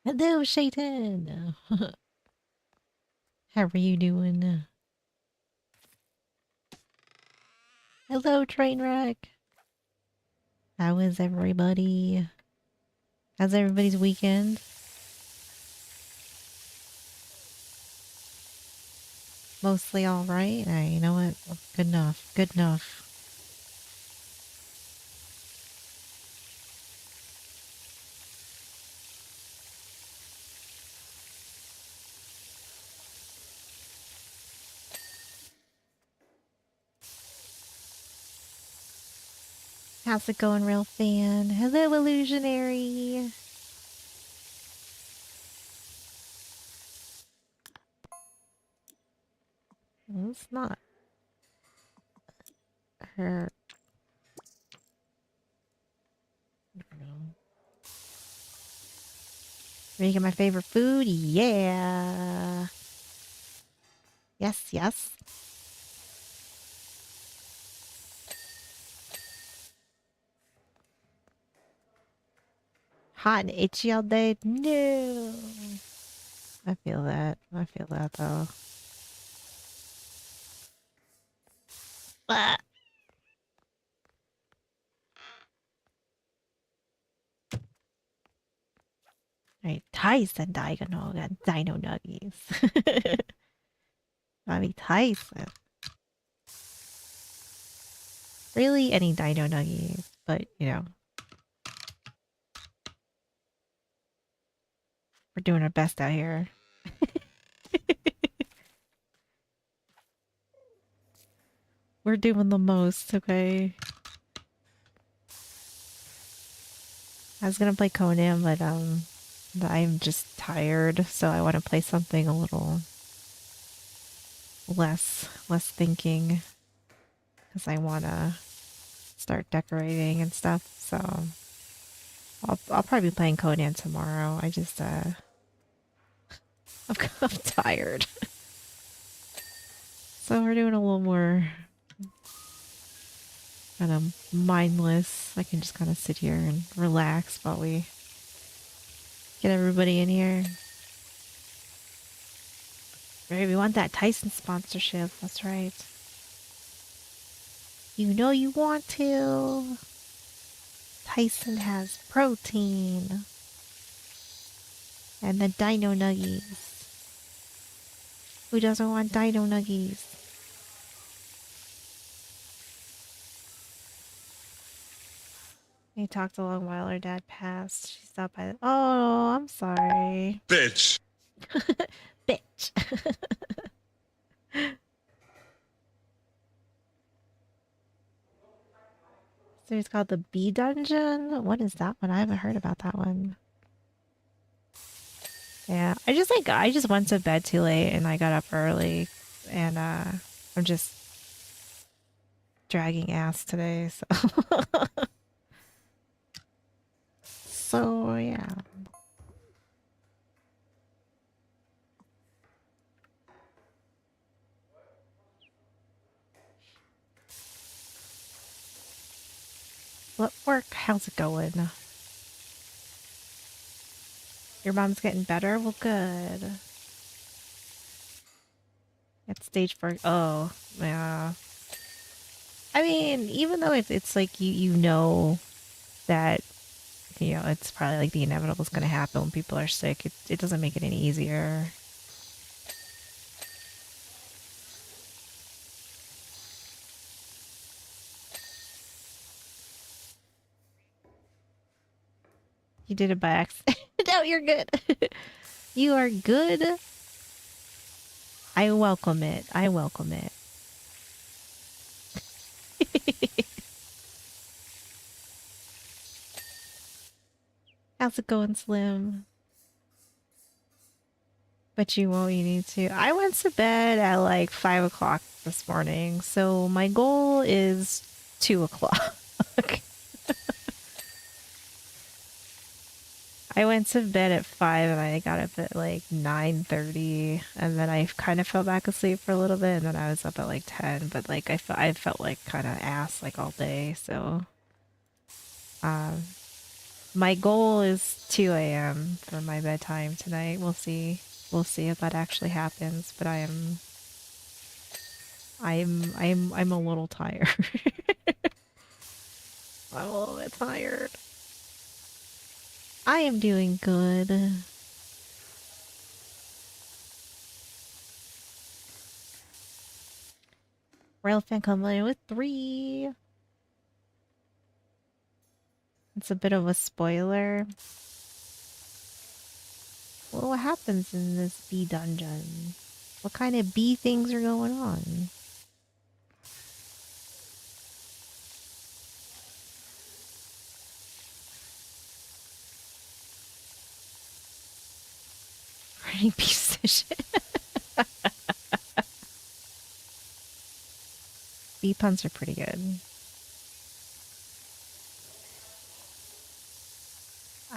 Hello, Shaitan. How are you doing? Hello, Trainwreck. How is everybody? How's everybody's weekend? Mostly all right. You know what? Good enough. Good enough. How's it going, real fan? Hello, illusionary. Well, it's not her. I don't know. Making my favorite food? Yeah. Yes, yes. Hot and itchy all day? No. I feel that. I feel that though. Ah. Right, Tyson Diagonal got Dino Nuggies. I mean Tyson. Really any Dino Nuggies, but you know, we're doing our best out here. We're doing the most, okay? I was gonna play Conan, but I'm just tired, so I want to play something a little less thinking because I want to start decorating and stuff. So I'll probably be playing Conan tomorrow. I just I'm tired. So we're doing a little more kind of mindless. I can just kind of sit here and relax while we get everybody in here. Right, we want that Tyson sponsorship. That's right. You know you want to. Tyson has protein and the Dino Nuggies. Who doesn't want Dino Nuggies? We talked a long while. Her dad passed. She stopped by. Oh, I'm sorry. Bitch. Bitch. So it's called the Bee Dungeon. What is that one? I haven't heard about that one. Yeah, I just went to bed too late and I got up early and I'm just dragging ass today. So so yeah. What work? How's it going? Your mom's getting better? Well, good. At stage 4. Oh, yeah. I mean, even though it's like you know that you know it's probably like the inevitable is going to happen when people are sick. It doesn't make it any easier. You did it by accident. No, you're good. You are good. I welcome it. I welcome it. How's it going, Slim? But you won't. You need to. I went to bed at like 5 o'clock this morning, so my goal is 2 o'clock. I went to bed at 5 and I got up at like 9:30 and then I kind of fell back asleep for a little bit and then I was up at like 10, but like I felt like kind of ass like all day, so um My goal is 2 a.m. for my bedtime tonight. We'll see. We'll see if that actually happens, but I'm a little tired. I'm a little bit tired. I am doing good. Railfan coming in with 3. It's a bit of a spoiler. Well, what happens in this bee dungeon? What kind of bee things are going on? Pretty piece of shit. Bee puns are pretty good.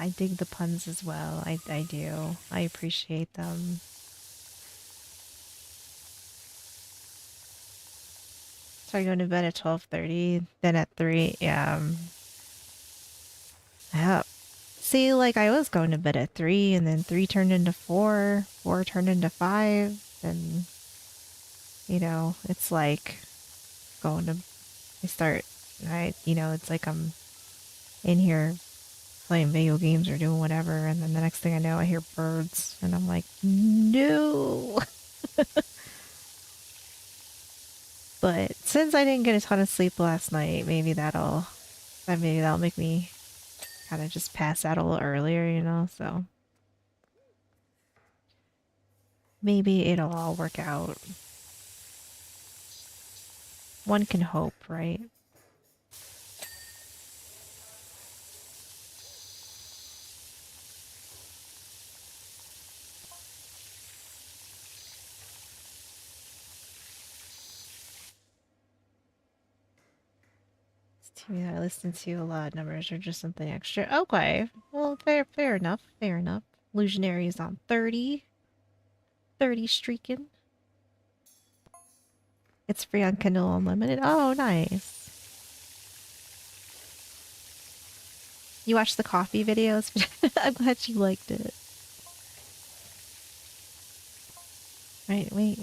I dig the puns as well. I do. I appreciate them. Started going to bed at 12:30, then at 3. Yeah. See, like I was going to bed at 3, and then 3 turned into 4, 4 turned into 5, and it's like going to I start it's like I'm in here playing video games or doing whatever, and then the next thing I know I hear birds and I'm like, no. But since I didn't get a ton of sleep last night, maybe that'll make me kind of just pass out a little earlier. So maybe it'll all work out. One can hope, right? It's TV that I listen to a lot. Numbers are just something extra. Okay, well, fair enough. Fair enough. Illusionary is on 30. 30 streaking. It's free on Kindle Unlimited. Oh, nice. You watched the coffee videos? I'm glad you liked it. Right, we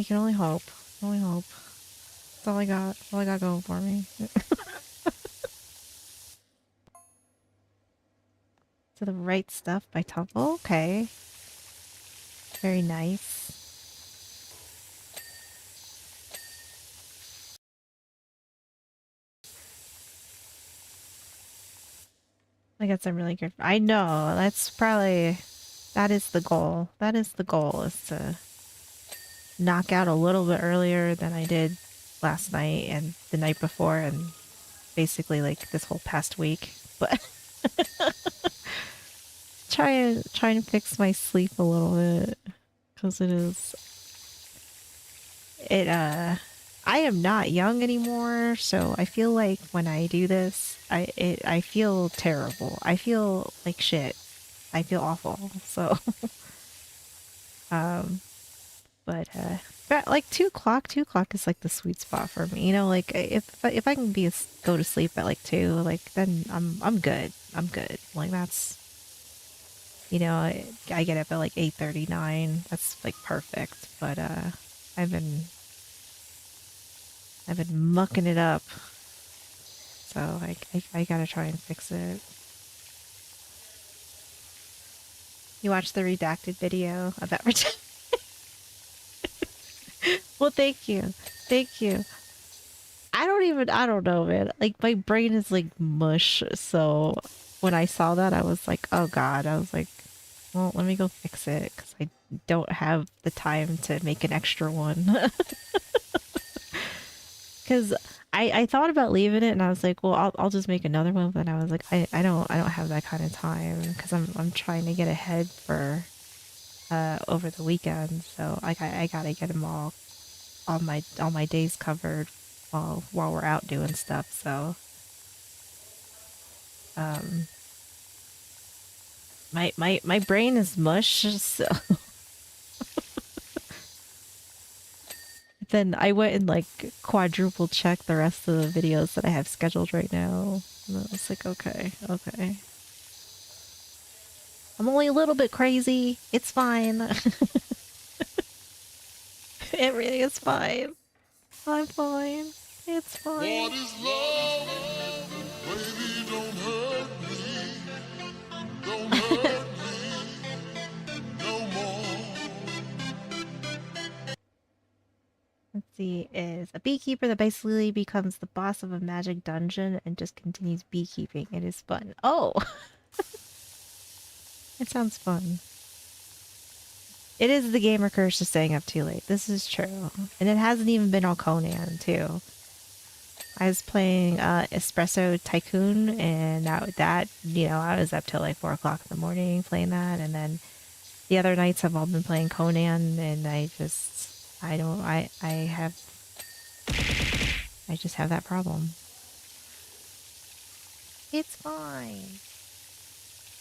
can only hope. Only hope. That's all I got. That's all I got going for me. To the Right Stuff by Tumble. Okay. Very nice. I got some really good. I know. That is the goal. That is the goal, is to knock out a little bit earlier than I did last night and the night before and basically like this whole past week. But try and fix my sleep a little bit, because I am not young anymore, so I feel like when I do this, I feel terrible. I feel like shit. I feel awful. So um but like 2 o'clock, 2 o'clock is like the sweet spot for me. Like if I can go to sleep at like 2, like then I'm good. I'm good. Like that's I get up at like 8:39. That's like perfect. But I've been I've been mucking it up. So I gotta try and fix it. You watched the redacted video about Well, thank you. Thank you. I don't know, man. Like my brain is like mush. So when I saw that, I was like, oh God. I was like, well, let me go fix it, because I don't have the time to make an extra one. Because I thought about leaving it, and I was like, well, I'll just make another one. But I was like, I don't have that kind of time, because I'm trying to get ahead for over the weekend. So I gotta get them all my days covered while we're out doing stuff. So um my brain is mush. So then I went and like quadruple checked the rest of the videos that I have scheduled right now. And I was like, okay. I'm only a little bit crazy. It's fine. Everything is fine. I'm fine. It's fine. What is love? Baby, don't hurt me. Don't hurt me no more. Let's see, is a beekeeper that basically becomes the boss of a magic dungeon and just continues beekeeping. It is fun. Oh, it sounds fun. It is the gamer curse of staying up too late. This is true. And it hasn't even been on Conan, too. I was playing Espresso Tycoon, and I was up till like 4 o'clock in the morning playing that. And then the other nights I've all been playing Conan, and I just have that problem. It's fine.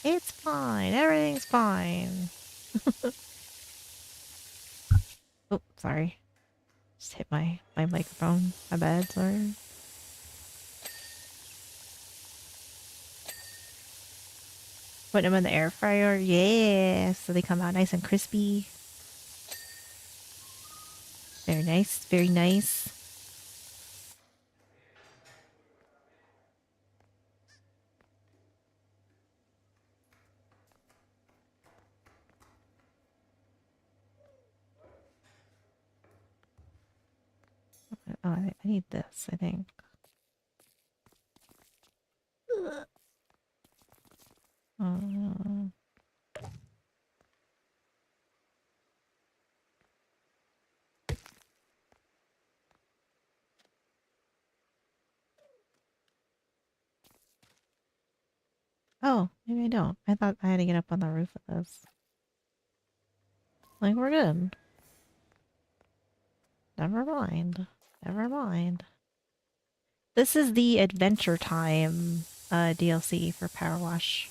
It's fine. Everything's fine. Oh, sorry. Just hit my microphone. My bad, sorry. Putting them in the air fryer. Yeah, so they come out nice and crispy. Very nice. Very nice. Oh, I need this, I think. Oh, maybe I don't. I thought I had to get up on the roof of this. Like, we're good. Never mind. Never mind. This is the Adventure Time DLC for PowerWash.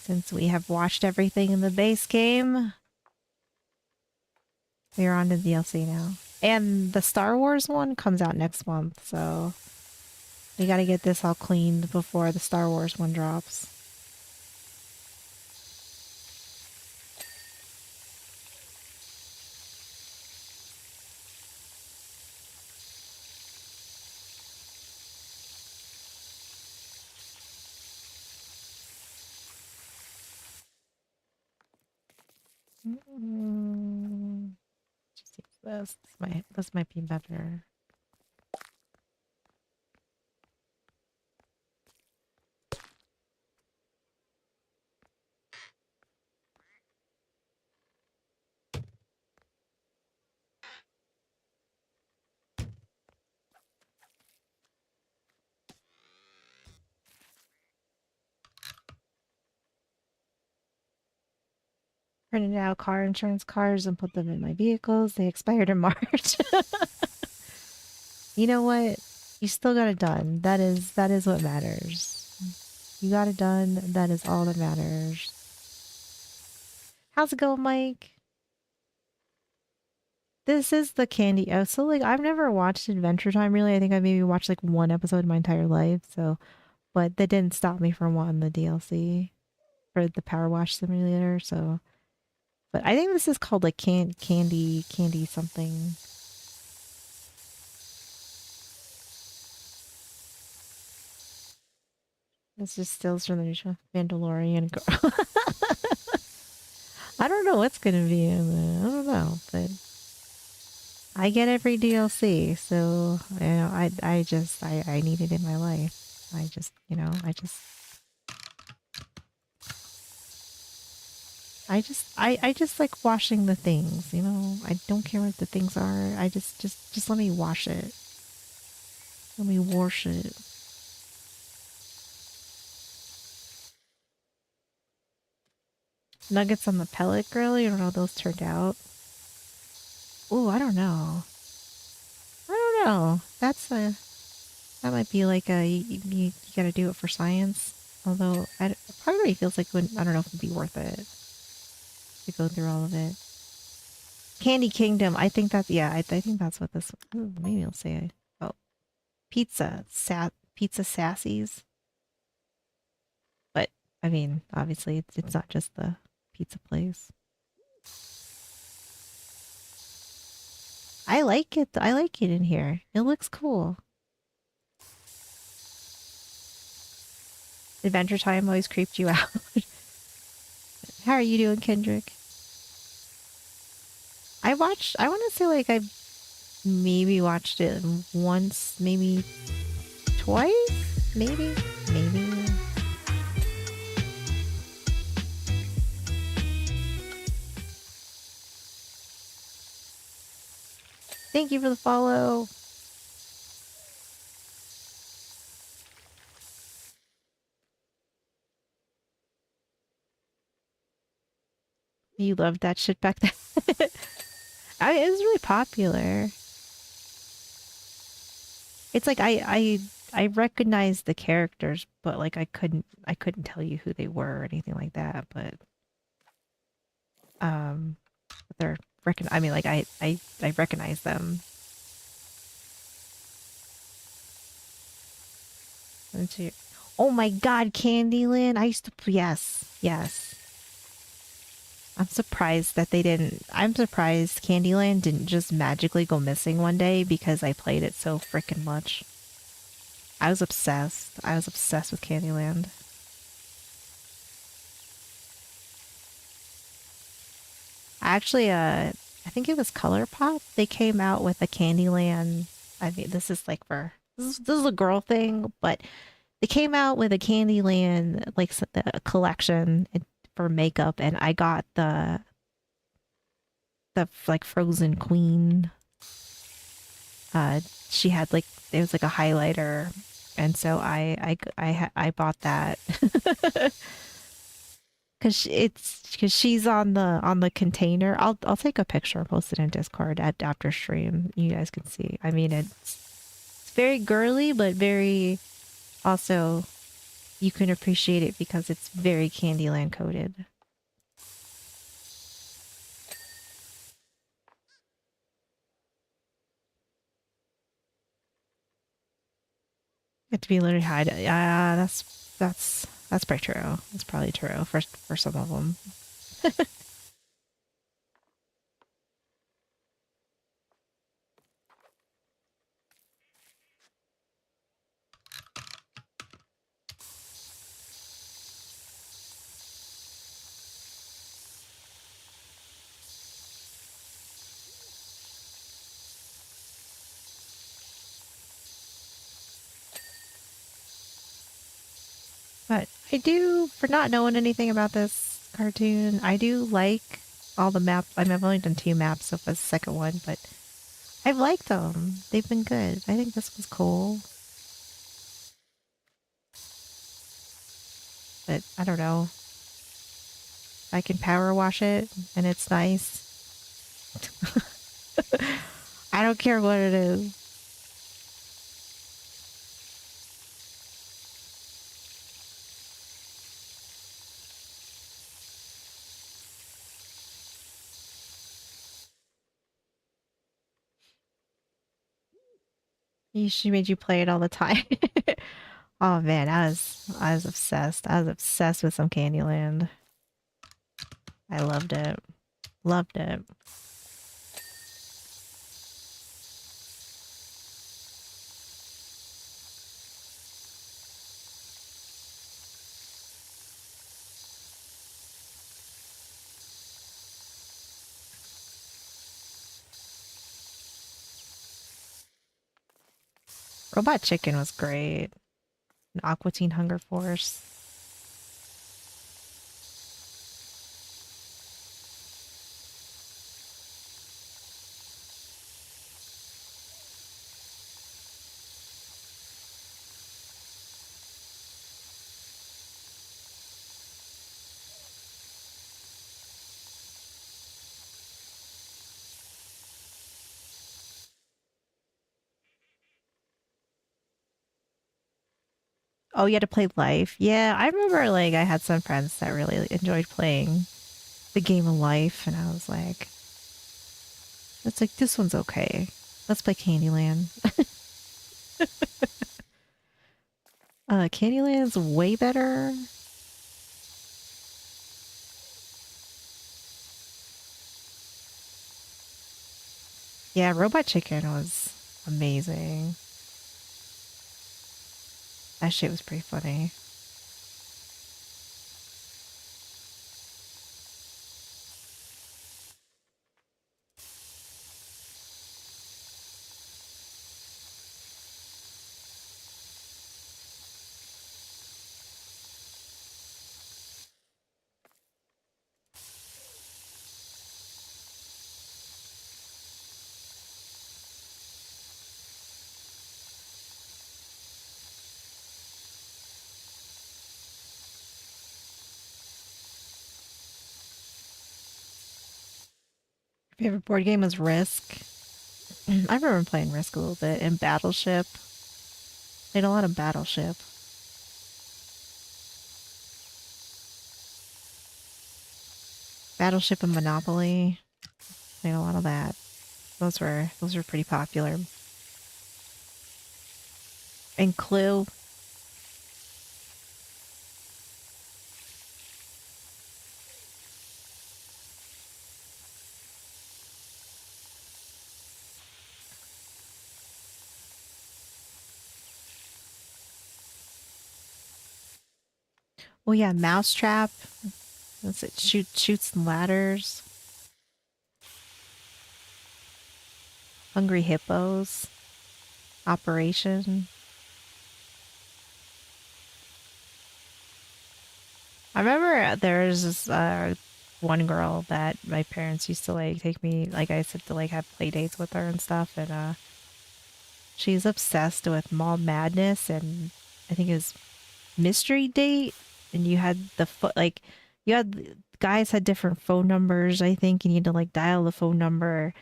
Since we have watched everything in the base game, we are on to DLC now. And the Star Wars one comes out next month, so we gotta get this all cleaned before the Star Wars one drops. Just use this. This might be better. Printed out car insurance cards and put them in my vehicles. They expired in March. You know what? You still got it done. That is what matters. You got it done. That is all that matters. How's it going, Mike? This is the candy. Oh, so like I've never watched Adventure Time really. I think I maybe watched like one episode in my entire life. So, but that didn't stop me from wanting the DLC for the Power Wash Simulator. So, but I think this is called like candy something. This just steals from the new show, Mandalorian girl. I don't know what's gonna be in there. I don't know, but I get every DLC, so you know, I need it in my life. I just like washing the things, you know. I don't care what the things are. I just let me wash it. Let me wash it. Nuggets on the pellet grill. You don't know how those turned out. Ooh, I don't know. I don't know. That might be like you gotta do it for science. Although part of me feels like I don't know if it'd be worth it to go through all of it. Candy Kingdom. I think that's yeah. I think that's what this. Ooh, maybe I'll say. Oh, pizza sassies. But I mean, obviously, it's not just the pizza place. I like it. I like it in here. It looks cool. Adventure Time always creeped you out. How are you doing, Kendrick? I watched. I want to say like I maybe watched it once, maybe twice, maybe. Thank you for the follow. You loved that shit back then. It was really popular. It's like I recognized the characters, but like I couldn't tell you who they were or anything like that. Um, but they're I mean, like I recognize them. Oh my God, Candyland! I used to. Yes, yes. I'm surprised that they didn't. I'm surprised Candyland didn't just magically go missing one day because I played it so freaking much. I was obsessed. I was obsessed with Candyland. Actually, I think it was ColourPop. They came out with a Candyland. I mean, this is like for this is a girl thing, but they came out with a Candyland like a collection for makeup, and I got the like Frozen Queen. She had like it was like a highlighter, and so I bought that because she's on the container. I'll take a picture and post it in Discord at after stream. You guys can see. I mean, it's very girly, but very also you can appreciate it because it's very Candyland coded. It to be literally hide. Yeah, that's pretty true. That's probably true for some of them. But I do, for not knowing anything about this cartoon, I do like all the maps. I mean, I've only done two maps so far, the second one, but I've liked them. They've been good. I think this was cool. But I don't know. I can power wash it and it's nice. I don't care what it is. She made you play it all the time. Oh man, I was obsessed. I was obsessed with some Candyland. I loved it. Loved it. Robot Chicken was great. And Aqua Teen Hunger Force. Oh, you had to play Life. Yeah, I remember like I had some friends that really enjoyed playing the game of Life, and I was like, It's like, this one's okay. Let's play Candyland. Candyland's way better. Yeah, Robot Chicken was amazing. That shit was pretty funny. Favorite board game was Risk. I remember playing Risk a little bit and Battleship. Played a lot of Battleship. Battleship and Monopoly. Played a lot of that. Those were pretty popular. And Clue. Oh yeah, Mousetrap. That's it. Shoots and ladders. Hungry Hippos. Operation. I remember there was this one girl that my parents used to like take me, like I said, to like have play dates with her and stuff, and she's obsessed with Mall Madness, and I think it was Mystery Date, and you had like you had guys had different phone numbers, I think, and you had to like dial the phone number,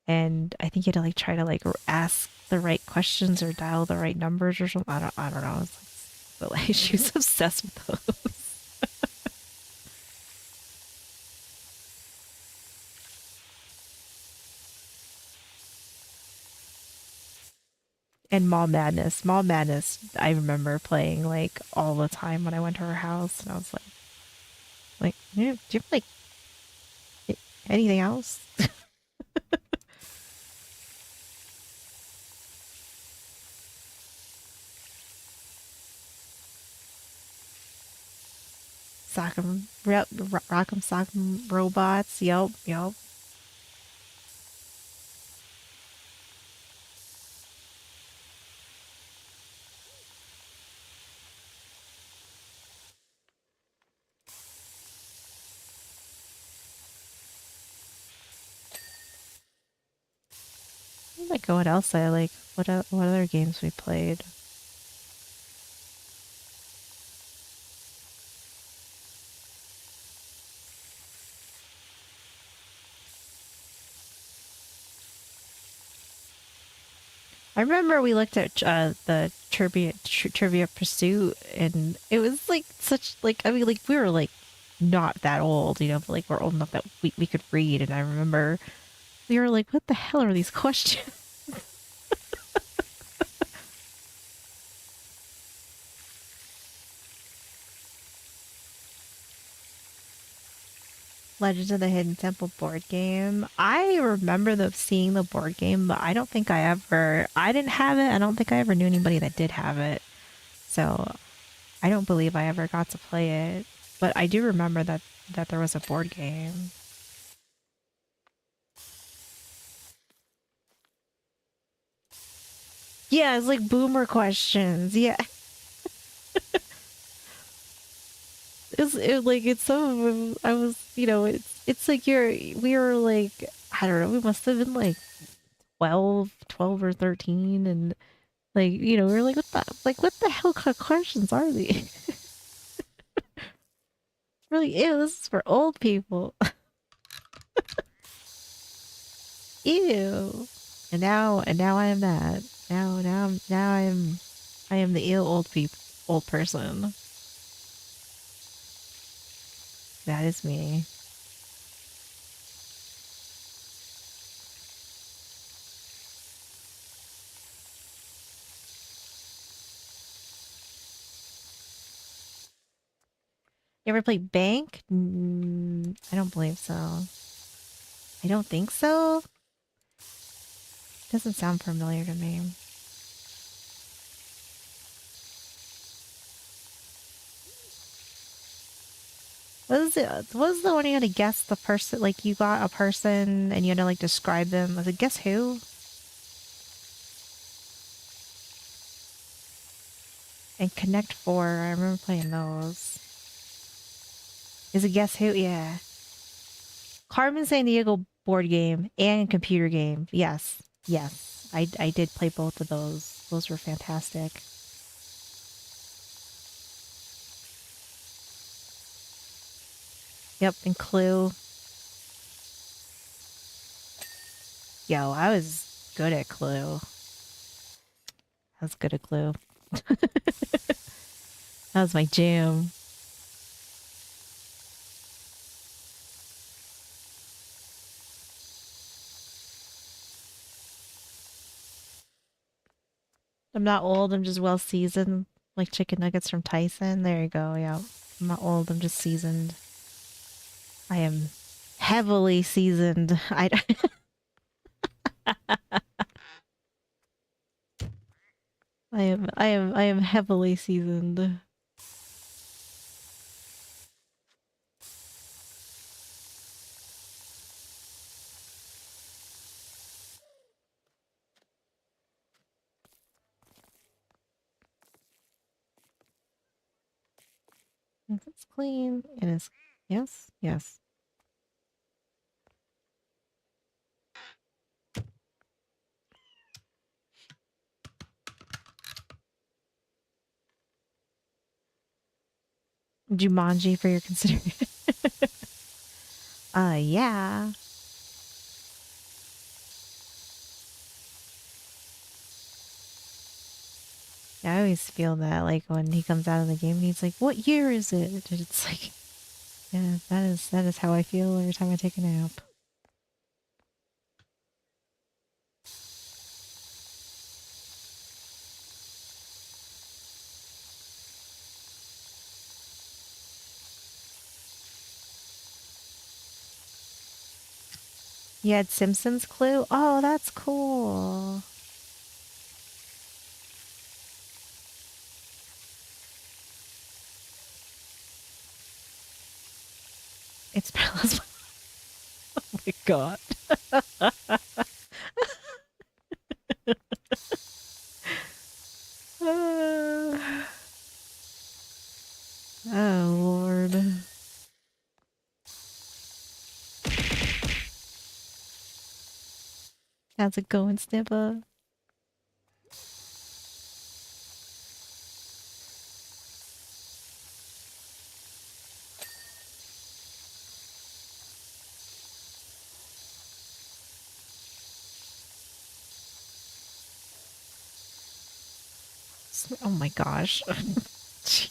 and I think you had to like try to like ask the right questions or dial the right numbers or something. I don't know. It's like, but like she was obsessed with those. And Mall Madness. Mall Madness, I remember playing like all the time when I went to her house, and I was like, yeah, do you have like anything else? Sock'em, yep, Rock'em Sock'em Robots. Yep, yep. Like what else I like? What other games we played? I remember we looked at the Trivia Pursuit, and it was like such like I mean like we were like not that old, but like we're old enough that we could read, and I remember we were like, what the hell are these questions? Legends of the Hidden Temple board game. I remember seeing the board game, but I don't think I didn't have it. I don't think I ever knew anybody that did have it. So I don't believe I ever got to play it. But I do remember that there was a board game. Yeah, it's like boomer questions. Yeah, like it's some of them. I was, it's like we were like, I don't know, we must have been like 12 or 13, and like, we were like, what the hell kind of questions are these? Really, ew, this is for old people. Ew. And now I am that. I am the ill old person. That is me. You ever play Bank? I don't believe so. I don't think so. Doesn't sound familiar to me. What was the one you had to guess the person? Like you got a person and you had to like describe them. Was it Guess Who? And Connect Four. I remember playing those. Is it Guess Who? Yeah. Carmen San Diego board game and computer game. Yes. Yes. I did play both of those. Those were fantastic. Yep, and Clue. Yo, I was good at Clue. I was good at Clue. That was my jam. I'm not old, I'm just well seasoned. Like chicken nuggets from Tyson. There you go, yeah. I'm not old, I'm just seasoned. I am heavily seasoned. I am heavily seasoned. If it's clean, it is. Yes, yes. Jumanji for your consideration. Yeah. Yeah, I always feel that like when he comes out of the game and he's like, "What year is it?" And it's like, yeah, that is how I feel every time I take a nap. You had Simpsons Clue? Oh, that's cool. It's Bella's. Oh my god. Oh lord. How's it going, Snipper? Oh my gosh. Jeez.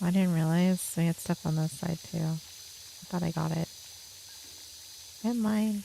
I didn't realize we had stuff on this side too. I thought I got it. Never mind.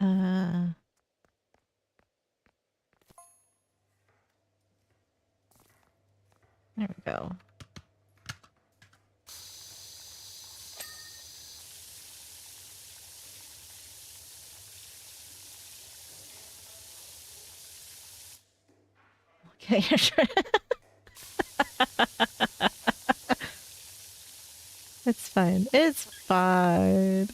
Uh, there we go. Okay, it's fine. It's fine.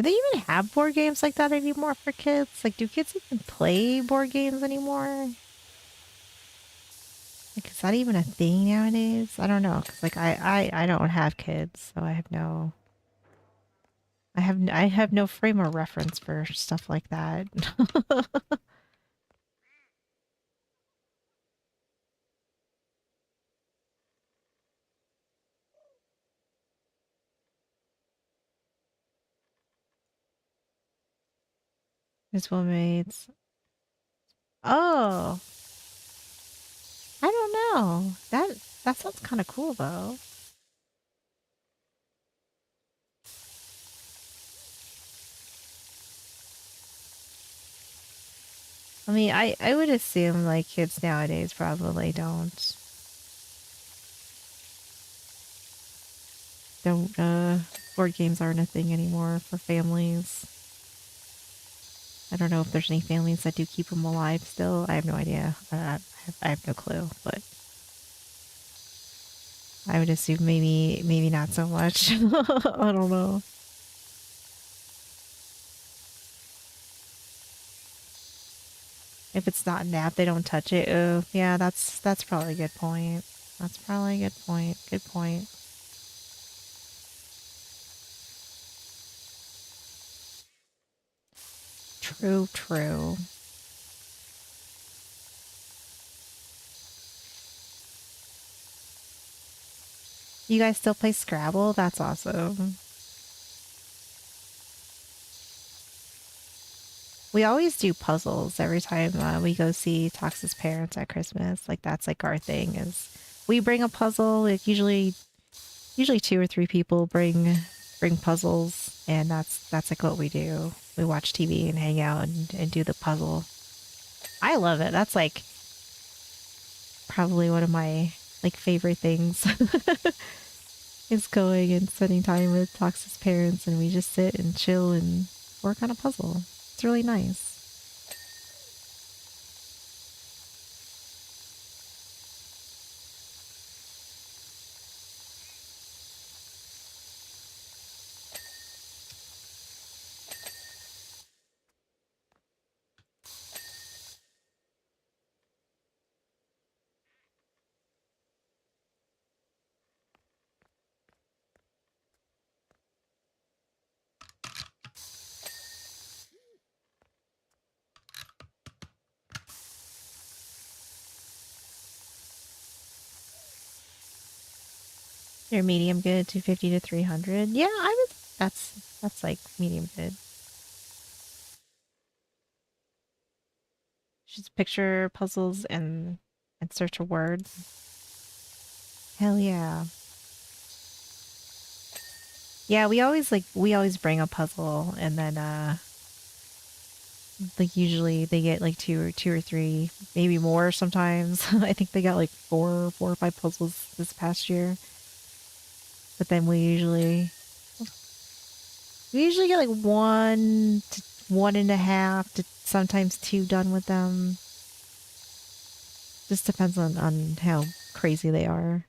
Do they even have board games like that anymore for kids? Like, do kids even play board games anymore? Like, is that even a thing nowadays? I don't know. Cause like I don't have kids, so I have no I have no frame of reference for stuff like that. His mates. Oh, I don't know. That sounds kind of cool though. I mean, I would assume like kids nowadays probably don't board games aren't a thing anymore for families. I don't know if there's any families that do keep them alive still. I have no idea. I have no clue, but I would assume maybe not so much. I don't know. If it's not an app, they don't touch it. Oh, yeah, that's probably a good point. That's probably a good point. Good point. True, true. You guys still play Scrabble? That's awesome. We always do puzzles every time we go see Tox's parents at Christmas. Like that's like our thing is we bring a puzzle. Like usually two or three people bring puzzles, and that's like what we do. We watch TV and hang out and do the puzzle. I love it. That's like probably one of my like favorite things is going and spending time with Tox's parents, and we just sit and chill and work on a puzzle. It's really nice. You're medium good, 250 to 300. Yeah, I would. That's like medium good. Just picture puzzles and search a word. Hell yeah. Yeah, we always bring a puzzle, and then like usually they get like two or three, maybe more sometimes. I think they got like four or five puzzles this past year. But then we usually get like one to one and a half to sometimes two done with them. Just depends on how crazy they are.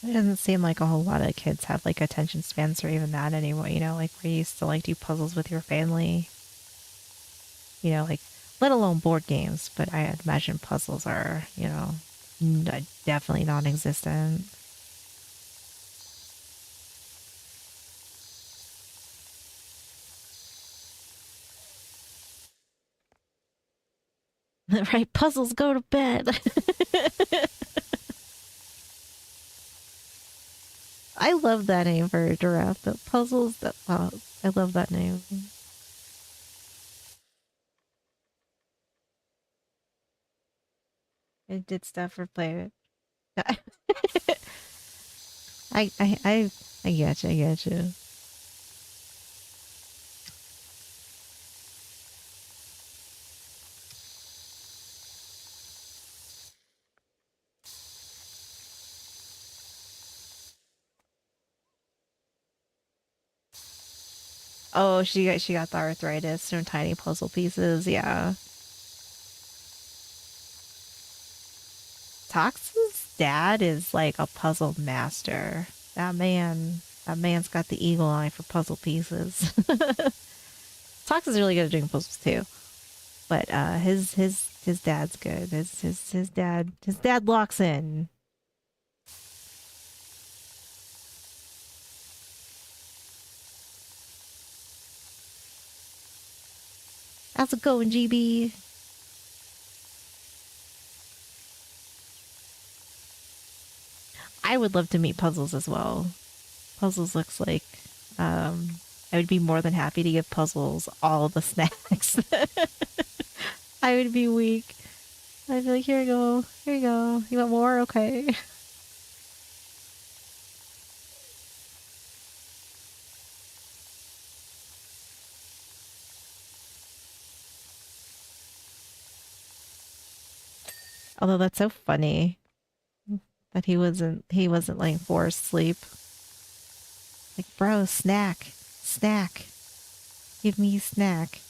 It doesn't seem like a whole lot of kids have like attention spans or even that anymore, you know, like we used to like do puzzles with your family, you know, like let alone board games, but I imagine puzzles are, you know, definitely non-existent. Right, puzzles go to bed. I love that name for a giraffe. The puzzles that I love that name. It did stuff for play. I get you. I get you. Oh, she got the arthritis from tiny puzzle pieces. Yeah. Tox's dad is like a puzzle master. That man's got the eagle eye for puzzle pieces. Tox is really good at doing puzzles too, but his dad's good. His dad locks in. How's it going, GB? I would love to meet Puzzles as well. Puzzles looks like I would be more than happy to give Puzzles all the snacks. I would be weak. I'd be like, here you go, here you go. You want more? Okay. Although that's so funny that he wasn't like forced sleep. Like, bro, snack, give me a snack.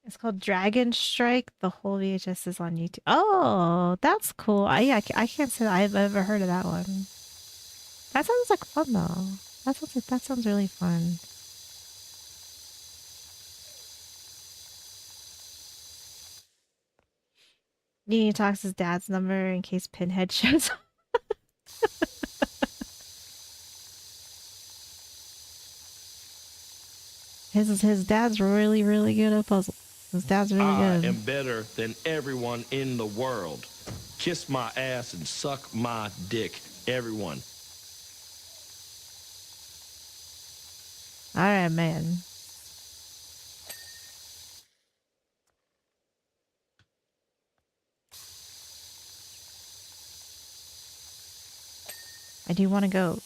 It's called Dragon Strike. The whole VHS is on YouTube. Oh, that's cool. I can't say that I've ever heard of that one. That sounds like fun though. That sounds really fun. You need to talk to his dad's number in case Pinhead shows up. His dad's really good at puzzles. His dad's really I good. am better than everyone in the world. Kiss my ass and suck my dick, everyone. All right, man. I do want to go.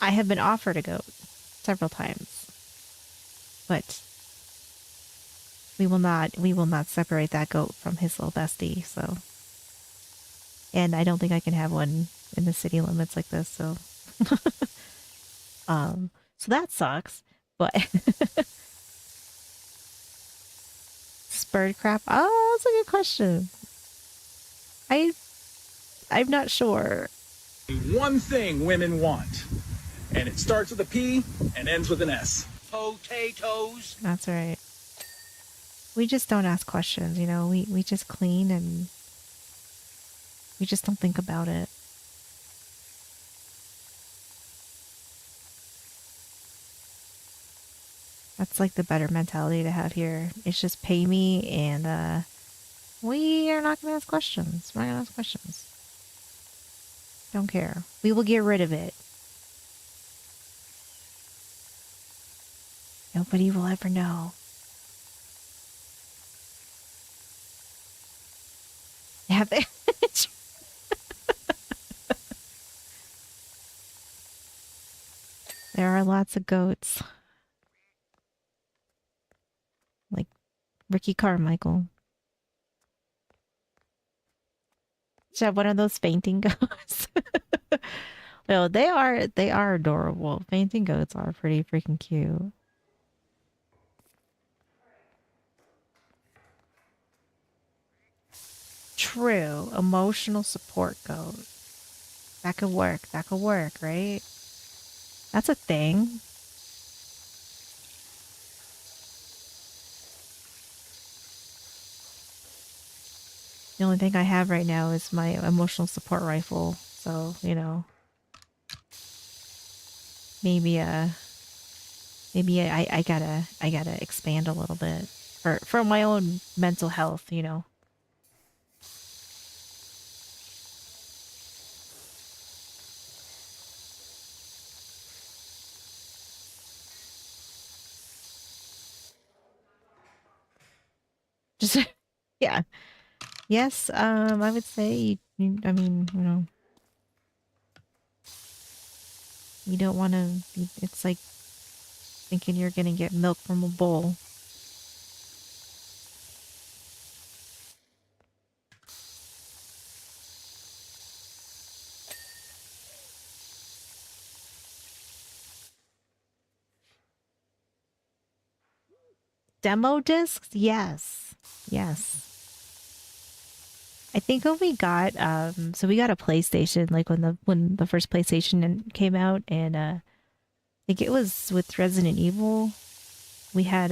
I have been offered a goat several times, but we will not separate that goat from his little bestie. So, and I don't think I can have one in the city limits like this. So, so that sucks. But spurred crap. Oh, that's a good question. I I'm not sure. One thing women want, and it starts with a P and ends with an S. Potatoes. That's right. We just don't ask questions, you know. We just clean and we just don't think about it. That's like the better mentality to have here. It's just pay me and we are not gonna ask questions. We're not gonna ask questions. Don't care. We will get rid of it. Nobody will ever know. Yeah, there are lots of goats. Like Ricky Carmichael. Should have one of those fainting goats. No, they are adorable. Fainting goats are pretty freaking cute. True. Emotional support goat. That could work. That could work, right? That's a thing. The only thing I have right now is my emotional support rifle. So, you know, maybe I gotta expand a little bit for my own mental health, you know. Just yeah. Yes, I would say I mean, you know, You don't want to. It's like thinking you're gonna get milk from a bowl. Demo discs? Yes. Yes. I think when we got so we got a PlayStation like when the first PlayStation came out, and I think it was with Resident Evil. We had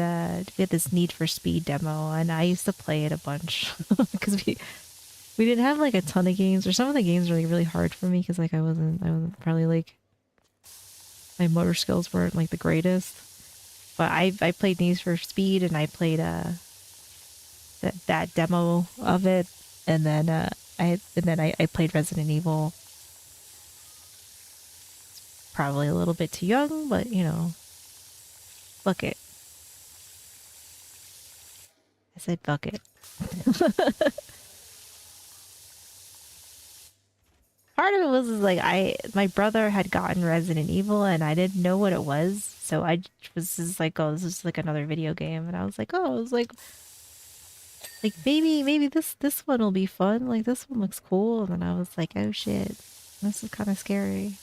this Need for Speed demo, and I used to play it a bunch because we didn't have like a ton of games, or some of the games were like really hard for me because like I wasn't probably like my motor skills weren't like the greatest. But I played Need for Speed, and I played that demo of it, and then I played Resident Evil. Probably a little bit too young, but you know, fuck it. I said fuck it. Part of it was is like my brother had gotten Resident Evil, and I didn't know what it was, so I was just like, oh, this is like another video game, and I was like, oh, it was like maybe this one will be fun. Like this one looks cool, and then I was like, oh shit, this is kind of scary.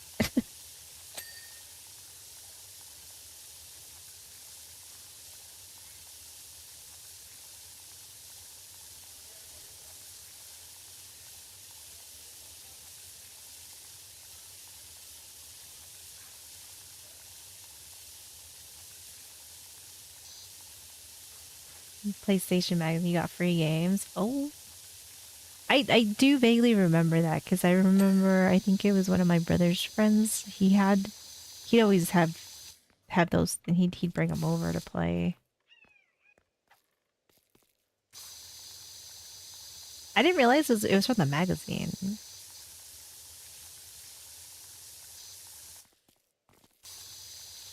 PlayStation Magazine, you got free games. Oh, I do vaguely remember that because I remember I think it was one of my brother's friends. He'd always have those, and he'd bring them over to play. I didn't realize it was from the magazine.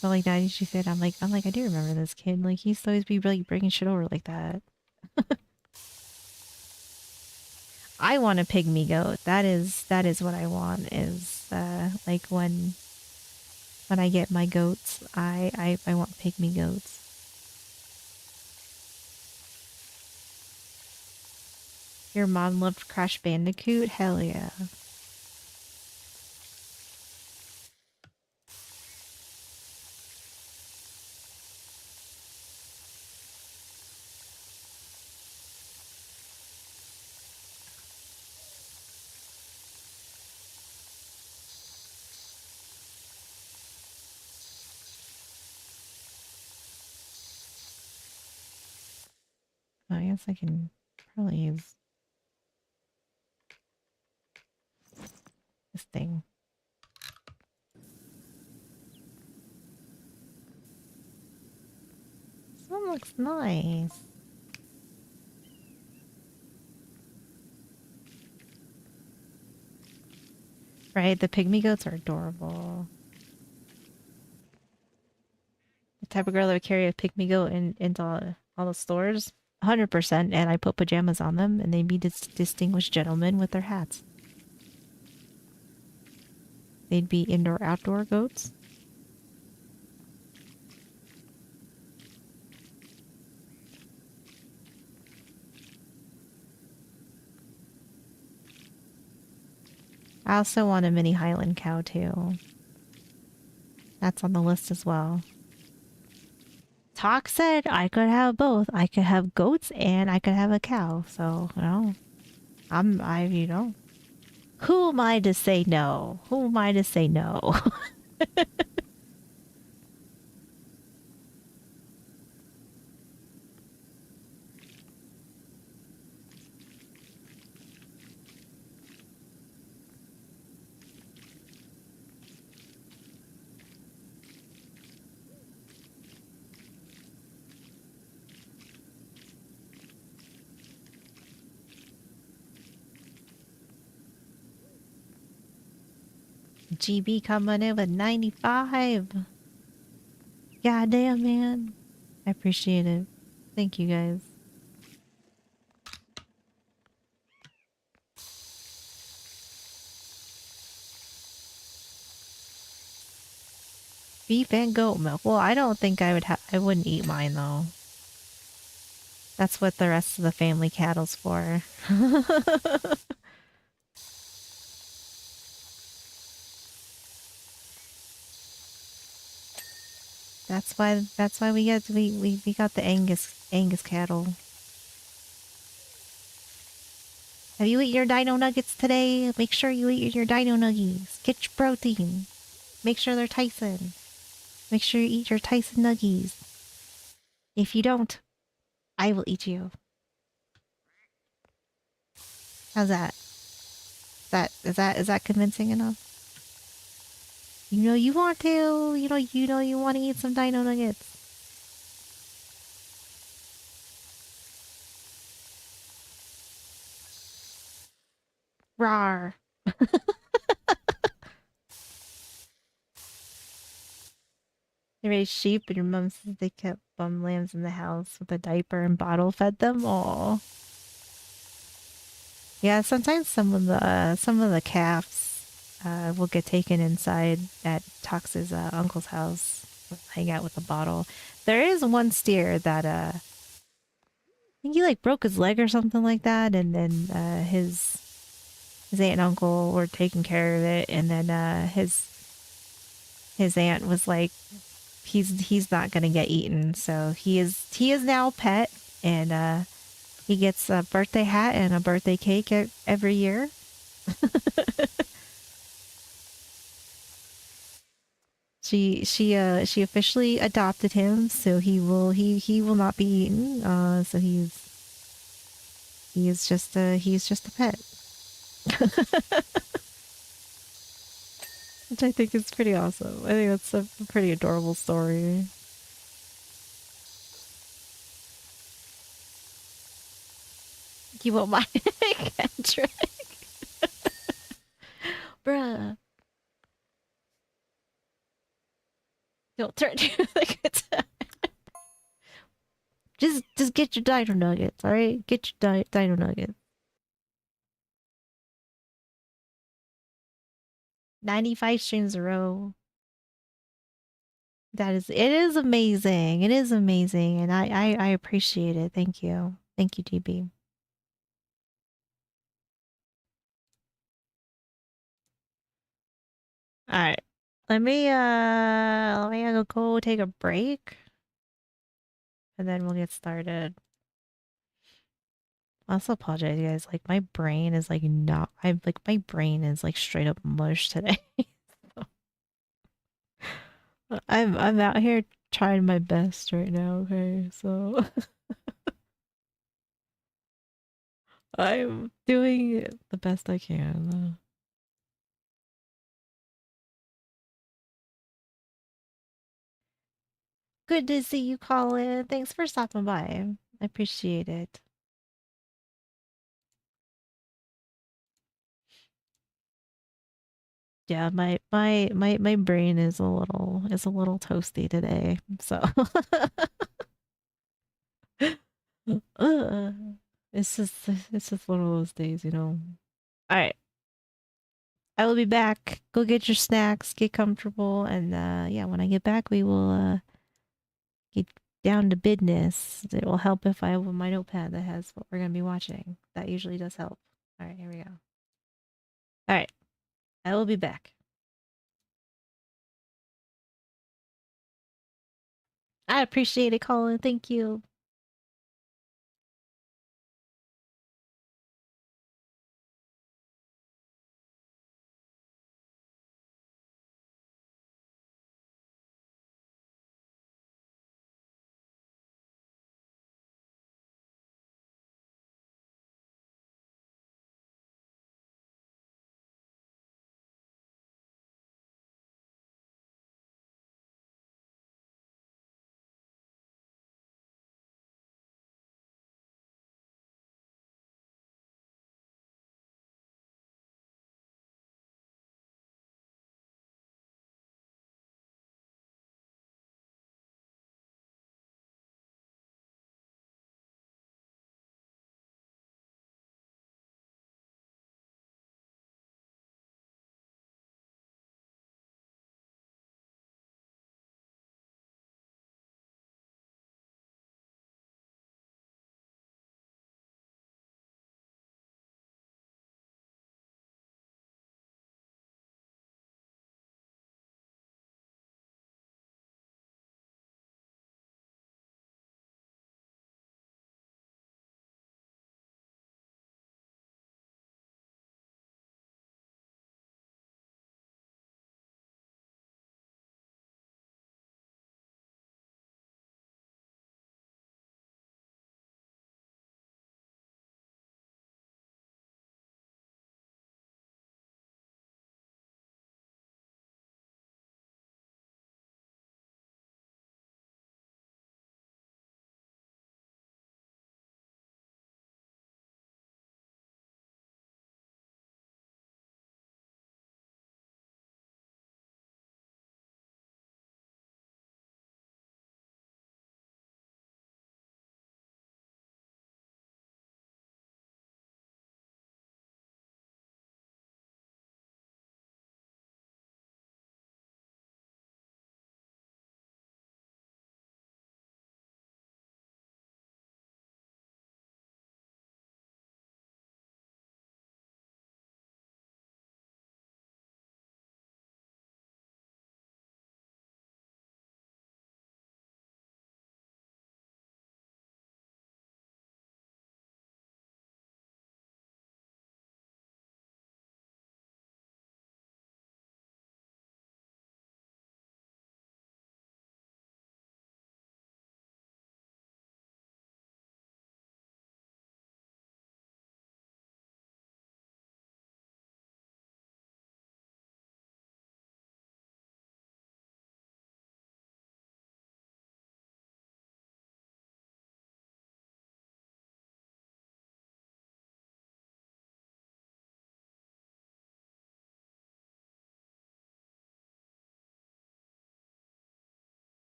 But like now she said, I'm like I do remember this kid. Like he used to always be really bringing shit over like that. I want a pygmy goat. That is what I want. Is like when I get my goats, I want pygmy goats. Your mom loved Crash Bandicoot? Hell yeah. I guess I can probably use this thing. This one looks nice. Right? The pygmy goats are adorable. The type of girl that would carry a pygmy goat into all the stores. 100%. And I put pajamas on them, and they'd be distinguished gentlemen with their hats. They'd be indoor outdoor goats. I also want a mini Highland cow too. That's on the list as well. Talk said I could have both. I could have goats and I could have a cow. So, you know, who am I to say no? Who am I to say no? GB coming in with 95. Goddamn, man. I appreciate it. Thank you guys. Beef and goat milk. Well, I don't think I would have. I wouldn't eat mine though. That's what the rest of the family cattle's for. That's why we got the Angus cattle. Have you eaten your dino nuggets today? Make sure you eat your dino nuggies. Get your protein. Make sure they're Tyson. Make sure you eat your Tyson nuggies. If you don't, I will eat you. How's that? Is that convincing enough? You know you want to. You know you want to eat some dino nuggets. Rawr. They raised sheep, and your mom says they kept bum lambs in the house with a diaper and bottle fed them. Aw. Yeah, sometimes some of the calves will get taken inside at Tox's uncle's house, hang out with a bottle. There is one steer that I think he like broke his leg or something like that, and then his aunt and uncle were taking care of it, and then his aunt was like, he's not gonna get eaten, so he is now a pet, and he gets a birthday hat and a birthday cake every year. She officially adopted him, so he will not be eaten. So he's just a pet, which I think is pretty awesome. I think that's a pretty adorable story. You won't mind, Kendrick, bruh. Don't turn to the good time. Just get your dino nuggets, all right? Get your dino nuggets. 95 streams a row. It is amazing. It is amazing, and I appreciate it. Thank you, DB. All right, let me go take a break, and then we'll get started. I also apologize, guys. Like my brain is like not. I'm like my brain is like straight up mush today. I'm out here trying my best right now. Okay, so I'm doing the best I can. Good to see you, Colin. Thanks for stopping by. I appreciate it. Yeah, my brain is a little toasty today. So uh, it's just one of those days. All right, I will be back. Go get your snacks, get comfortable, and yeah, when I get back, we will get down to business. It will help if I have my notepad that has what we're gonna be watching. That usually does help. All right, here we go. All right, I will be back. I appreciate it, Colin. Thank you.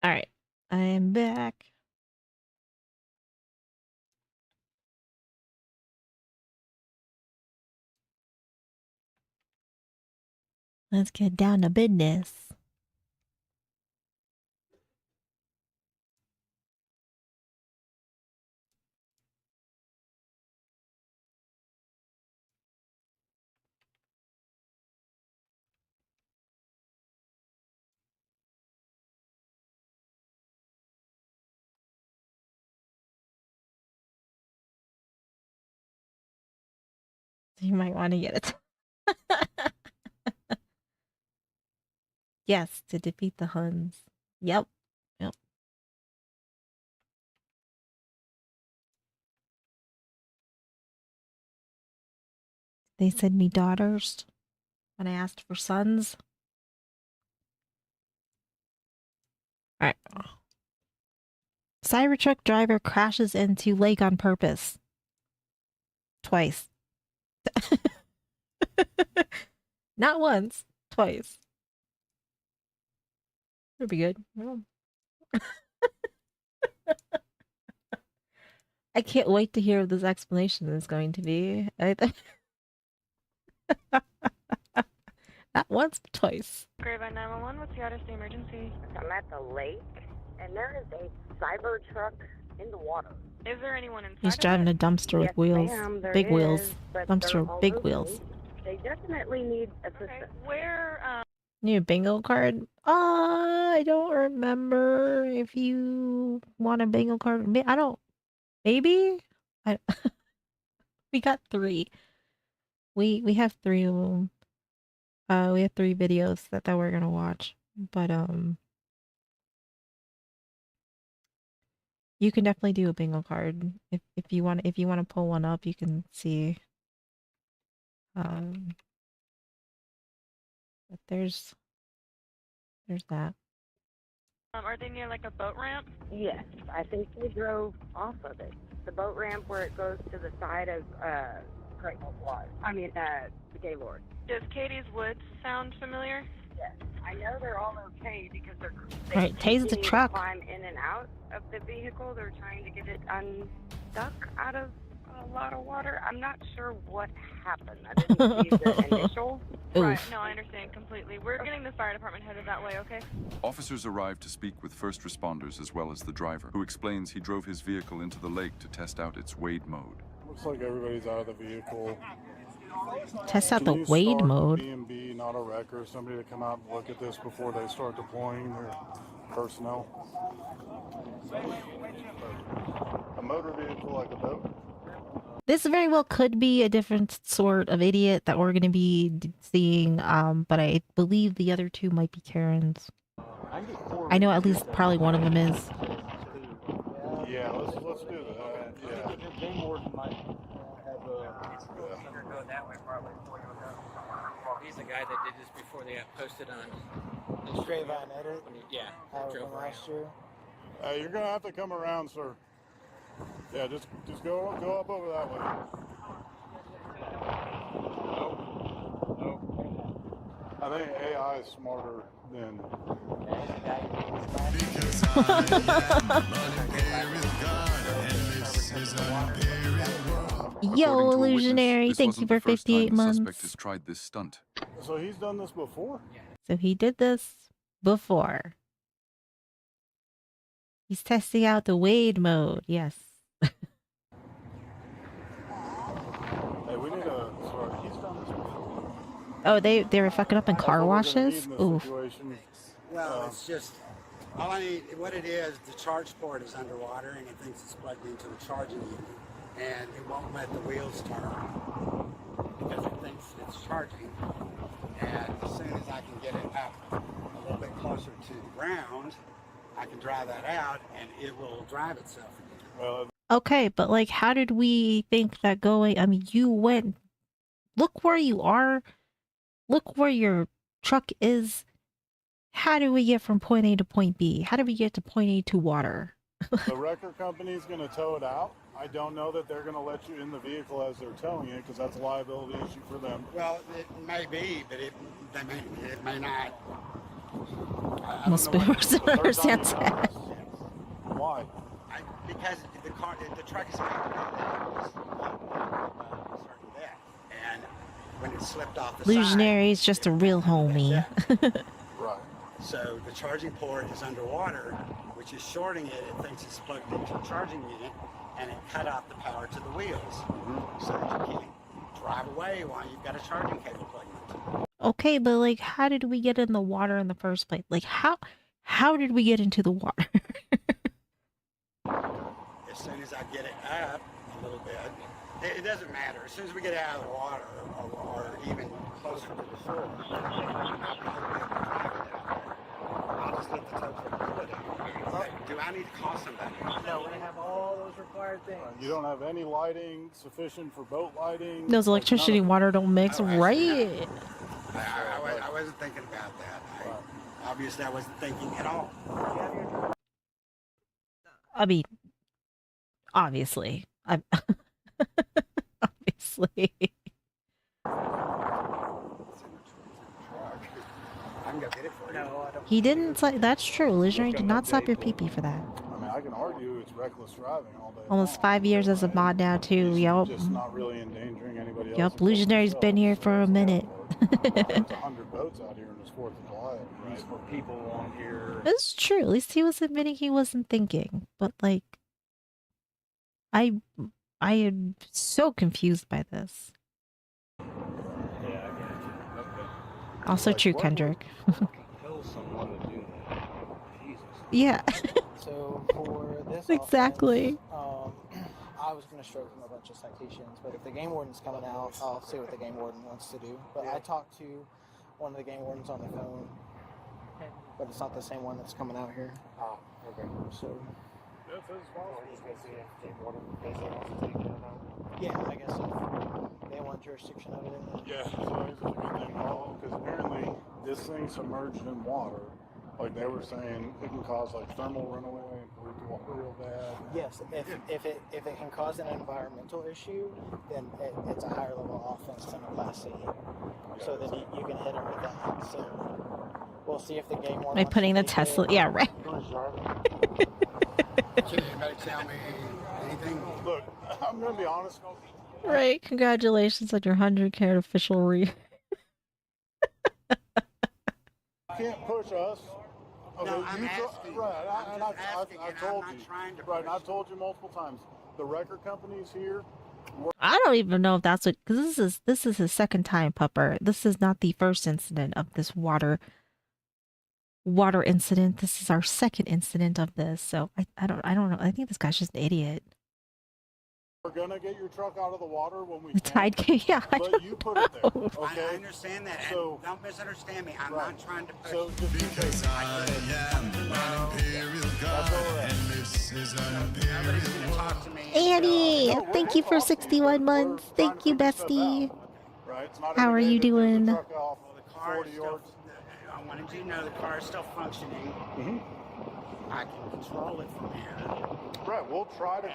All right, I am back. Let's get down to business. You might want to get it. Yes, to defeat the Huns. Yep. Yep. They sent me daughters when I asked for sons. All right. Cybertruck driver crashes into lake on purpose. Twice. Not once. Twice. It'll be good. I can't wait to hear what this explanation is going to be. Not once, but twice. Grapevine 911, what's the out of state emergency? I'm at the lake, and there is a cyber truck in the water. Is there anyone inside? He's driving a dumpster with wheels. Big wheels. Dumpster, big wheels. They definitely need assistance. Okay. Where, Need a bingo card? I don't remember if you want a bingo card. I don't. Maybe? We got 3. We have 3 of them. We have 3 videos that we're gonna watch. But you can definitely do a bingo card. If you want to pull one up, you can see. But there's that. are they near like a boat ramp? Yes, I think they drove off of it. The boat ramp where it goes to the side of Great Water. The Gaylord. Does Katie's Woods sound familiar? Yes, I know they're all okay because they're. All right, tase the continue to truck. Climb in and out of the vehicle. They're trying to get it unstuck out of a lot of water. I'm not sure what happened. I didn't see the initial. Right, Oof. no, I understand completely. We're getting the fire department headed that way, okay? Officers arrived to speak with first responders as well as the driver, who explains he drove his vehicle into the lake to test out its wade mode. Looks like everybody's out of the vehicle. Test out Can the you wade start mode. B&B, not a wrecker, somebody to come out and look at this before they start deploying their personnel. A motor vehicle like a boat. This very well could be a different sort of idiot that we're going to be seeing, but I believe the other 2 might be Karens. I know at least probably one of them is. Yeah, let's do that. Yeah. He's the guy that did this before they got posted on the Grapevine edit. Yeah. From last year. You're gonna have to come around, sir. Yeah, just go up over that way. I think AI is smarter than. Because I am unburied God, and this is unburied world. Yo, According to a witness, illusionary, this thank wasn't you the for first time 58 the months. suspect has tried this stunt. So he's done this before? So he did this before. He's testing out the wade mode, yes. Hey, we need a. Sorry, he's done this before. Oh, they were fucking up in That's car what we're gonna need washes? in this Oof. situation. Well, it's just all I need. What it is, the charge port is underwater, and it thinks it's plugged into the charging unit, and it won't let the wheels turn because it thinks it's charging. And as soon as I can get it up a little bit closer to the ground, I can drive that out, and it will drive itself again. Well, Okay, but like, how did we think that going? I mean, you went. Look where you are. Look where your truck is. How do we get from point A to point B? How do we get to point A to water? the wrecker company's going to tow it out. I don't know that they're going to let you in the vehicle as they're towing it because that's a liability issue for them. Well, it may be, but it may not. I Most don't know people what, don't understand that. Why? because the truck is mounted on that certain deck, and when it slipped off the Illusionary is side, just it a real fell into homie. that deck. Right. So the charging port is underwater, which is shorting it. It thinks it's plugged into a charging unit, and it cut off the power to the wheels, so that you can't drive away while you've got a charging cable plugged into it. Okay, but like, how did we get in the water in the first place? Like, how did we get into the water? As soon as I get it up a little bit, it doesn't matter. As soon as we get it out of the water, or even closer to the shore, I'll probably be able to drive it down there. I'll just let the tow truck pull it out. Do I need to call somebody? No, we're gonna have all those required things. You don't have any lighting sufficient for boat lighting. Those electricity and water don't mix, Oh, actually, right? I wasn't thinking about that. Obviously, I wasn't thinking at all. I mean, obviously. I'm obviously. I can go get it for you. No, I don't. He didn't say that's true. Illusionary did not stop your pee-pee for that. I mean, I can argue it's reckless driving all day. Almost long. 5 years as a mod now too. He's Yup. just not really endangering anybody else. Yup, Illusionary's been here for a minute. There's 100 boats out here in this 4th of July. These were people on here. It's true. At least he was admitting he wasn't thinking. But like, I am so confused by this. Yeah, I got you. Okay. Also Like, true, what Kendrick. Tell someone to do that. Jesus. Yeah. So for this Exactly. offense, I was going to stroke him a bunch of citations, but if the game warden's coming out, I'll see what the game warden wants to do. But I talked to one of the game wardens on the phone, but it's not the same one that's coming out here. Oh, okay. So If it's possible. yeah, I guess if they want jurisdiction over it. Yeah, so it's a good thing call because apparently this thing submerged in water. Like they were saying, it can cause like thermal runaway and pollute the water real bad. Yes, if it can cause an environmental issue, then it's a higher level offense than a Class C. So then you can hit them with that. So we'll see if the game warden. By putting the Tesla, yeah, right. Can anybody tell me anything? Look, I'm gonna be honest. Right. Congratulations on your 100K official re. You can't push us. Okay, No, I'm you asking. right, I'm just asking, I and told I'm not you. trying to Right, and push I've told you multiple times. The record companies here. I don't even know if that's what, because this is his second time, Pupper. This is not the first incident of this water incident. This is our second incident of this. So I don't know. I think this guy's just an idiot. We're gonna get your truck out of the water when we The can. tide came. Yeah, I But don't you put it there. know. Okay. I understand that. So- And don't misunderstand me. I'm Right. not trying to push. So just Because I am an imperial god, and this is an imperial Nobody's going to world. talk to me. Annie, No, we're thank you for talking. 61 months. We're Thank you, trying to figure stuff bestie. out, right? It's not How every are day you that there's a doing? truck off Well, the car 40 is still. yards. I wanted you to know the car is still functioning. Mhm. I can control it from here. Right, we'll try to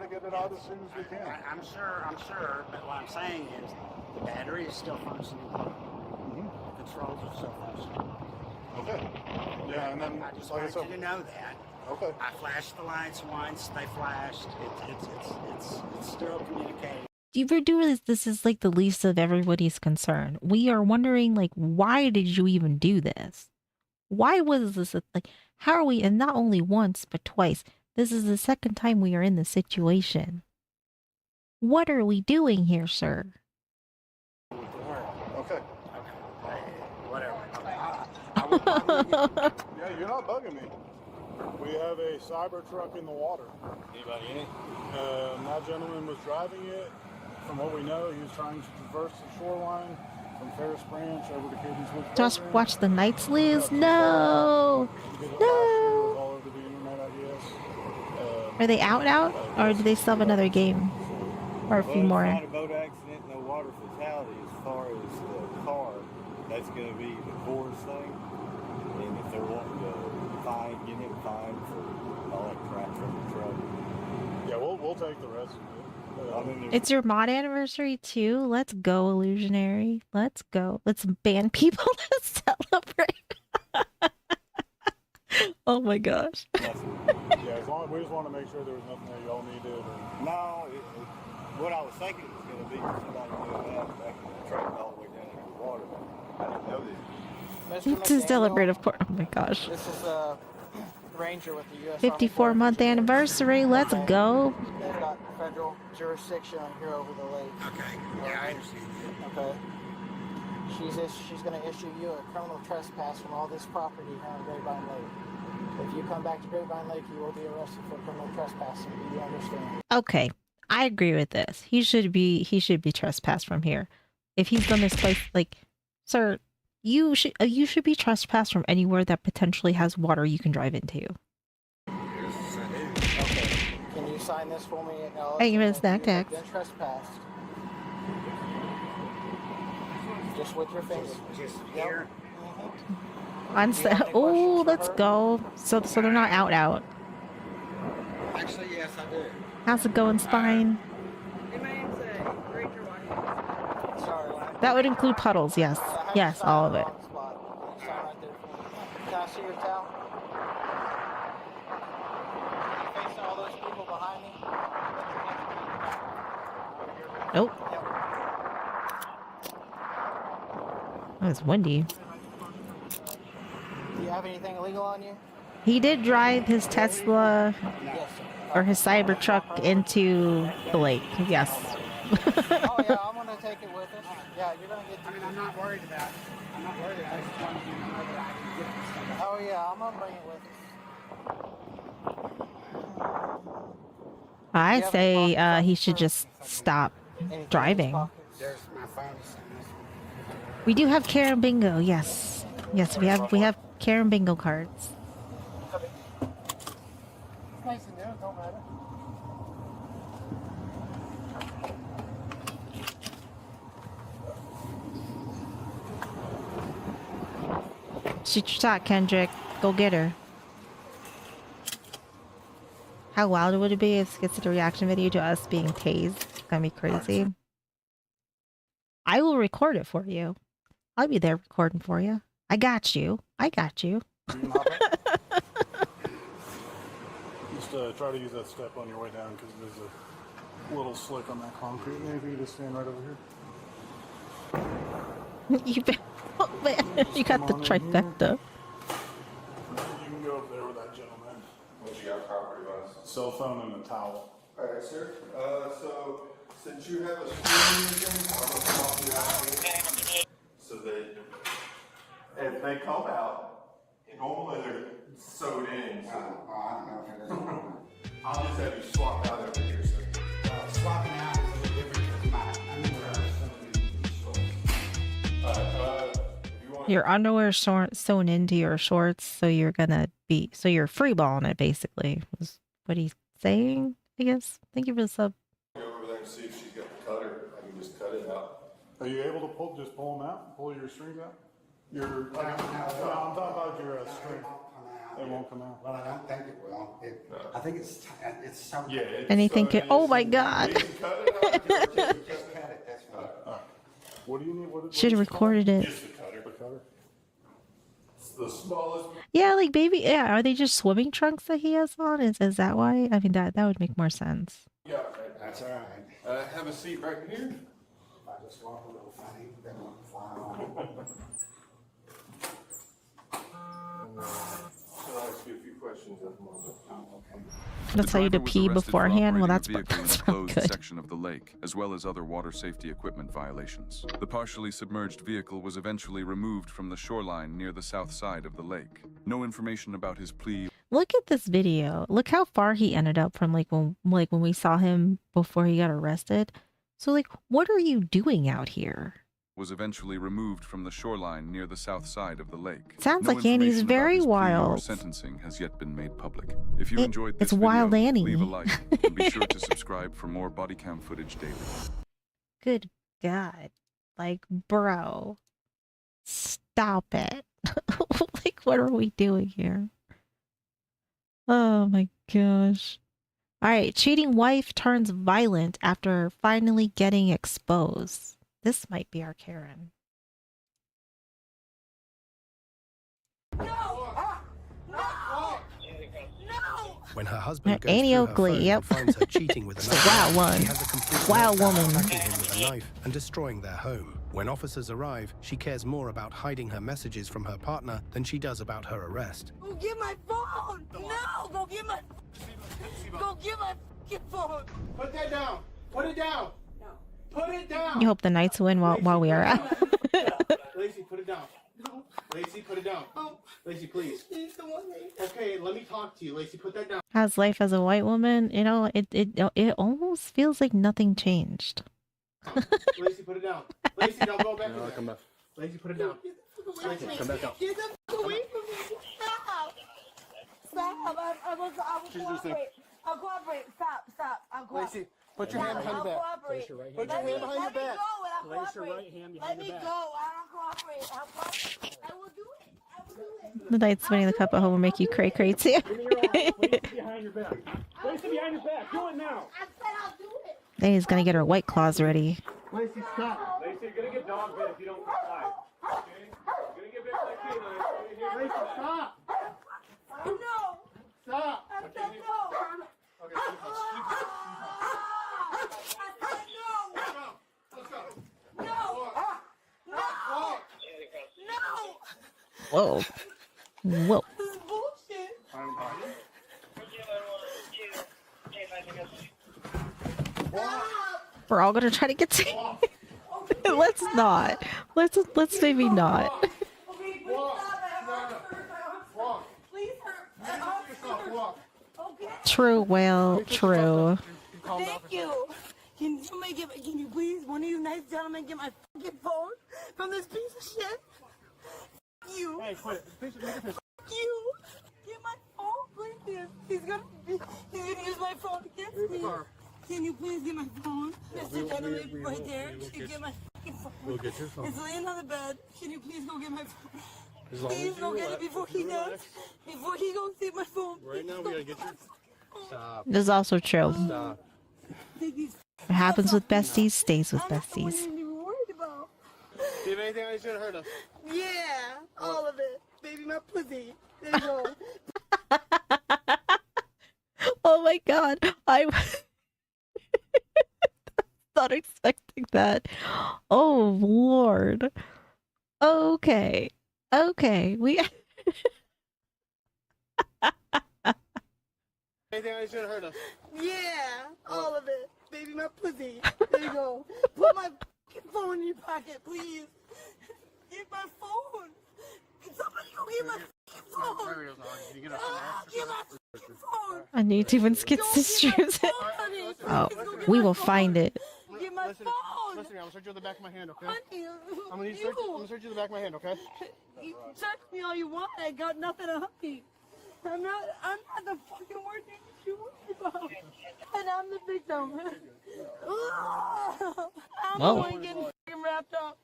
get it out as soon as we can. I'm sure. But what I'm saying is, the battery is still functioning. The controls are still functioning. Okay. Yeah, and then I just like I wanted said, you to know that. okay. I flashed the lights once. They flashed. It's still communicating. You were doing this is like the least of everybody's concern. We are wondering, like, why did you even do this? Why was this like, how are we, and not only once, but twice? This is the second time we are in this situation. What are we doing here, sir? Okay. Whatever. I won't bother you again. Yeah, you're not bugging me. We have a cyber truck in the water. Anybody in it? That gentleman was driving it. From what we know, he was trying to traverse the shoreline from Ferris Branch over to Cadence Woods. Just Program. watch the Knights lose? No! He did it last year. It was No! all over the internet, I guess. Are they out? Or do they still have another game? Or a few more? It's not a boat accident, no water fatality. As far as the car, that's going to be the course thing. And if they're wanting to get him fined for all that crap from the truck. Yeah, we'll take the rest of it. I mean, there's It's your mod anniversary too? Let's go, Illusionary. Let's go. Let's ban people to celebrate. Oh my gosh. Yeah, as long as we just want to make sure there was nothing that y'all needed. Or... No, what I was thinking it was going to be somebody doing that back in the truck all the way down into the water. I didn't know this. Mr. This is McDaniel, deliberative court. Oh my gosh. This is Ranger with the U.S. 54 month anniversary. Let's go. They've got federal jurisdiction here over the lake. Okay, yeah, I understand that. Okay. She's going to issue you a criminal trespass from all this property here on Grapevine Lake. If you come back to Grapevine Lake, you will be arrested for criminal trespassing. Do you understand? Okay, I agree with this. He should be trespassed from here. If he's done this place, like, sir, you should be trespassed from anywhere that potentially has water you can drive into. Okay. Can you sign this for me? Hey, give me a that snack you have tax. been trespassed. Just with your finger. Just here. Oh, let's go. So they're not out. Actually, yes, I do. How's it going, Spine? Hey, my name's Ranger Washington. Sorry. That would include puddles, yes. Yes, all of it. Can you sign right there for me? Can I see your towel? Can you face all those people behind me? Nope. Oh, it's windy. Do you have anything illegal on you? He did drive his Tesla Yes. or his Cybertruck into the lake. Yes. Oh yeah, I'm gonna take it with us. Yeah, you're gonna get. I mean, I'm not worried about it. I'm not worried about it. I just wanted you to know that I can get this stuff. Oh yeah, I'm gonna bring it with us. I say he should just stop driving. There's my phone. We do have Karen Bingo. Yes. Yes, we have Karen Bingo cards. It's nice and new. It don't matter. Shoot your shot, Kendrick. Go get her. How wild would it be if it gets a reaction video to us being tased? It's gonna be crazy. I will record it for you. I'll be there recording for you. I got you. I got you. Just try to use that step on your way down because there's a little slick on that concrete. Maybe you just stand right over here. Oh, man, you got the trifecta. You can go over there with that gentleman. What you got property wise? Cell phone and a towel. Alright, sir. So since you have a screen, I'll just help you out. So that if they come out, normally they're sewed in. So I don't know if it is. I'll just have you swap out over here, sir. Swapping out is a little different because my underwear are sewn in these shorts. Your underwear sewn into your shorts, so you're free balling it basically. Was what he's saying, I guess. Thank you for the sub. Go over there and see if she's got the cutter. I can just cut it out. Are you able to pull them out? Pull your strings out? I'm talking about your string. It won't come out. Well, I don't think it will. I think it's so. Yeah. Anything can. Oh my God. Just cut it out. Just cut it. That's fine. What do you need? Should have recorded it. Just the cutter. The cutter. It's the smallest. Yeah, like baby. Yeah, are they just swimming trunks that he has on? Is that why? I mean, that would make more sense. Yeah. That's all right. Have a seat right here. If I just walk a little funny, then I'll fly on. I'll ask you a few questions at the moment. I'll tell you to driver was pee arrested for beforehand. Well, operating that's a vehicle in that's a not closed good. section of the lake, as well as other water safety equipment violations. The partially submerged vehicle was eventually removed from the shoreline near the south side of the lake. No information about his plea. Look at this video. Look how far he ended up from when we saw him before he got arrested. So like, what are you doing out here? Was eventually removed from the shoreline near the south side of the lake. Sounds No like Annie's information about very his plea or wild. sentencing has yet been made public. If you It- enjoyed this it's video, Wild Annie. leave a like and be sure to subscribe for more body cam footage daily. Good God. Like, bro. Stop it. Like, what are we doing here? Oh my gosh. Alright, cheating wife turns violent after finally getting exposed. This might be our Karen. No! No! When her husband goes Annie through her Oakley, phone yep. and finds her cheating with Just another a wild man, one. she has a complete Wild meltdown, woman. attacking him with a knife and destroying their home. When officers arrive, she cares more about hiding her messages from her partner than she does about her arrest. Go get my phone! No! Go get my fucking phone! Put that down! Put it down! No. Put it down! You hope the Knights win while we are out. Lacey, put it down. No. Lacey, put it down. Oh. Lacey, please. Okay, let me talk to you. Lacey, put that down. How's life as a white woman? You know, it almost feels like nothing changed. Lacey, put it down. Lacey, don't go back in there. Come back. Lacey, put it down. Lacey, come back out. Get the fuck away from me! Stop! Stop! I will cooperate. I'll cooperate. Stop. I'll cooperate. Lacey, put your hand behind your back. Place your right hand. Put your hand behind your back. Place your right hand behind your back. Let me go. I'll cooperate. I will do it. The Knights winning the cup at home will make you cray too. Give me your arm. Place it behind your back. Place it behind your back. Do it now. I said I'll do it. Then he's gonna get her white claws ready. Lacey, stop. Lacey, you're gonna get dog bit if you don't comply. Okay? You're gonna get bit like canine. Lacey, stop. No. Stop. I said no. Okay, I said no. Let's go. No. No. No. Whoa. Whoa. This is bullshit. We're all gonna try to get to. Let's not. Let's maybe not. True, Whale. True. Thank you. Can you please, one of you nice gentlemen, get my fucking phone from this piece of shit? Fuck you. Hey, quit it. Please, Fuck you. Get my phone, please. He's gonna use my phone against me. Can you please get my phone? Mr. Gentleman, right there. Can you get my fucking phone? We'll get your phone. It's laying on the bed. Can you please go get my phone? As long Please as go you get it before he does. Before he goes see my phone. Right now, we gotta get your. Stop. This is also true. Stop. What happens with besties stays with besties. I'm not even worried about. Do you have anything I should have heard of? Yeah, all of it. Baby, my pussy. There you go. Oh my god. I was not expecting that. Oh lord. Okay. We Anything I should have heard of? Yeah, all of it. Baby, my pussy. There you go. Put my fucking phone in your pocket, please. Get my phone. Can somebody go get my fucking phone? Get my fucking phone. on YouTube and skits to streams it. Oh, we will find it. Get my Listen, phone. listen, I'm gonna search you in the back of my hand, okay? Honey, I'm gonna search you in the back of my hand, okay? You search me all you want. I got nothing to hide. I'm not the fucking worst thing that you worry about. And I'm the victim. I'm the one getting fucking wrapped up.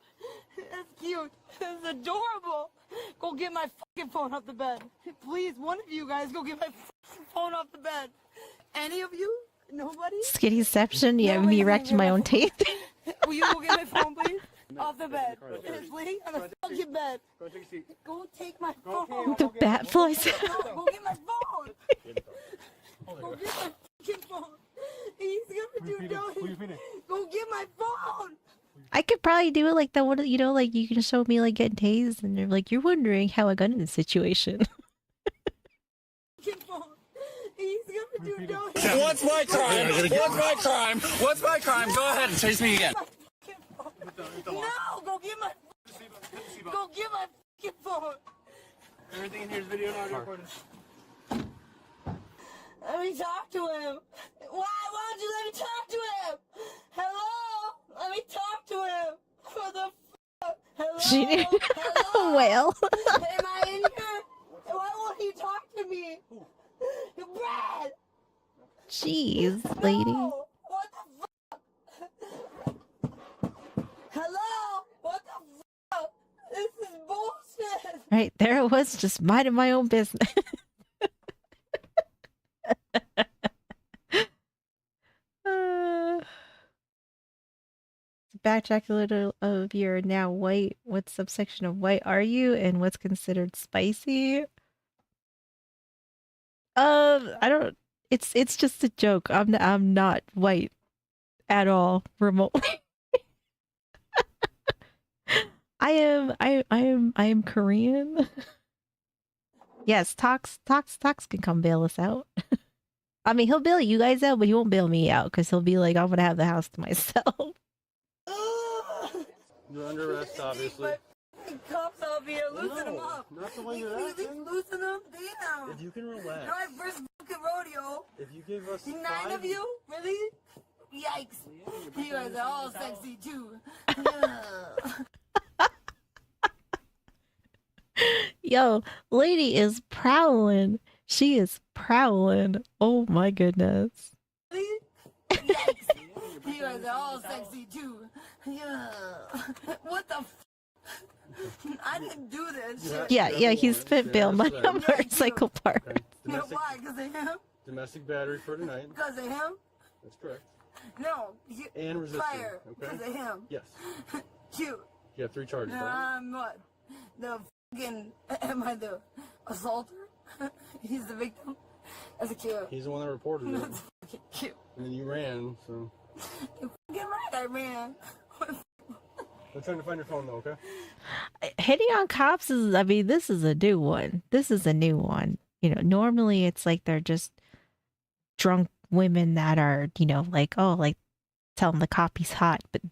That's cute. That's adorable. Go get my fucking phone off the bed. Please, one of you guys go get my fucking phone off the bed. Any of you? Nobody? Skittyception? Yeah, me erecting my own teeth. Will you go get my phone, please? Off the bed. It's laying on the fucking bed. Go take a seat. Go take my phone. The bat flies out. Go get my phone. Go get my fucking phone. He's gonna do nothing. Go get my phone. I could probably do it like that one, you know, like you can show me like getting tased and you're like, you're wondering how I got in this situation. Fucking phone. He's gonna do nothing. What's my crime? What's my crime? What's my crime? Go ahead and chase me again. No, go get my fucking phone. Everything in here is video and audio recorded. Let me talk to him. Why don't you let me talk to him? Hello? Let me talk to him. What the fuck? Hello? She did. Hello? Well. Am I in here? Why won't you talk to me? Brad! Jeez, lady. No. What the fuck? Hello? What the fuck? This is bullshit. Right there it was, just minding my own business. Backtrack a little of your now white. What subsection of white are you, and what's considered spicy? I don't. It's just a joke. I'm not white at all remotely. I am Korean. Yes, Tox can come bail us out. I mean, he'll bail you guys out, but he won't bail me out because he'll be like, I'm gonna have the house to myself. You're under arrest, obviously. Cops out here, loosen them No, up. not the way you're Please acting. loosen them down. If you can relax. My first fucking rodeo. If you gave us 9 5... of you? Really? Yikes. You guys are all sexy too. Yo, lady is prowling. She is prowling. Oh my goodness. Really? Yikes. You guys are all sexy too. What the I didn't do this. Yeah, he spent bail money on motorcycle parts. Okay. Why? Because of him? Domestic battery for tonight. Because of him? That's correct. No. And resisting. Fire. Okay. Because of him. Yes. Cute. You have 3 charges. No, I'm what? The fucking. Am I the assaulter? He's the victim? That's cute. He's the one that reported it. That's fucking cute. And then you ran, so. You're fucking right, I ran. I'm trying to find your phone though, okay? Hitting on cops is, I mean, this is a new one. This is a new one. You know, normally it's like they're just drunk women that are, you know, like, oh, like tell them the cop he's hot. But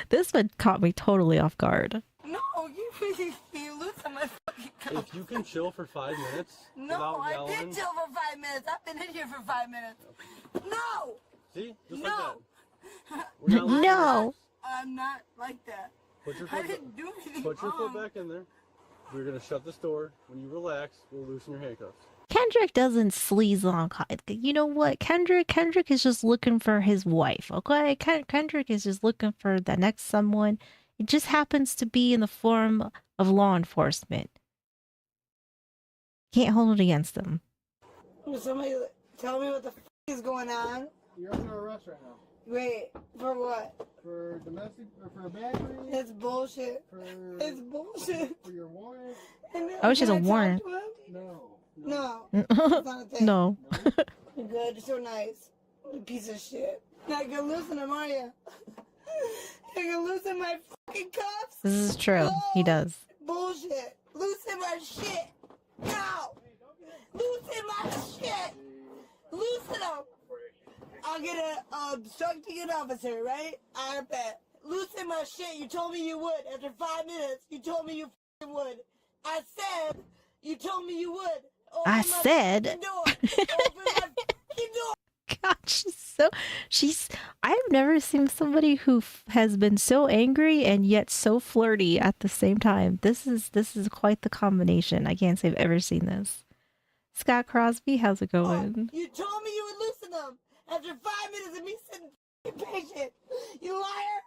this one caught me totally off guard. No, you loosen my fucking cup. If you can chill for 5 minutes No, without I yelling. did chill for 5 minutes. I've been in here for 5 minutes. No! See? Just No. like that. We're not listening. No. I'm not like that. Put your I foot, didn't do anything put your foot wrong. back in there. We're going to shut this door. When you relax, we'll loosen your handcuffs. Kendrick doesn't sleaze on you know what? Kendrick is just looking for his wife, okay? Kendrick is just looking for the next someone. It just happens to be in the form of law enforcement. Can't hold it against him. Somebody tell me what the is going on. You're under arrest right now. Wait, for what? For domestic, or for a battery. It's bullshit. For, It's bullshit. For your warrant. Oh, she's a warrant. No. No. It's not a thing. No. Good, you're so nice. You piece of shit. Now you can loosen them, are you? You can loosen my fucking cuffs? This is true. He does. Bullshit. Loosen my shit. Now. Loosen my shit. Loosen them. I'll get a obstructing an officer, right? I bet. Loosen my shit. You told me you would. After 5 minutes, you told me you fucking would. I said you told me you would. Open I my said. fucking door. Open my fucking door. God, I've never seen somebody who has been so angry and yet so flirty at the same time. This is quite the combination. I can't say I've ever seen this. Scott Crosby, how's it going? You told me you would loosen them. After 5 minutes of me sitting fucking patient. You liar.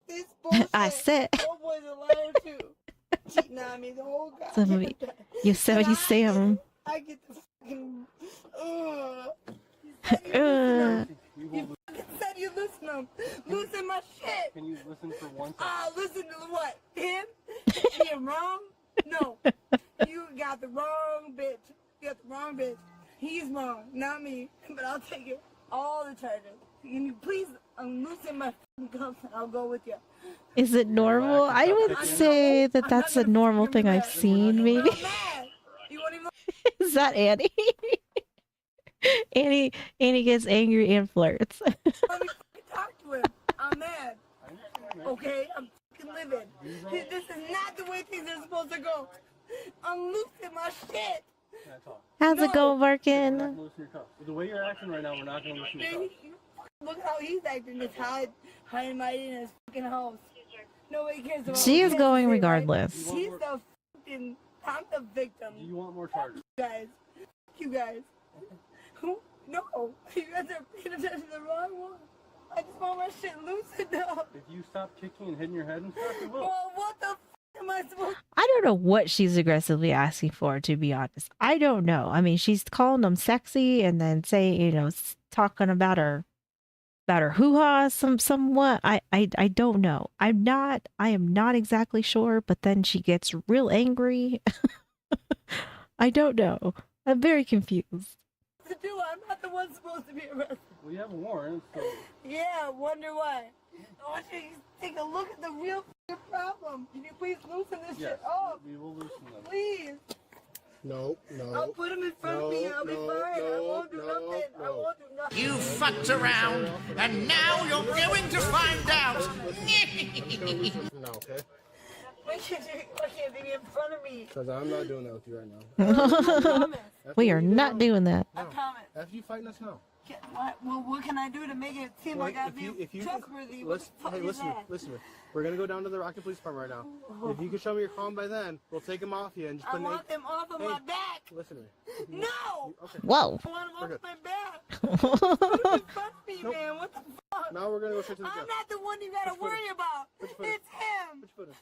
This bullshit. I said. Oh boy's a liar too. Cheating on me the whole goddamn Somebody, time. Yosemite Sam. I get the fucking. You fucking said you loosen them. Loosen my shit. Can you listen for 1 second? Listen to what? Him? Being wrong? No. You got the wrong bitch. You got the wrong bitch. He's wrong, not me. But I'll take it. All the charges. Can you please loosen my fucking cuffs and I'll go with you. Is it normal? I would say that that's a normal thing I've seen, maybe. I'm mad. You won't even Is that Annie? Annie gets angry and flirts. let me fucking talk to him. I'm mad. Okay? I'm fucking living. This is not the way things are supposed to go. I'm losing my shit. How's it going, Barkin? Loosen your cuffs. The way you're acting right now, we're not going to loosen your cuffs. Look how he's acting. Just hide and mighty in his fucking house. Nobody cares about She is what going he has to say, right? regardless. He's the fucking. I'm the victim. Do you want more charges? You guys. Who? No. You guys are paying attention to the wrong one. I just want my shit loosened up. If you stop kicking and hitting your head and stuff, it will. Well, what the am I supposed to? I don't know what she's aggressively asking for, to be honest. I don't know. I mean, she's calling them sexy and then saying, you know, talking about her hoo-ha somewhat. I don't know. I am not exactly sure, but then she gets real angry. I don't know. I'm very confused. To do, I'm not the one supposed to be arrested. We have a warrant, so... Yeah, wonder why. I want you to take a look at the real problem. Can you please loosen this shit up? We will loosen them. Please. No, no. I'll put him in front of me and I'll be fine. I won't do nothing. I won't do nothing. You fucked around, and now you're going to find out. No, okay? Why can't they be in front of me? Because I'm not doing that with you right now. We are not doing that. I promise. After you fighting us now. What can I do to make it seem like I'd be trustworthy? Hey, listen to me. We're going to go down to the Rocket Police Department right now. If you can show me your phone by then, we'll take them off you and just I want them off of my back. Listen to me. No! Okay. Whoa. I want them off my back. Put them in front of me, man. What the fuck? Now we're going to go straight to the I'm not the one you gotta worry about. It's him. Put your foot in.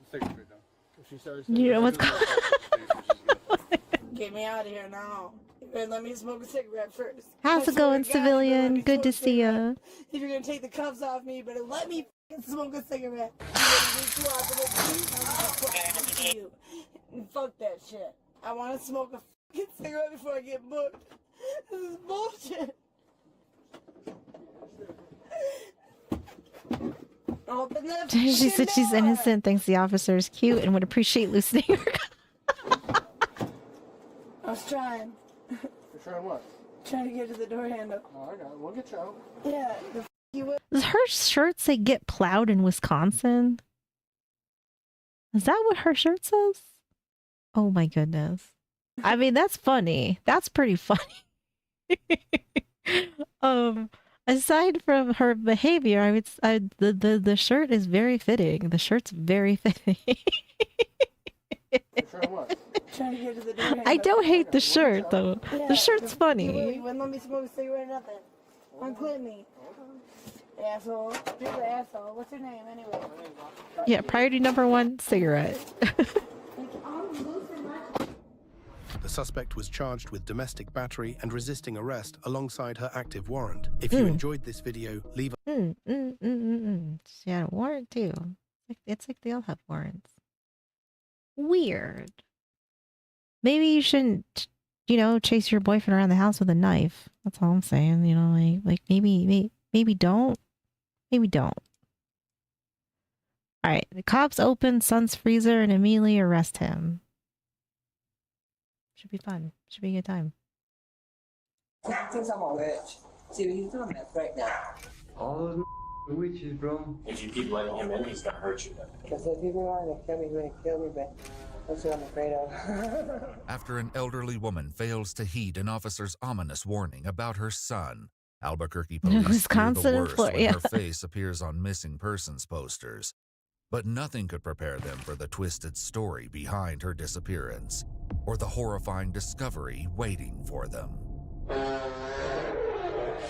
Just take it straight down. If she starts... You know what's going Get me out of here now. You better let me smoke a cigarette first. How's it going, civilian? Good to see ya. If you're gonna take the cuffs off me, you better let me smoke a cigarette. Fuck that shit. I want to smoke a fucking cigarette before I get booked. This is bullshit. Open that She said she's door. innocent, thinks the officer is cute, and would appreciate loosening her. I was trying. You're trying what? Trying to get to the door handle. Oh, I got it. We'll get you out. Yeah, the you will. Does her shirt say "Get plowed in Wisconsin"? Is that what her shirt says? Oh my goodness! I mean, that's funny. That's pretty funny. Aside from her behavior, the shirt is very fitting. The shirt's very fitting. Trying what? Trying to get to the door handle. I don't hate the shirt though. Yeah, The shirt's funny. You wouldn't let me smoke a cigarette or nothing. Unclip me. Asshole. You're the asshole. What's your name anyway? Yeah, priority number 1, cigarette. The suspect was charged with domestic battery and resisting arrest alongside her active warrant. If you enjoyed this video, leave a... She had a warrant too. It's like they all have warrants. Weird. Maybe you shouldn't, chase your boyfriend around the house with a knife. That's all I'm saying. Like maybe don't. Maybe don't. All right. The cops open son's freezer and immediately arrest him. Should be fun. Should be a good time. He thinks I'm a witch. See, he's doing that right now. All those witches, bro. If you keep letting him in, he's gonna hurt you. Because if people want to kill me, he's going to kill me, but that's what I'm afraid of. After an elderly woman fails to heed an officer's ominous warning about her son, Albuquerque police Wisconsin fear the and worst Florida, when yeah. her face appears on missing persons posters. But nothing could prepare them for the twisted story behind her disappearance, or the horrifying discovery waiting for them.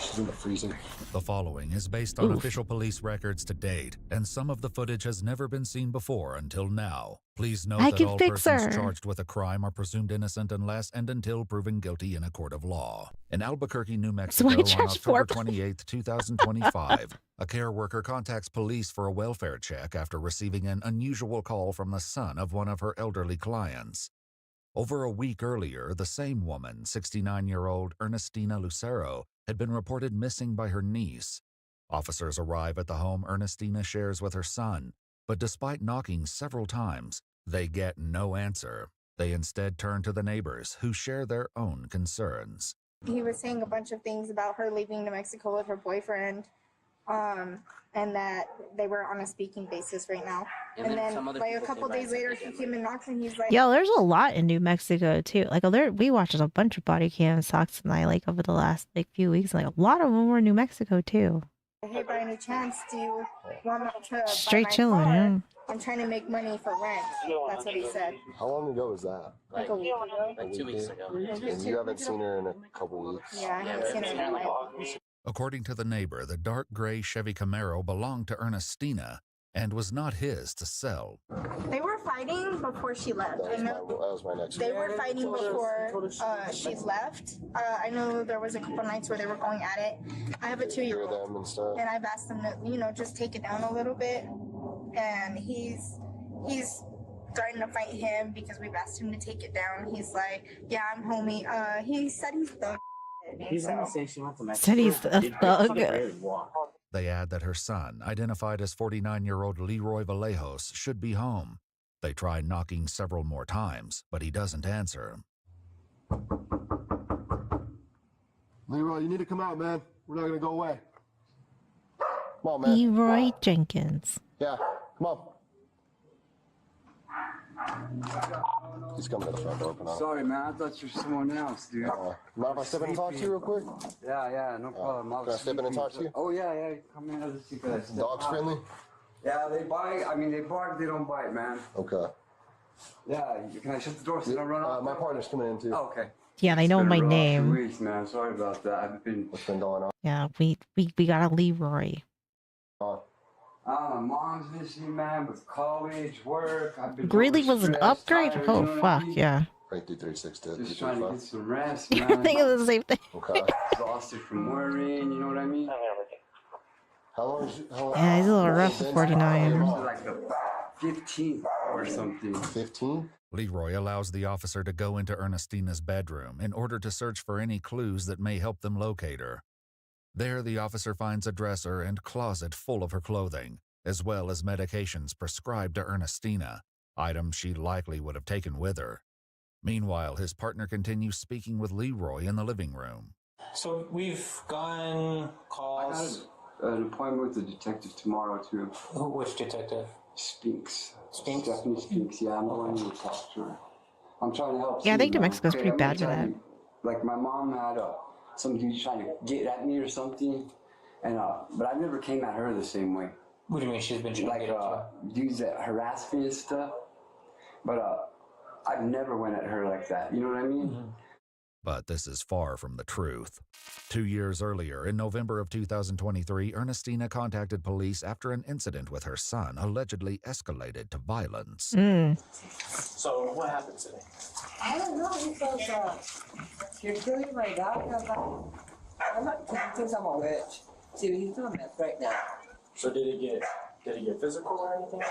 She's in the freezer. The following is based on official police records to date, and some of the footage has never been seen before until now. Please note that all persons charged with a crime are presumed innocent unless and until proven guilty in a court of law. In Albuquerque, New Mexico, on October 28, 2025, a care worker contacts police for a welfare check after receiving an unusual call from the son of one of her elderly clients. Over a week earlier, the same woman, 69-year-old Ernestina Lucero, had been reported missing by her niece. Officers arrive at the home Ernestina shares with her son, but despite knocking several times, they get no answer. They instead turn to the neighbors, who share their own concerns. He was saying a bunch of things about her leaving New Mexico with her boyfriend, and that they were on a speaking basis right now. And then like a couple days later, he came and knocked and he's like, Yo, there's a lot in New Mexico too. Like we watched a bunch of body cam talks tonight, like over the last few weeks. Like a lot of them were in New Mexico too. hey, by any chance, do you want me to Straight buy my chilling, car? yeah. I'm trying to make money for rent. That's what he said. How long ago was that? Like a week ago. Like 2 weeks ago. And you haven't seen her in a couple weeks? Yeah, I haven't seen her in a while. According to the neighbor, the dark gray Chevy Camaro belonged to Ernestina and was not his to sell. They were fighting before she left. That was my next They were fighting before she left. I know there was a couple nights where they were going at it. I have a 2-year-old, and I've asked him to, just take it down a little bit. And he's threatened to fight him because we've asked him to take it down. He's like, yeah, I'm homie. He said he's thug. He's gonna say she went to Mexico. Said he's a thug. They add that her son, identified as 49-year-old Leroy Vallejos, should be home. They try knocking several more times, but he doesn't answer. Leroy, you need to come out, man. We're not gonna go away. Come on, man. Leroy Jenkins. Yeah, come on. He's coming to the front door. Sorry, man. I thought you were someone else, dude. Mind if I step in and talk to you real quick? Yeah, no problem. Can I step in and talk to you? Oh, yeah. Come in. Let's see if I step Dogs out. friendly? Yeah, they bite. I mean, they bark. They don't bite, man. Okay. Yeah, can I shut the door so they don't run off? My partner's coming in too. Oh, okay. Yeah, they know my name. 2 weeks, man. Sorry about that. What's been going on? Yeah, we got a Leroy. My mom's visiting, man, with college, work. I've been Really was an stressed, upgrade? tired, Oh, you know what fuck, I mean? yeah. Right through 36 to Just trying to get some rest, You're man. thinking the same thing. Okay. Exhausted from worrying, you know what I mean? How long is Yeah, he's a little rough at 49. Like the 15th or something. 15? Leroy allows the officer to go into Ernestina's bedroom in order to search for any clues that may help them locate her. There, the officer finds a dresser and closet full of her clothing, as well as medications prescribed to Ernestina, items she likely would have taken with her. Meanwhile, his partner continues speaking with Leroy in the living room. So we've gotten calls. I got an appointment with the detective tomorrow, too. Which detective? Spinks. Spinks? Stephanie Spinks, yeah, I'm going to talk to her. I'm trying to help. Yeah, I think too, New man. Mexico's pretty I'm bad gonna for tell that. you, like, my mom had some dude trying to get at me or something, and but I never came at her the same way. What do you mean she's been trying to get at you? Dudes that harass me and stuff, but I've never went at her like that, you know what I mean? Mm-hmm. But this is far from the truth. 2 years earlier, in November of 2023, Ernestina contacted police after an incident with her son allegedly escalated to violence. So what happened today? I don't know. He says, you're killing my dog. I'm not, he thinks I'm a witch. See, he's doing meth right now. So did it get physical or anything?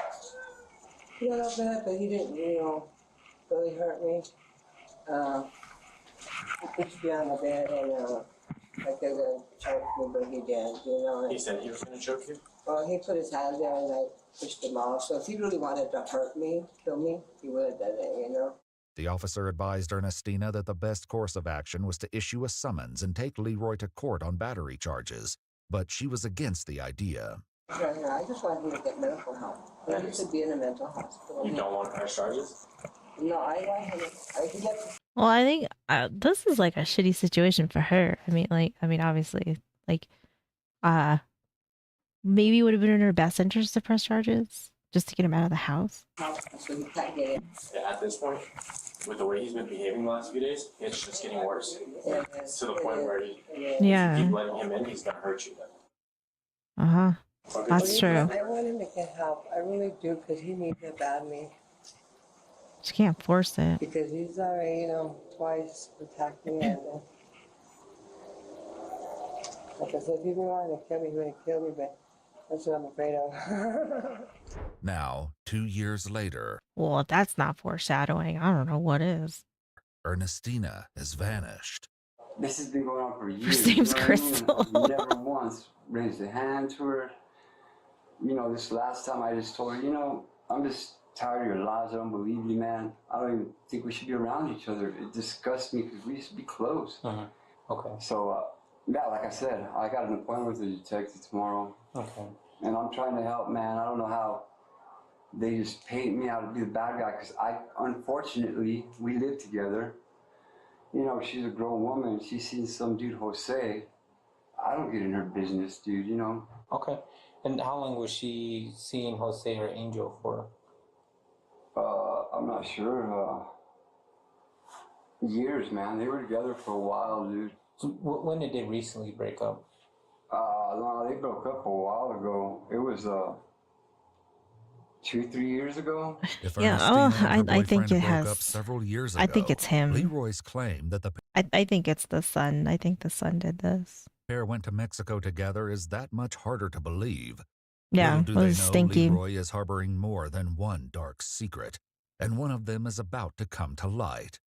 A little bit, but he didn't, really hurt me. He pushed me on the bed and, like they're gonna choke me, but he didn't, He said he was going to choke you? Well, he put his hand there and I pushed him off. So if he really wanted to hurt me, kill me, he would have done it, The officer advised Ernestina that the best course of action was to issue a summons and take Leroy to court on battery charges, but she was against the idea. I just want him to get medical help. He should be in a mental hospital. You don't want to press charges? No, I want him. Well, I think this is like a shitty situation for her. I mean, obviously, maybe it would have been in her best interest to press charges just to get him out of the house. So he can't get in. Yeah, at this point, with the way he's been behaving the last few days, it's just getting worse. It's to the point where if you keep letting him in, he's going to hurt you. That's true. I want him to get help. I really do, because he needs it badly. She can't force it. Because he's already, twice attacked me. And, like I said, if he wanted to kill me, he would have killed me, but that's what I'm afraid of. Now, 2 years later, Well, if that's not foreshadowing, I don't know what is. Ernestina has vanished. This has been going on for years. name's you know what I mean? Crystal. I've never once raised a hand to her. This last time I just told her, I'm just tired of your lies. I don't believe you, man. I don't even think we should be around each other. It disgusts me because we used to be close. Okay. So, yeah, like I said, I got an appointment with the detective tomorrow. Okay. And I'm trying to help, man. I don't know how they just paint me out to be the bad guy because unfortunately, we live together. She's a grown woman. She's seen some dude, Jose. I don't get in her business, dude, Okay. And how long was she seeing Jose or Angel for? I'm not sure. Years, man. They were together for a while, dude. So when did they recently break up? No, they broke up a while ago. It was 2-3 years ago. If Yeah, Ernestina and her I think boyfriend it broke has. up several years ago, I think it's him. Leroy's claim that the I think it's the son. I think the son did this. pair went to Mexico together is that much harder to believe. Yeah, Little do it they was know stinky. Leroy is harboring more than one dark secret. and one of them is about to come to light.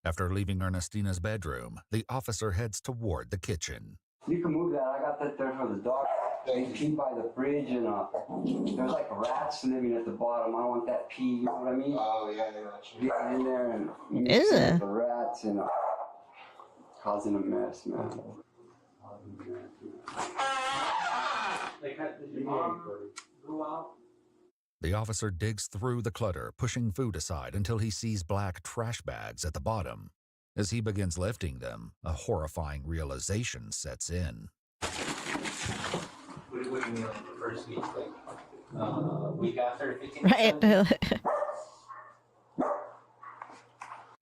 After leaving Ernestina's bedroom, the officer heads toward the kitchen. You can move that. I got that there for the dog. They pee by the fridge, and there's like rats living at the bottom. I don't want that pee, you know what I mean? Oh, yeah, yeah. Getting in there and mixing with the rats and causing a mess, man. The officer digs through the clutter, pushing food aside until he sees black trash bags at the bottom. As he begins lifting them, a horrifying realization sets in. What do you mean, like, the first week? Like, week after 15? Right.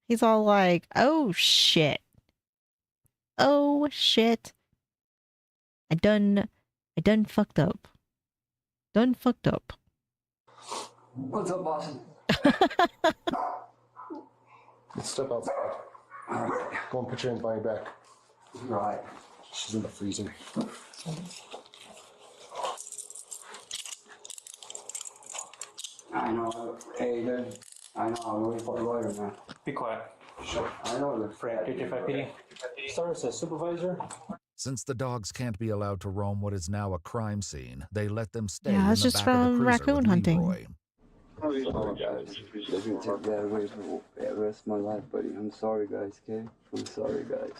He's all like, oh shit. Oh shit. I done fucked up. Done fucked up. What's up, boss? Let's step outside. All right. Go and put your hands behind your back. Right. She's in the freezer. I know. Hey, dude. I know. I'm waiting for the lawyer, man. Be quiet. Sure. I know the Fred. 55 PD. Start as supervisor. Since the dogs can't be allowed to roam what is now a crime scene, they let them stay Yeah, in that's the just back of the from cruiser raccoon with hunting. Leroy. Oh, guys. They're going to take that away for the rest of my life, buddy. I'm sorry, guys, okay? I'm sorry, guys.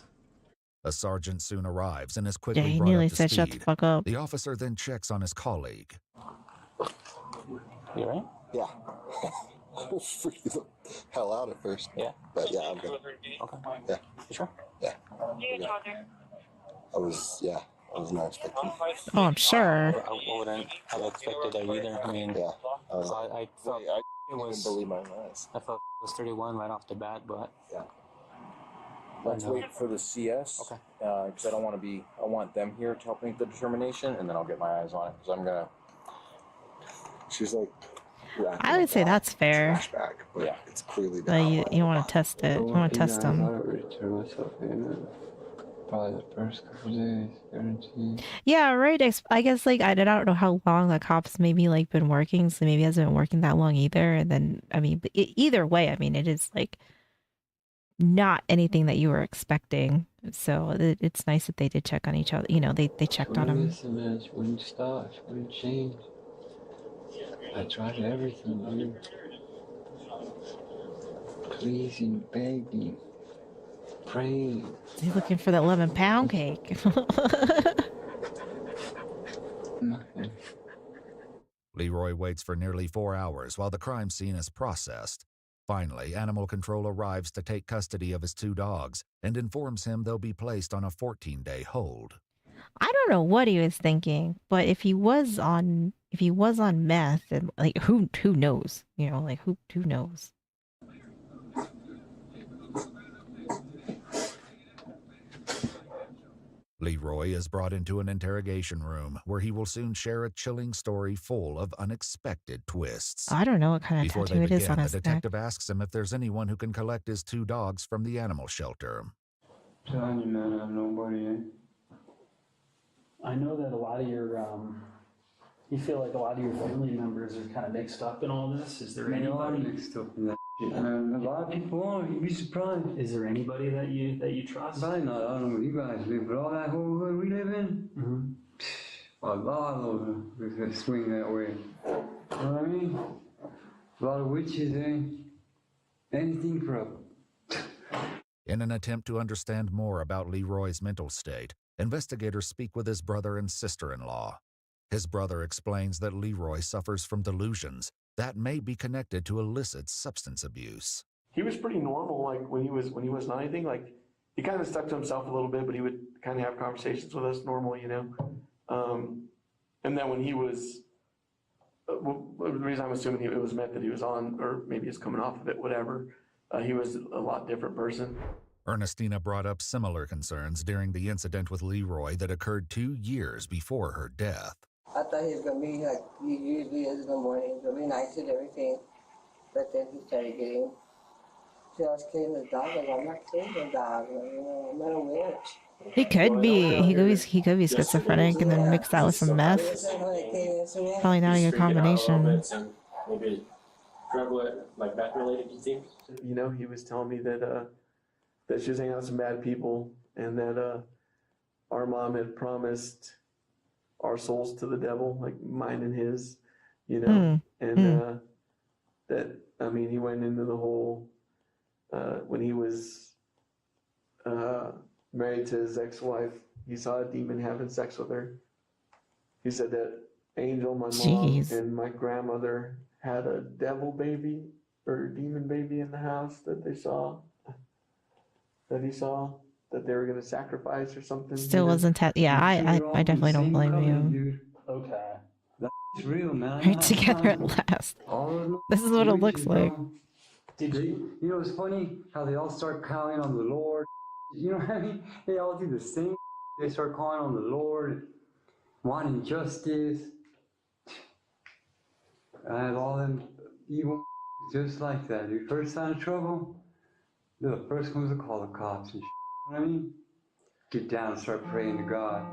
A sergeant soon arrives and is quickly Yeah, he brought nearly up to said speed. shut the fuck up. The officer then checks on his colleague. You all right? Yeah. I was freaking the hell out at first. Yeah. But yeah, I'm good. Okay. Yeah. You sure? Yeah. I was not expecting. Oh, I'm sure. I wouldn't have expected that either. I mean, Yeah. so I felt I it was. didn't believe my eyes. I felt it was 31 right off the bat, but Yeah. Let's wait for the CS. Okay. Because I don't want to be. I want them here to help make the determination, and then I'll get my eyes on it. Because I'm gonna. She's like. I would say that's fair. Flashback, but Yeah. it's clearly But you want to test it. You want to test I them. don't really turn myself in. Probably the first couple days, guaranteed. Yeah, right. I guess like I don't know how long the cops maybe like been working, so maybe it hasn't been working that long either. And then I mean, but either way, I mean, it is like not anything that you were expecting. So it's nice that they did check on each other. You know, they checked on him. Listen, man, she wouldn't stop. She wouldn't change. I tried everything, dude. Pleasing, begging, praying. He's looking for the 11-pound cake. Nothing. Leroy waits for nearly 4 hours while the crime scene is processed. Finally, Animal Control arrives to take custody of his 2 dogs and informs him they'll be placed on a 14-day hold. I don't know what he was thinking, but if he was on meth, and like who knows? You know, like who knows? Leroy is brought into an interrogation room where he will soon share a chilling story full of unexpected twists. I don't know what kind of Before tattoo they it is begin, on the his neck. detective asks him if there's anyone who can collect his 2 dogs from the animal shelter. Telling you, man, I have nobody, eh? I know that a lot of your, you feel like a lot of your family members are kind of mixed up in all this. Is there anybody mixed up in that shit, man. A lot of people are. You'd be surprised. Is there anybody that you trust? Probably not. I don't know where you guys live, but all that whole hood we live in, a lot of them swing that way. You know what I mean? A lot of witches, eh? Anything for a... In an attempt to understand more about Leroy's mental state, investigators speak with his brother and sister-in-law. His brother explains that Leroy suffers from delusions that may be connected to illicit substance abuse. He was pretty normal, like when he was not anything. Like he kind of stuck to himself a little bit, but he would kind of have conversations with us normal, you know. And then when he was, the reason I'm assuming it was meant that he was on, or maybe he's coming off of it, whatever. He was a lot different person. Ernestina brought up similar concerns during the incident with Leroy that occurred 2 years before her death. I thought he was going to be like he usually is in the morning. He was going to be nice and everything. But then he started getting, I was killing the dog. I'm not killing the dog. You know, I'm not a witch. He could be. He could be schizophrenic and then mix that with some meth. Probably not a good combination. Maybe drug like meth related, you think? You know, he was telling me that that she was hanging out with some bad people, and that our mom had promised our souls to the devil, like mine and his, you know, and that, I mean, he went into the whole, when he was married to his ex-wife, he saw a demon having sex with her. He said that Angel, my mom, and my grandmother had a devil baby or demon baby in the house that he saw, that they were going to sacrifice or something. Still wasn't. Yeah, I definitely don't blame you. Dude. Okay. That's real, man. Right together at last. This is what it looks like. You know, it's funny how they all start calling on the Lord. You know what I mean? They all do the same. They start calling on the Lord, wanting justice. I have all them evil just like that. Dude. First sign of trouble, they're the first ones to call the cops and shit. You know what I mean? Get down and start praying to God.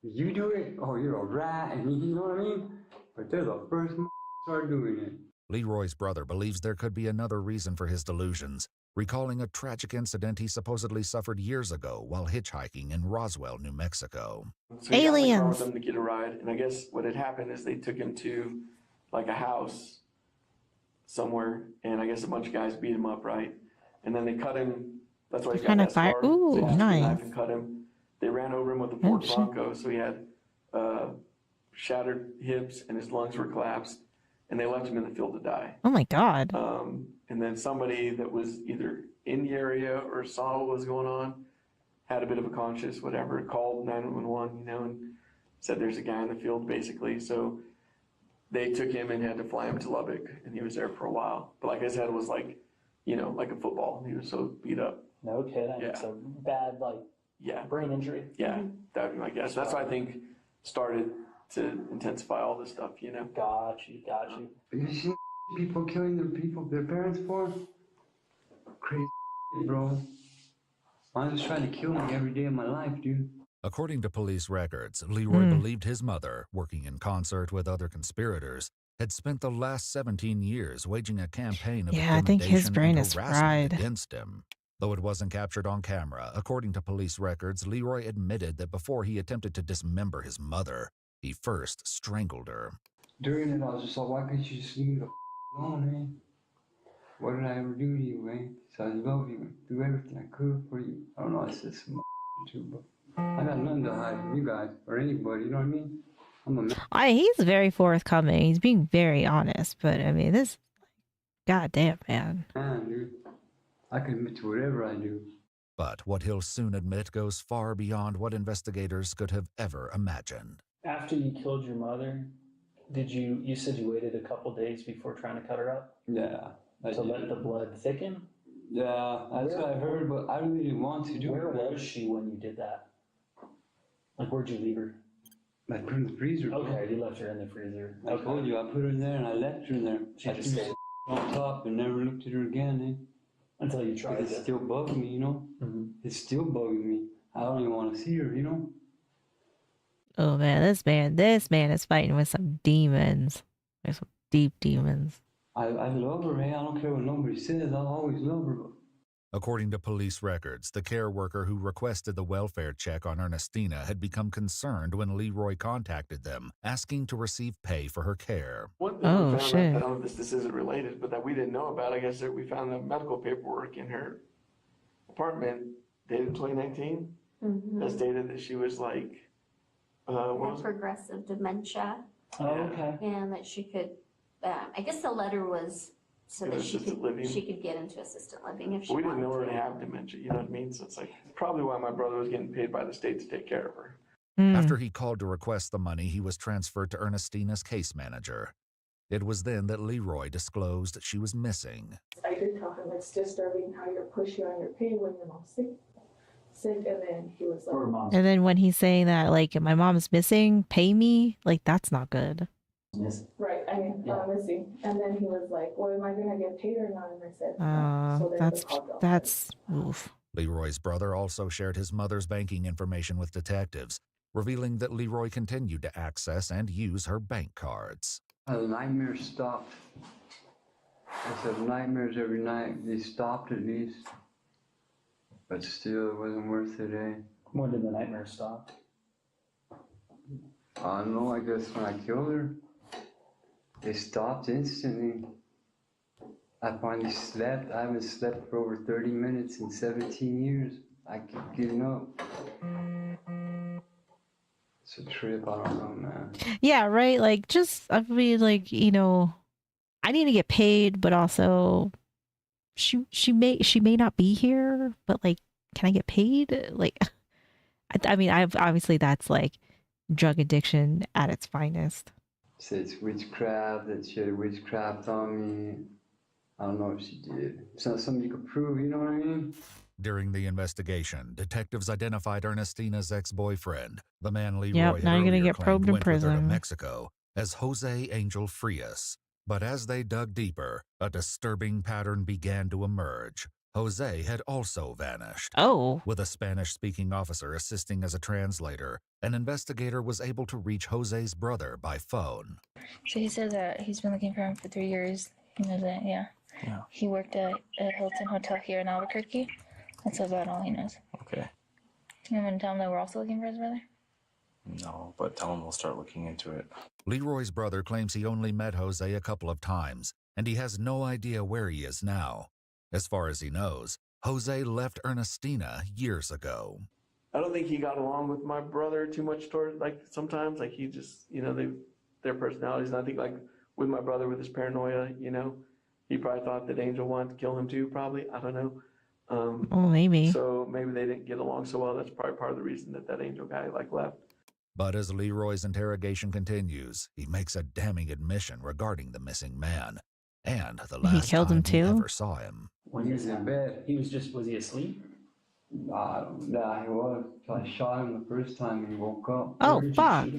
You do it, oh, you're a rat, and you know what I mean? But they're the first to start doing it. Leroy's brother believes there could be another reason for his delusions, recalling a tragic incident he supposedly suffered years ago while hitchhiking in Roswell, New Mexico. So he got in the car with them to get a ride, and I guess what had happened is they took him to like a house somewhere, and I guess a bunch of guys beat him up, right? And then they cut him. That's why he got that scar. Ooh, so they took nice. a knife and cut him. They ran over him with a Ford Bronco, so he had shattered hips and his lungs were collapsed, and they left him in the field to die. Oh my God. And then somebody that was either in the area or saw what was going on, had a bit of a conscience, whatever, called 911, you know, and said there's a guy in the field, basically. So they took him and had to fly him to Lubbock, and he was there for a while. But like his head was like, you know, like a football. He was so beat up. No kidding. Yeah. So bad, like, brain injury. Yeah, that would be my guess. That's what I think started to intensify all this stuff, you know? Got you. You see people killing their parents for? Crazy, bro. I'm just trying to kill me every day of my life, dude. According to police records, Leroy believed his mother, working in concert with other conspirators, had spent the last 17 years waging a campaign of I think his intimidation brain and is harassment fried. against him. Though it wasn't captured on camera, according to police records, Leroy admitted that before he attempted to dismember his mother, he first strangled her. During it, I was just like, why couldn't you just leave me the alone, man? What did I ever do to you, man? So I love you, do everything I could for you. I don't know, I said some too, but I got nothing to hide from you guys or anybody, you know what I mean? I'm a man. He's very forthcoming. He's being very honest, but I mean, this, goddamn, man. Man, dude, I can admit to whatever I do. But what he'll soon admit goes far beyond what investigators could have ever imagined. After you killed your mother, you said you waited a couple days before trying to cut her up? Yeah. To let the blood thicken? Yeah, that's what I heard, but I really didn't want to do it. Where was she when you did that? Like, where'd you leave her? I put her in the freezer. Okay, you left her in the freezer. I told you, I put her in there and I left her in there. She I just threw stayed on top and never looked at her again, eh? Until you tried It's it. still bugging me, you know? It's still bugging me. I don't even want to see her, you know? Oh man, this man is fighting with some demons. There's some deep demons. I love her, man. I don't care what nobody says. I'll always love her. According to police records, the care worker who requested the welfare check on Ernestina had become concerned when Leroy contacted them, asking to receive pay for her care. One thing we found out, I don't know if this isn't related, but that we didn't know about, I guess, that we found the medical paperwork in her apartment dated 2019 that stated that she was like, progressive dementia. Oh, okay. And that she could, I guess the letter was so that she could get into assisted living if she we wanted didn't know her to. to have dementia, you know what I mean? So it's like probably why my brother was getting paid by the state to take care of her. After he called to request the money, he was transferred to Ernestina's case manager. It was then that Leroy disclosed she was missing. I did tell him it's disturbing how you're pushy on your pay when your mom's sick, and then he was like, And then when he's saying that, like, my mom's missing, pay me, like, that's not good. right, I mean, missing. And then he was like, well, am I going to get paid or not? And I said, no. So then the call dropped. That's, oof. Leroy's brother also shared his mother's banking information with detectives, revealing that Leroy continued to access and use her bank cards. The nightmare stopped I said nightmares every night. They stopped at least. But still, it wasn't worth it, eh? When did the nightmares stop? I don't know, I guess when I killed her, they stopped instantly. I finally slept. I haven't slept for over 30 minutes in 17 years. I keep getting up. It's a trip, I don't know, man. Yeah, right? Like, just, I mean, like, you know, I need to get paid, but also she may not be here, but like, can I get paid? Like, I mean, I've obviously that's like drug addiction at its finest. Say it's witchcraft, that she had witchcraft on me. I don't know if she did. It's not something you could prove, you know what I mean? During the investigation, detectives identified Ernestina's ex-boyfriend, the man Leroy Yep, had now you're gonna earlier get claimed probed in went with her to prison. Mexico, as Jose Angel Frias. But as they dug deeper, a disturbing pattern began to emerge. Jose had also vanished. Oh. With a Spanish-speaking officer assisting as a translator, an investigator was able to reach Jose's brother by phone. So he said that he's been looking for him for 3 years. He knows that, yeah. He worked at a Hilton Hotel here in Albuquerque. That's about all he knows. Okay. You want to tell him that we're also looking for his brother? No, but tell him we'll start looking into it. Leroy's brother claims he only met Jose a couple of times, and he has no idea where he is now. As far as he knows, Jose left Ernestina years ago. I don't think he got along with my brother too much toward, like, sometimes, like, he just, you know, their personalities, and I think, like, with my brother, with his paranoia, you know, he probably thought that Angel wanted to kill him too, probably, I don't know. Oh, maybe. So maybe they didn't get along so well. That's probably part of the reason that Angel guy, like, left. But as Leroy's interrogation continues, he makes a damning admission regarding the missing man, and the last he killed him time he too? ever saw him. When he was in bed. Was he asleep? Nah, he was. So I shot him the first time he woke up. Oh, fuck.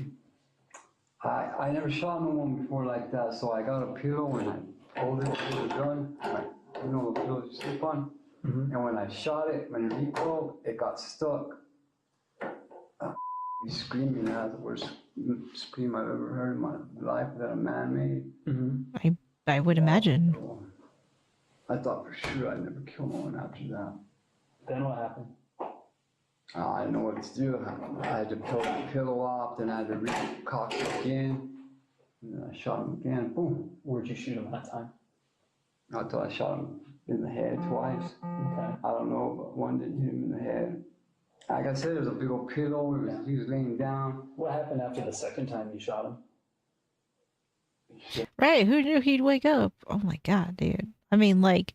I never shot no one before like that, so I got a pillow and I pulled it with a gun, like, you know, the pillow you sleep on. And when I shot it, when it recoiled, it got stuck. He's screaming. That's the worst scream I've ever heard in my life that a man made. I would imagine. I thought for sure I'd never kill no one after that. Then what happened? I didn't know what to do. I had to pull the pillow off, then I had to recock it again. And then I shot him again. Boom. Where'd you shoot him that time? I thought I shot him in the head twice. Okay. I don't know, but one didn't hit him in the head. Like I said, there was a big old pillow. He was laying down. What happened after the second time you shot him? Right, who knew he'd wake up? Oh my god, dude. I mean, like,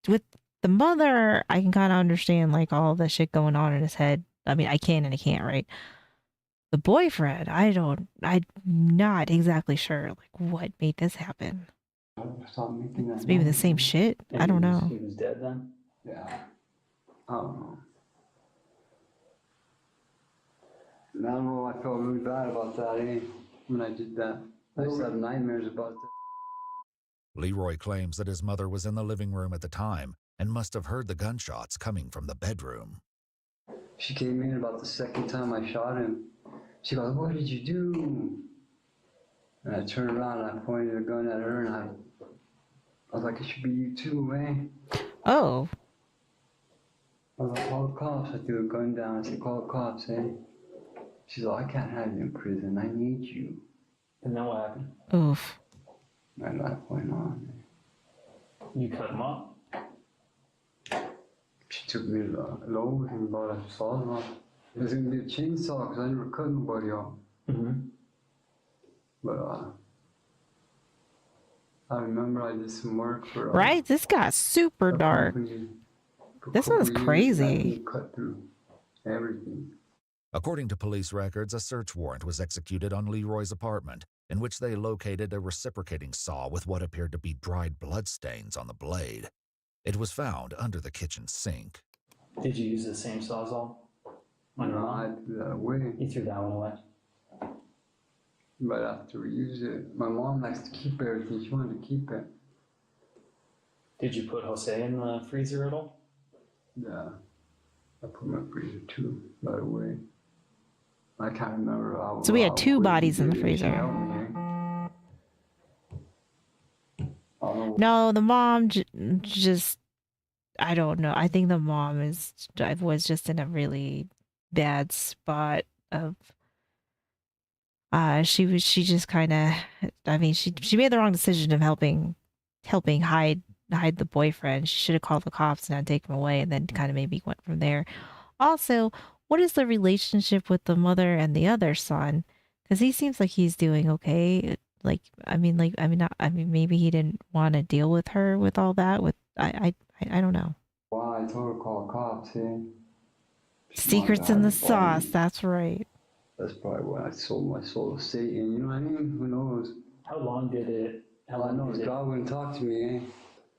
with the mother, I can kind of understand, like, all the shit going on in his head. I mean, I can and I can't, right? The boyfriend, I'm not exactly sure, like, what made this happen. It's maybe the same shit. And I don't know. He was dead then? Yeah. I don't know. I don't know, I felt really bad about that, eh? When I did that. I used to have nightmares about that. Leroy claims that his mother was in the living room at the time and must have heard the gunshots coming from the bedroom. She came in about the second time I shot him. She goes, "What did you do?" And I turned around and I pointed a gun at her and I was like, "It should be you too, eh?" Oh. I was like, "Call the cops." I threw a gun down. I said, "Call the cops, eh?" She's like, "I can't have you in prison. I need you." And then what happened? Oof. My life went on. You cut him off? She took me to the Lowe's and bought a saw. It was going to be a chainsaw because I never cut nobody off. But I remember I did some work for... Right? This got super dark. This one's crazy. Cut through everything. According to police records, a search warrant was executed on Leroy's apartment, in which they located a reciprocating saw with what appeared to be dried bloodstains on the blade. It was found under the kitchen sink. Did you use the same sawzall? No, I threw that away. You threw that one away? But after we use it, my mom likes to keep everything. She wanted to keep it. Did you put Jose in the freezer at all? Yeah. I put my freezer too, by the way. I can't remember how. So we had two bodies in the freezer. No, the mom just, I don't know. I think the mom was just in a really bad spot of, she just kind of, I mean, she made the wrong decision of helping hide the boyfriend. She should have called the cops and had taken him away, and then kind of maybe went from there. Also, what is the relationship with the mother and the other son? Because he seems like he's doing okay. Maybe he didn't want to deal with her with all that. I don't know. Well, I told her to call cops, yeah. Secrets in the sauce. That's right. That's probably why I sold my soul to Satan. You know what I mean? Who knows? How long did it? How long I know did God wouldn't talk to me, eh?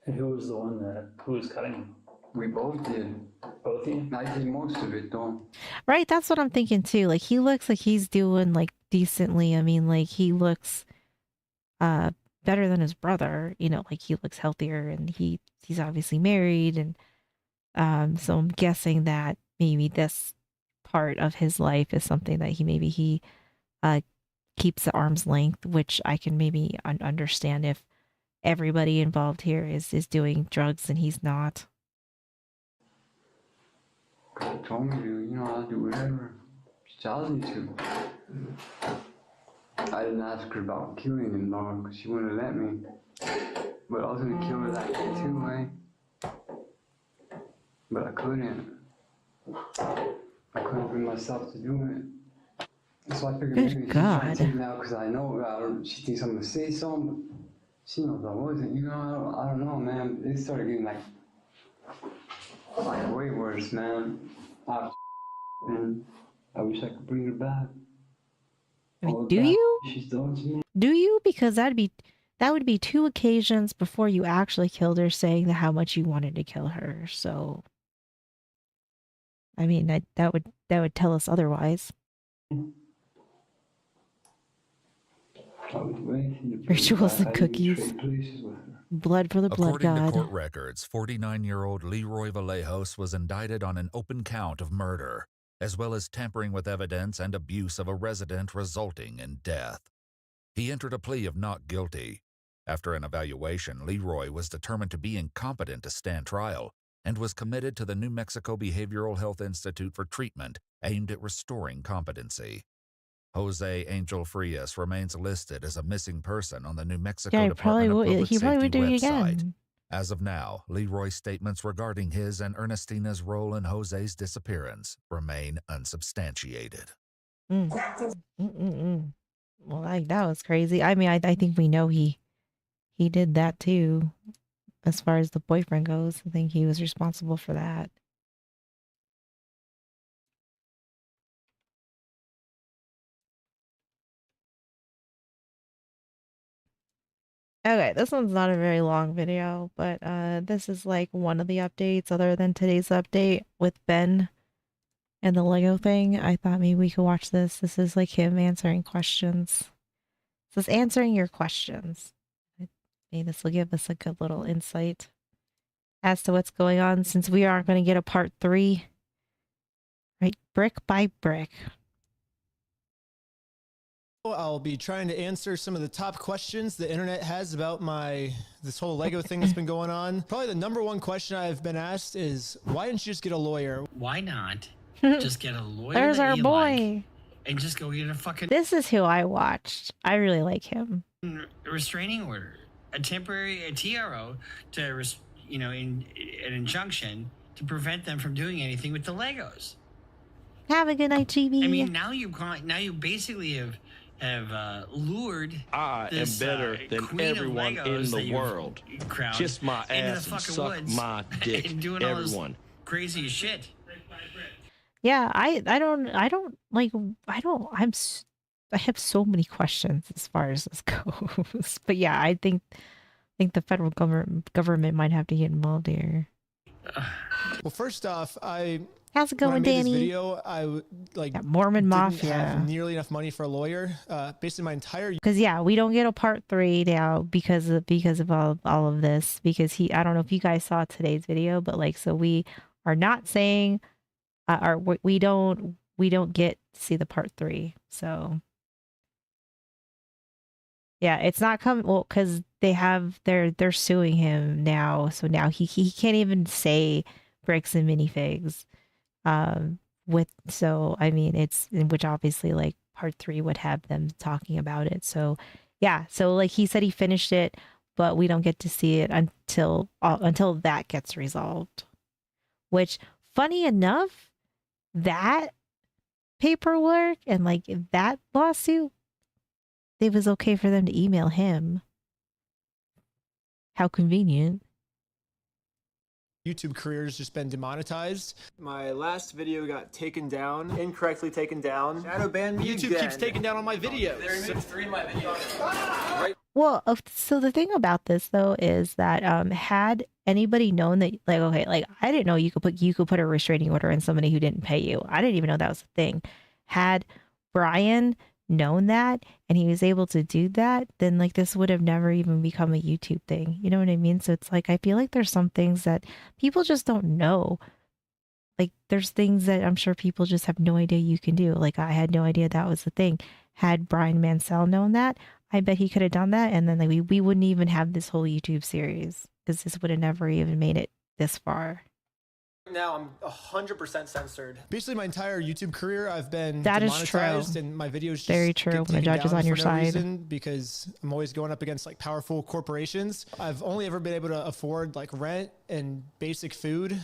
And who was the one who was cutting him? We both did. Both of you? I did most of it, though. Right, that's what I'm thinking too. Like he looks like he's doing like decently. I mean, like he looks better than his brother. You know, like he looks healthier, and he's obviously married, and so I'm guessing that maybe this part of his life is something that he keeps at arm's length, which I can maybe understand if everybody involved here is doing drugs and he's not. She told me to, you know, I'll do whatever. She tells me to. I didn't ask her about killing him long because she wouldn't let me. But I was gonna kill her that day too, eh? But I couldn't. I couldn't bring myself to do it. So I figured maybe she's trying to take me out because I know she thinks I'm gonna say something. But she knows I wasn't. You know, I don't know, man. It started getting like way worse, man. And I wish I could bring her back. I mean, do you? She's done to me. Do you? Because that would be 2 occasions before you actually killed her, saying how much you wanted to kill her. So, I mean, that would tell us otherwise. Rituals and cookies. Blood for the blood god. According to court records, 49-year-old Leroy Vallejos was indicted on an open count of murder, as well as tampering with evidence and abuse of a resident resulting in death. He entered a plea of not guilty. After an evaluation, Leroy was determined to be incompetent to stand trial and was committed to the New Mexico Behavioral Health Institute for treatment aimed at restoring competency. Jose Angel Frias remains listed as a missing person on the New Mexico Department of Public Safety website. As of now, Leroy's statements regarding his and Ernestina's role in Jose's disappearance remain unsubstantiated. Well, that was crazy. I mean, I think we know he did that too. As far as the boyfriend goes, I think he was responsible for that. Okay, this one's not a very long video, but this is like one of the updates other than today's update with Ben and the Lego thing. I thought maybe we could watch this. This is like him answering questions. This is answering your questions. Maybe this will give us a good little insight as to what's going on, since we aren't going to get a part 3. Right, brick by brick. I'll be trying to answer some of the top questions the internet has about this whole Lego thing that's been going on. Probably the number one question I've been asked is, why didn't you just get a lawyer? Why not just get a lawyer? There's our boy. And just go get a fucking... This is who I watched. I really like him. A restraining order, a TRO to, an injunction to prevent them from doing anything with the Legos. Have a good night, GB. I mean, now you basically have lured this, am better than everyone in the world. Kiss my ass and suck my dick. And doing everyone. All this crazy shit. Yeah, I have so many questions as far as this goes. But yeah, I think the federal government might have to get involved here. Well, first off, how's it going, when I made Danny? This video, I that Mormon didn't Mafia. have nearly enough money for a lawyer. Basically, my entire because we don't get a part 3 now because of all of this. Because I don't know if you guys saw today's video, but so we are not saying, or we don't get to see the part 3. So Yeah, it's not coming. Well, because they're suing him now, so now he can't even say bricks and minifigs. With so I mean it's which obviously like part 3 would have them talking about it. So yeah, so like he said he finished it, but we don't get to see it until that gets resolved. Which, funny enough, that paperwork and like that lawsuit, it was okay for them to email him. How convenient. YouTube career has just been demonetized. My last video got taken down, incorrectly taken down. Shadow ban me YouTube again. Keeps taking down all my videos. They removed 3 of my videos. Right. Well, so the thing about this though is that had anybody known that, like, okay, like I didn't know you could put a restraining order on somebody who didn't pay you. I didn't even know that was a thing. Had Brian known that and he was able to do that, then like this would have never even become a YouTube thing. You know what I mean? So it's like I feel like there's some things that people just don't know. Like there's things that I'm sure people just have no idea you can do. Like I had no idea that was the thing. Had Brian Mansell known that, I bet he could have done that, and then like we wouldn't even have this whole YouTube series because this would have never even made it this far. Now I'm 100% censored. Basically, my entire YouTube career, I've been That is true. demonetized, and my videos just Very true. get When the taken judge is down on your for no side. reason, because I'm always going up against like powerful corporations. I've only ever been able to afford like rent and basic food,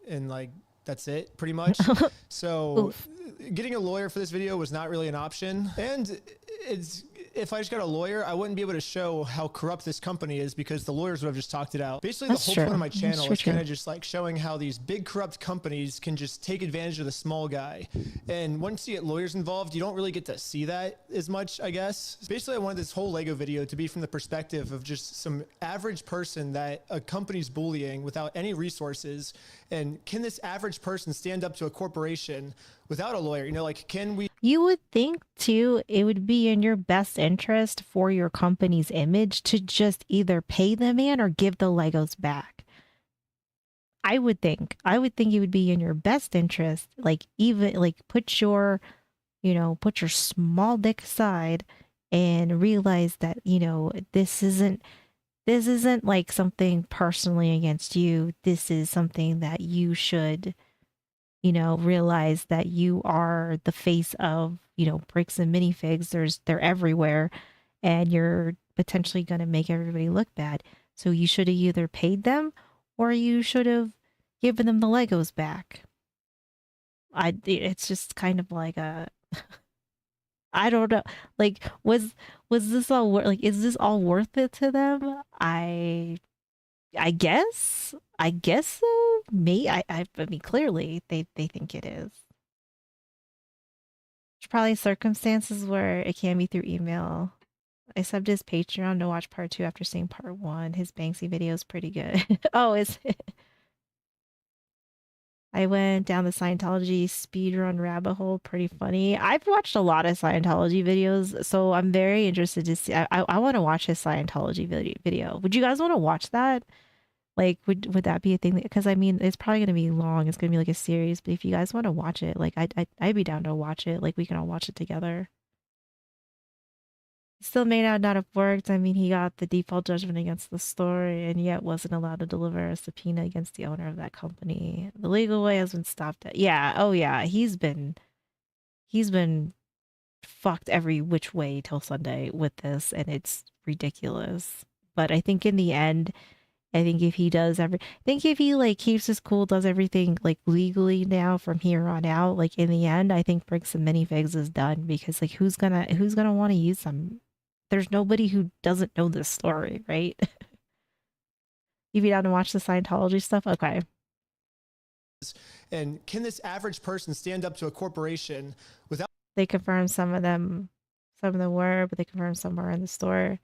and like that's it pretty much. So getting a lawyer for this video was not really an option, and if I just got a lawyer, I wouldn't be able to show how corrupt this company is because the lawyers would have just talked it out. Basically, the whole point of my channel is kind of just like showing how these big corrupt companies can just take advantage of the small guy. And once you get lawyers involved, you don't really get to see that as much, I guess. Basically, I wanted this whole Lego video to be from the perspective of just some average person that a company's bullying without any resources. And can this average person stand up to a corporation without a lawyer? You know, like, can we? You would think too, it would be in your best interest for your company's image to just either pay the man or give the Legos back. I would think it would be in your best interest, like even like put your small dick aside and realize that, this isn't like something personally against you. This is something that you should, realize that you are the face of, bricks and minifigs. They're everywhere, and you're potentially going to make everybody look bad. So you should have either paid them or you should have given them the Legos back. It's just kind of like a, I don't know. Like, was this all like, is this all worth it to them? I guess so. I mean, clearly they think it is. There's probably circumstances where it can be through email. I subbed his Patreon to watch part 2 after seeing part 1. His Banksy video is pretty good. Oh, is it? I went down the Scientology speedrun rabbit hole. Pretty funny. I've watched a lot of Scientology videos, so I'm very interested to see. I want to watch his Scientology video. Would you guys want to watch that? Like, would that be a thing? Because I mean, it's probably gonna be long. It's gonna be like a series. But if you guys want to watch it, like, I'd be down to watch it. Like, we can all watch it together. Still may not have worked. I mean, he got the default judgment against the store and yet wasn't allowed to deliver a subpoena against the owner of that company. The legal way has been stopped. Yeah. Oh yeah. He's been fucked every which way till Sunday with this, and it's ridiculous. But I think in the end, if he like keeps his cool, does everything like legally now from here on out, like in the end, I think Bricks and Minifigs is done, because like who's gonna want to use them? There's nobody who doesn't know this story, right? You be down to watch the Scientology stuff? Okay. And can this average person stand up to a corporation without? They confirmed some of them were, but they confirmed some were in the store.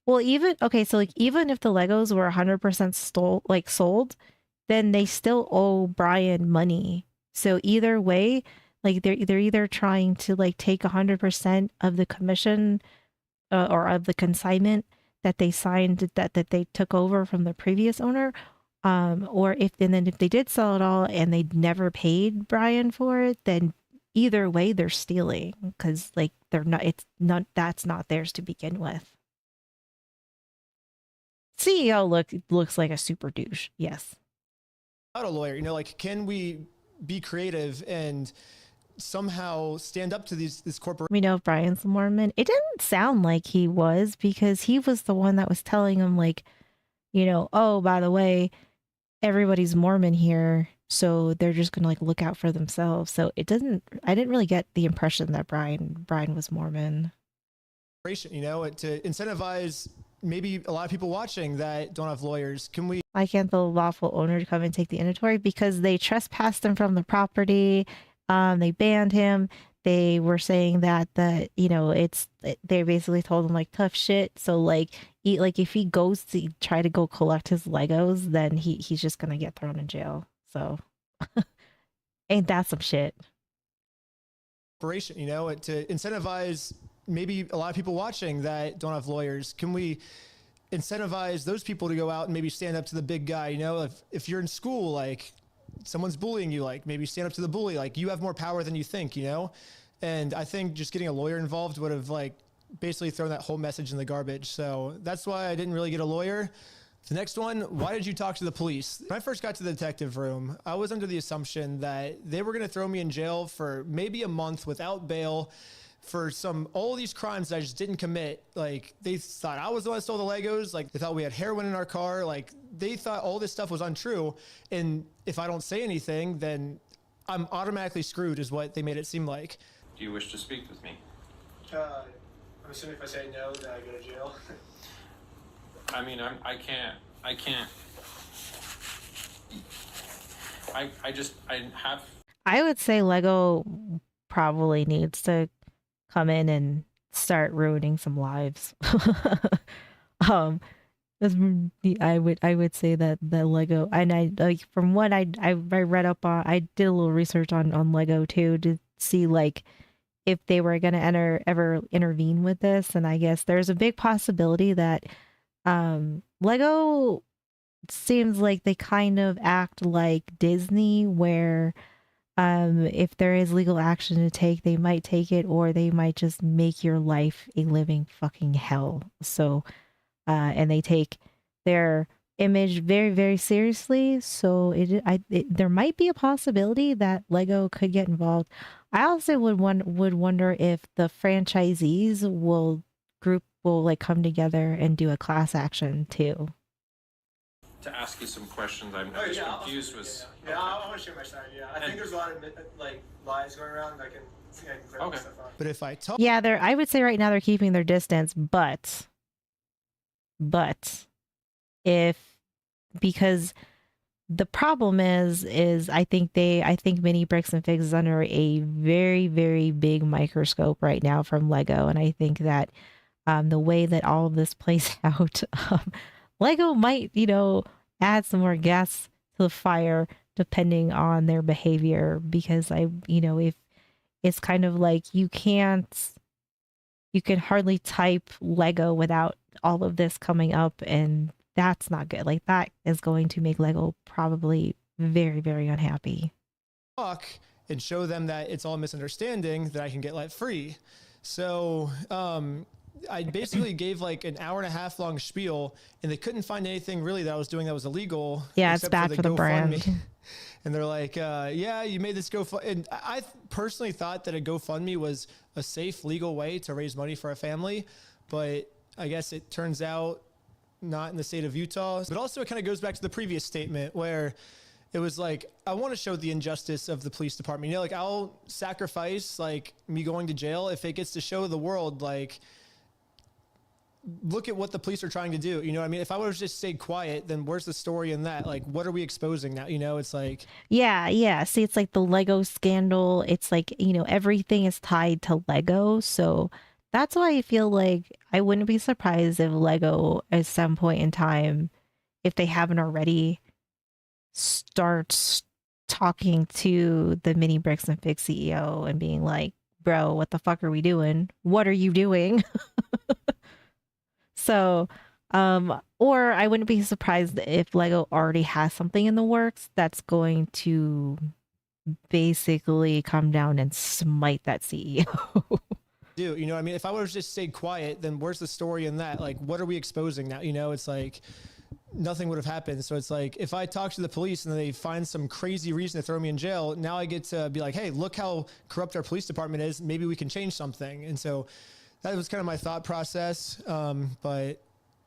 Well, even if the Legos were 100% sold, then they still owe Brian money. So either way, like they're either trying to like take 100% of the commission or of the consignment that they signed, that they took over from the previous owner, or if they did sell it all and they never paid Brian for it, then either way they're stealing, because like they're not, it's not, that's not theirs to begin with. CEO looks like a super douche. Yes. Not a lawyer, you know, like, can we be creative and somehow stand up to this corporation? We know if Brian's a Mormon. It didn't sound like he was, because he was the one that was telling him, like, you know, oh, by the way, everybody's Mormon here, so they're just gonna like look out for themselves. So I didn't really get the impression that Brian was Mormon. You know, to incentivize maybe a lot of people watching that don't have lawyers. Can we? Why can't the lawful owner come and take the inventory? Because they trespassed him from the property. They banned him. They were saying that you know, they basically told him like tough shit. So like if he goes to try to go collect his Legos, then he's just gonna get thrown in jail. So ain't that some shit? You know, to incentivize maybe a lot of people watching that don't have lawyers. Can we incentivize those people to go out and maybe stand up to the big guy? You know, if you're in school, like someone's bullying you, like maybe stand up to the bully. Like you have more power than you think, you know? And I think just getting a lawyer involved would have like basically thrown that whole message in the garbage. So that's why I didn't really get a lawyer. The next one, why did you talk to the police? When I first got to the detective room, I was under the assumption that they were going to throw me in jail for maybe a month without bail for all these crimes that I just didn't commit. Like they thought I was the one that stole the Legos. Like they thought we had heroin in our car. Like they thought all this stuff was untrue. And if I don't say anything, then I'm automatically screwed is what they made it seem like. Do you wish to speak with me? I'm assuming if I say no, then I go to jail. I mean, I can't. I would say Lego probably needs to come in and start ruining some lives. I would say that the Lego, and I like from what I read up on, I did a little research on Lego too to see like if they were going to ever intervene with this. And I guess there's a big possibility that Lego seems like they kind of act like Disney, where if there is legal action to take, they might take it, or they might just make your life a living fucking hell. So and they take their image very, very seriously. So there might be a possibility that Lego could get involved. I also would wonder if the franchisees will like come together and do a class action too. To ask you some questions, I'm just confused with. Yeah, I want to share my side. Yeah, I think there's a lot of like lies going around. I can clear stuff up. But if I talk, yeah, I would say right now they're keeping their distance, but because the problem is I think Mini Bricks and Figs is under a very, very big microscope right now from Lego, and I think that the way that all of this plays out, Lego might, you know, add some more gas to the fire depending on their behavior, because if it's kind of like you can hardly type Lego without all of this coming up, and that's not good. Like that is going to make Lego probably very, very unhappy. Talk and show them that it's all a misunderstanding, that I can get let free. So I basically gave like an hour and a half long spiel, and they couldn't find anything really that I was doing that was illegal. Yeah, it's bad for the brand. And they're like, yeah, you made this GoFundMe. And I personally thought that a GoFundMe was a safe, legal way to raise money for a family. But I guess it turns out not in the state of Utah. But also it kind of goes back to the previous statement where it was like, I want to show the injustice of the police department. You know, like I'll sacrifice like me going to jail if it gets to show the world, like, look at what the police are trying to do. You know what I mean? If I would have just stayed quiet, then where's the story in that? Like, what are we exposing now? You know, it's like... Yeah. See, it's like the Lego scandal. It's like, you know, everything is tied to Lego. So that's why I feel like I wouldn't be surprised if Lego at some point in time, if they haven't already, starts talking to the Mini Bricks and Fix CEO and being like, bro, what the fuck are we doing? What are you doing? So, or I wouldn't be surprised if Lego already has something in the works that's going to basically come down and smite that CEO. You know what I mean? If I would have just stayed quiet, then where's the story in that? Like, what are we exposing now? You know, it's like nothing would have happened. So it's like, if I talk to the police and they find some crazy reason to throw me in jail, now I get to be like, hey, look how corrupt our police department is. Maybe we can change something. And so that was kind of my thought process. But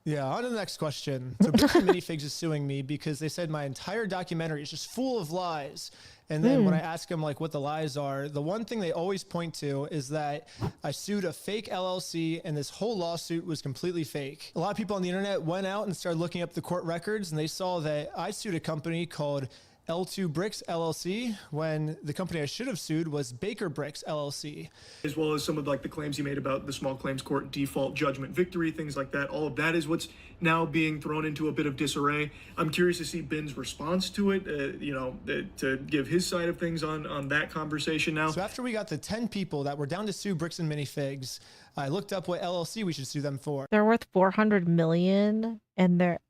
yeah, on to the next question. So Bricks and Minifigs is suing me because they said my entire documentary is just full of lies. And then when I ask them like what the lies are, the one thing they always point to is that I sued a fake LLC and this whole lawsuit was completely fake. A lot of people on the internet went out and started looking up the court records and they saw that I sued a company called L2 Bricks LLC when the company I should have sued was Baker Bricks LLC. As well as some of like the claims he made about the small claims court default judgment victory, things like that. All of that is what's now being thrown into a bit of disarray. I'm curious to see Ben's response to it, to give his side of things on that conversation now. So after we got the 10 people that were down to sue Bricks and Minifigs, I looked up what LLC we should sue them for. They're worth 400 million and they're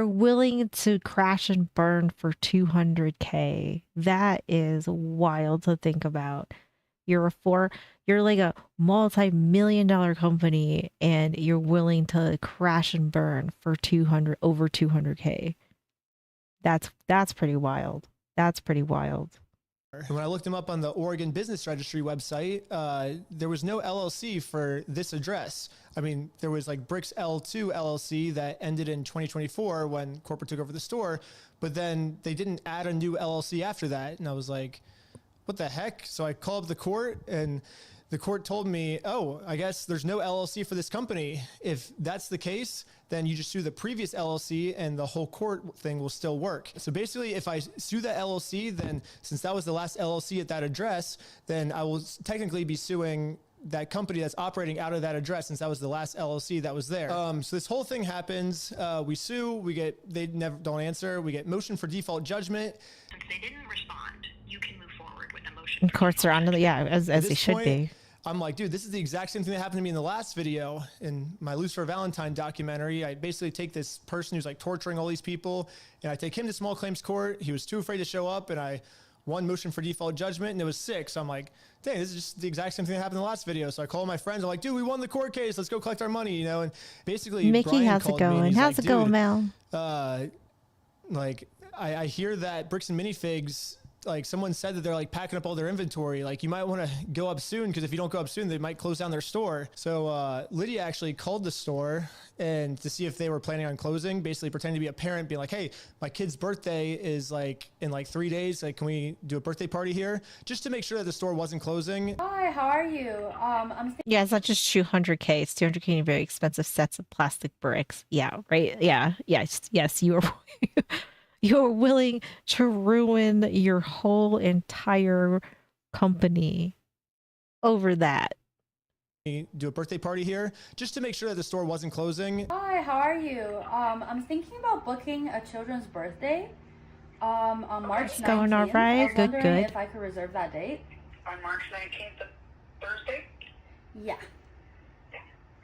willing to crash and burn for 200K. That is wild to think about. You're like a multi-million-dollar company and you're willing to crash and burn for over 200K. That's pretty wild. That's pretty wild. And when I looked them up on the Oregon Business Registry website, there was no LLC for this address. I mean, there was like Bricks L2 LLC that ended in 2024 when corporate took over the store, but then they didn't add a new LLC after that. And I was like, what the heck? So I called up the court and the court told me, oh, I guess there's no LLC for this company. If that's the case, then you just sue the previous LLC and the whole court thing will still work. So basically, if I sue that LLC, then since that was the last LLC at that address, then I will technically be suing that company that's operating out of that address since that was the last LLC that was there. So this whole thing happens. We sue, they never don't answer. We get motion for default judgment. Since they didn't respond, you can move forward with a motion. Courts are on to as they should be. I'm like, dude, this is the exact same thing that happened to me in the last video in my Lucifer Valentine documentary. I basically take this person who's like torturing all these people and I take him to small claims court. He was too afraid to show up and I won motion for default judgment and it was 6. So I'm like, dang, this is just the exact same thing that happened in the last video. So I call my friends. I'm like, dude, we won the court case. Let's go collect our money, you know? And basically Mickey, Brian how's it going? How's it going, Mel? Like I hear that Bricks and Minifigs, like someone said that they're like packing up all their inventory. Like you might want to go up soon because if you don't go up soon, they might close down their store. So Lydia actually called the store and to see if they were planning on closing, basically pretending to be a parent, being like, hey, my kid's birthday is like in like 3 days. Like, can we do a birthday party here? Just to make sure that the store wasn't closing. Hi, how are you? Yeah, it's not just 200K. It's 200K in very expensive sets of plastic bricks. Yeah, right. Yeah. Yes. You are. You're willing to ruin your whole entire company over that. Do a birthday party here just to make sure that the store wasn't closing. Hi, how are you? I'm thinking about booking a children's birthday on March 19th. It's going all right. I was Good. wondering if I could reserve that date. On March 19th, Thursday? Yeah.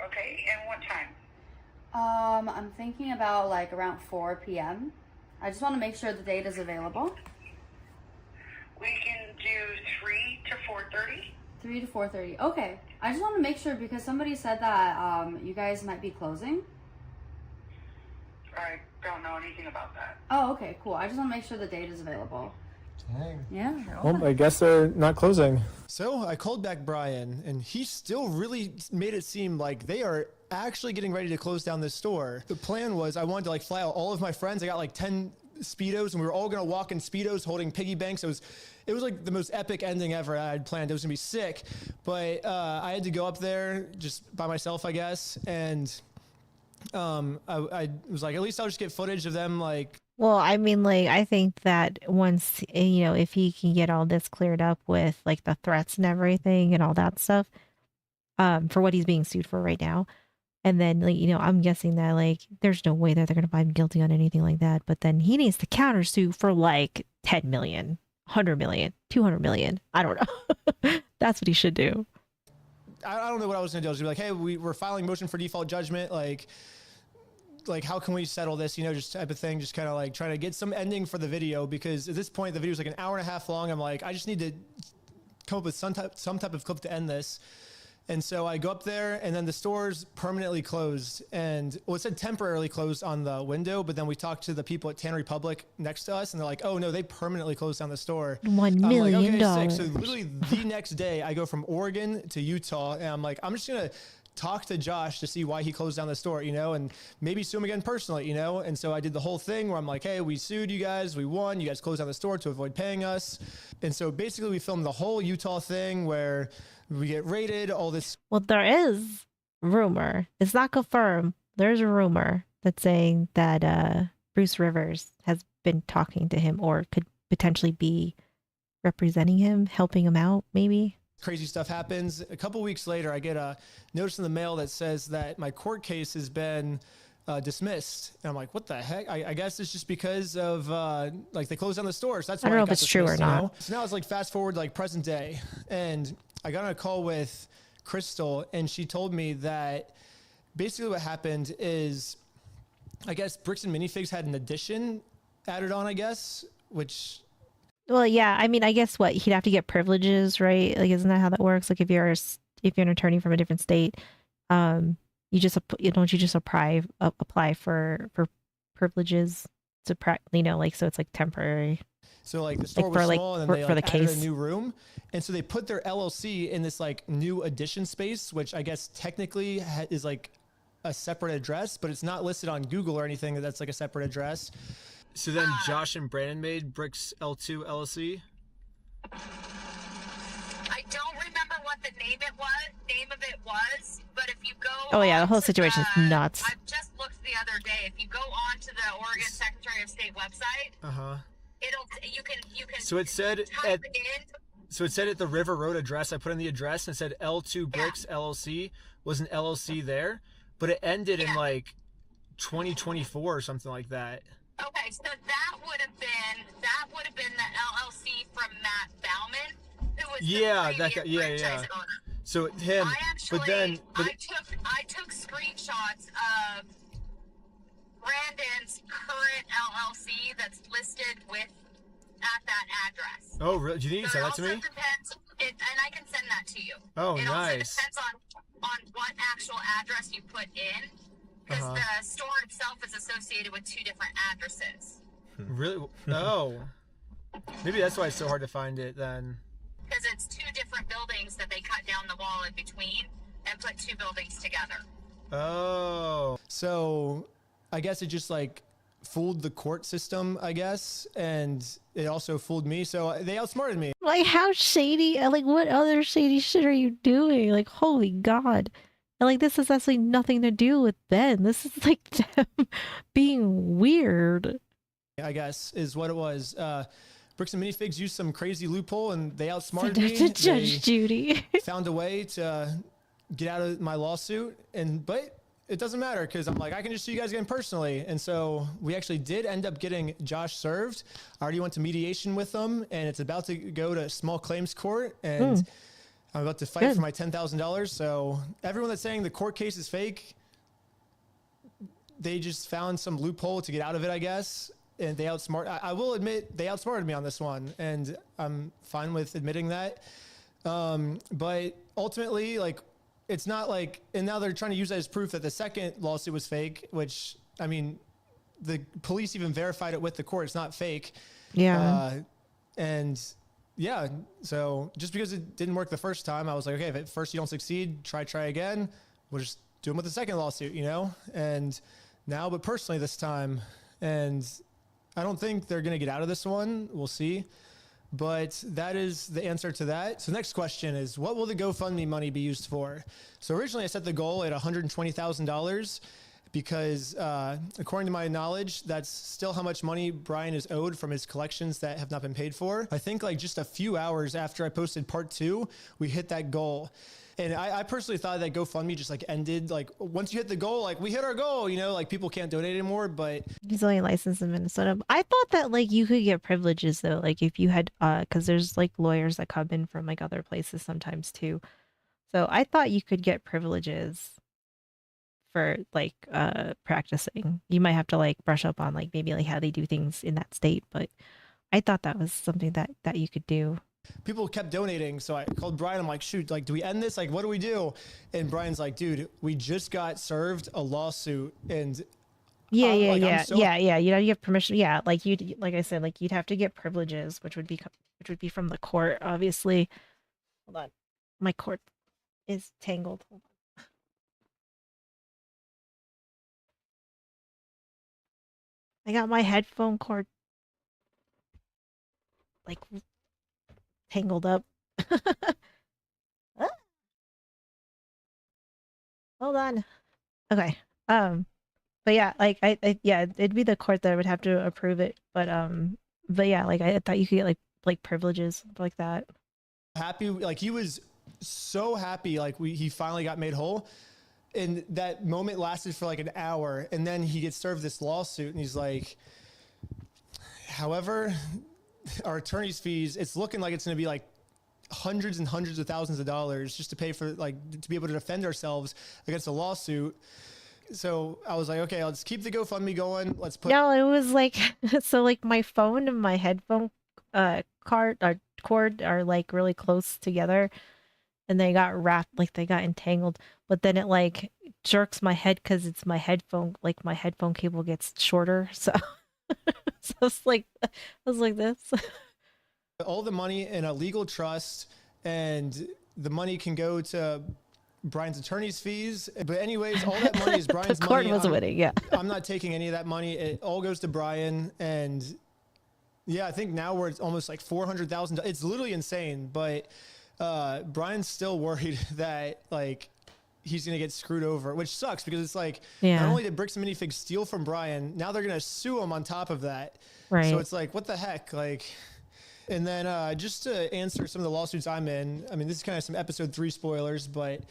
Okay, and what time? I'm thinking about like around 4 p.m. I just want to make sure the date is available. We can do 3 to 4:30. 3 to 4:30. Okay. I just want to make sure because somebody said that you guys might be closing. I don't know anything about that. Oh, okay, cool. I just want to make sure the date is available. Dang. Yeah. Well, I guess they're not closing. So I called back Brian and he still really made it seem like they are actually getting ready to close down this store. The plan was I wanted to like fly out all of my friends. I got like 10 Speedos and we were all going to walk in Speedos holding piggy banks. It was like the most epic ending ever I had planned. It was gonna be sick, but I had to go up there just by myself, I guess. And I was like, at least I'll just get footage of them like. Well, I mean, like, I think that once, you know, if he can get all this cleared up with like the threats and everything and all that stuff, for what he's being sued for right now. And then, like, you know, I'm guessing that like, there's no way that they're going to find him guilty on anything like that. But then he needs to countersue for like 10 million, 100 million, 200 million. I don't know. That's what he should do. I don't know what I was going to do. I was going to be like, hey, we're filing motion for default judgment. Like, like, how can we settle this, you know, just type of thing, just kind of like trying to get some ending for the video, because at this point the video is like an hour and a half long. I'm like, I just need to come up with some type of clip to end this. And so I go up there, and then the store's permanently closed. And well, it said temporarily closed on the window, but then we talked to the people at Tannery Public next to us, and they're like, oh no, they permanently closed down the store. $1 I'm like, million. okay, sick. So literally the next day I go from Oregon to Utah, and I'm like, I'm just gonna talk to Josh to see why he closed down the store, you know, and maybe sue him again personally, you know? And so I did the whole thing where I'm like, hey, we sued you guys, we won, you guys closed down the store to avoid paying us. And so basically we filmed the whole Utah thing where we get raided, all this. Well, there is rumor. It's not confirmed. There's a rumor that's saying that Bruce Rivers has been talking to him, or could potentially be representing him, helping him out, maybe. Crazy stuff happens. A couple weeks later, I get a notice in the mail that says that my court case has been dismissed. And I'm like, what the heck? I guess it's just because of like they closed down the stores. That's why I don't know it if got it's true or dismissed, you know? not. So now it's like fast forward like present day, and I got on a call with Crystal, and she told me that basically what happened is, I guess Bricks and Minifigs had an addition added on, I guess, which. Well, yeah. I mean, I guess what he'd have to get privileges, right? Like, isn't that how that works? Like, if you're an attorney from a different state, you just apply for privileges to you know, like, so it's like temporary. So like the store was small, and then they for like the added case. a new room, and so they put their LLC in this like new addition space, which I guess technically is like a separate address, but it's not listed on Google or anything that's like a separate address. So then Josh and Brandon made Bricks L2 LLC. I don't remember what the name of it was, but if you go Oh yeah, the whole situation's nuts. I've just looked the other day. If you go on to the Oregon Secretary of State website, you can So it said type it in. So it said at the River Road address, I put in the address and it said L2 Bricks LLC, was an LLC there, but it ended in like 2024 or something like that. Okay, so that would have been the LLC from Matt Bauman, who was the previous franchise owner. So him, I took screenshots of Brandon's current LLC that's listed at that address. Oh, really? Do you need to send that to me? And I can send that to you. Oh, it nice. Also depends on what actual address you put in, because the store itself is associated with 2 different addresses. Really? Oh. Maybe that's why it's so hard to find it then. Because it's 2 different buildings that they cut down the wall in between and put 2 buildings together. Oh. So I guess it just like fooled the court system, I guess, and it also fooled me. So they outsmarted me. Like, how shady? Like, what other shady shit are you doing? Like, holy God. And like, this has absolutely nothing to do with Ben. This is like them being weird. I guess is what it was. Bricks and Minifigs used some crazy loophole, and they outsmarted me. To Judge Judy. Found a way to get out of my lawsuit, but it doesn't matter because I'm like, I can just sue you guys again personally. And so we actually did end up getting Josh served. I already went to mediation with them, and it's about to go to small claims court, and I'm about to fight for my $10,000. So everyone that's saying the court case is fake, they just found some loophole to get out of it, I guess. And they I will admit they outsmarted me on this one, and I'm fine with admitting that. But ultimately, like, it's not like, and now they're trying to use that as proof that the second lawsuit was fake, which, I mean, the police even verified it with the court. It's not fake. Yeah. And yeah, so just because it didn't work the first time, I was like, okay, if at first you don't succeed, try again. We'll just do them with the second lawsuit, you know? And now, but personally this time, and I don't think they're going to get out of this one. We'll see. But that is the answer to that. So next question is, what will the GoFundMe money be used for? So originally I set the goal at $120,000 because according to my knowledge, that's still how much money Brian is owed from his collections that have not been paid for. I think like just a few hours after I posted part 2, we hit that goal. And I personally thought that GoFundMe just like ended, like once you hit the goal, like we hit our goal, you know, like people can't donate anymore, but. He's only licensed in Minnesota. I thought that like you could get privileges though, like if you had, cause there's like lawyers that come in from like other places sometimes too. So I thought you could get privileges for like practicing. You might have to like brush up on like maybe like how they do things in that state, but I thought that was something that you could do. People kept donating, so I called Brian. I'm like, shoot, like, do we end this? Like, what do we do? And Brian's like, dude, we just got served a lawsuit, and Yeah, I'm, yeah, like, yeah, I'm so yeah. You know, you have permission. Yeah, like like I said, like you'd have to get privileges, which would be from the court, obviously. Hold on, my cord is tangled. Hold on. I got my headphone cord like tangled up. Ah, hold on. Okay. But yeah, like yeah, it'd be the court that would have to approve it. But yeah, like I thought you could get like privileges like that. happy. Like, he was so happy. Like, he finally got made whole. And that moment lasted for like an hour, and then he gets served this lawsuit, and he's like, however, our attorney's fees, it's looking like it's going to be like hundreds and hundreds of thousands of dollars just to pay for, like, to be able to defend ourselves against a lawsuit. So I was like, okay, I'll just keep the GoFundMe going. Let's put. No, it was like so like my phone and my headphone cord are like really close together, and they got wrapped, like they got entangled. But then it like jerks my head because it's my headphone, like my headphone cable gets shorter. So so it's like I was like this. All the money in a legal trust, and the money can go to Brian's attorney's fees. But anyways, all that money is Brian's The court money. was winning, yeah. I'm not taking any of that money. It all goes to Brian. And yeah, I think now we're at almost like $400,000. It's literally insane. But Brian's still worried that like he's going to get screwed over, which sucks because it's like, Yeah. not only did Bricks and Minifigs steal from Brian, now they're going to sue him on top of that. Right. So it's like, what the heck? Like, and then just to answer some of the lawsuits I'm in, I mean, this is kind of some episode 3 spoilers, but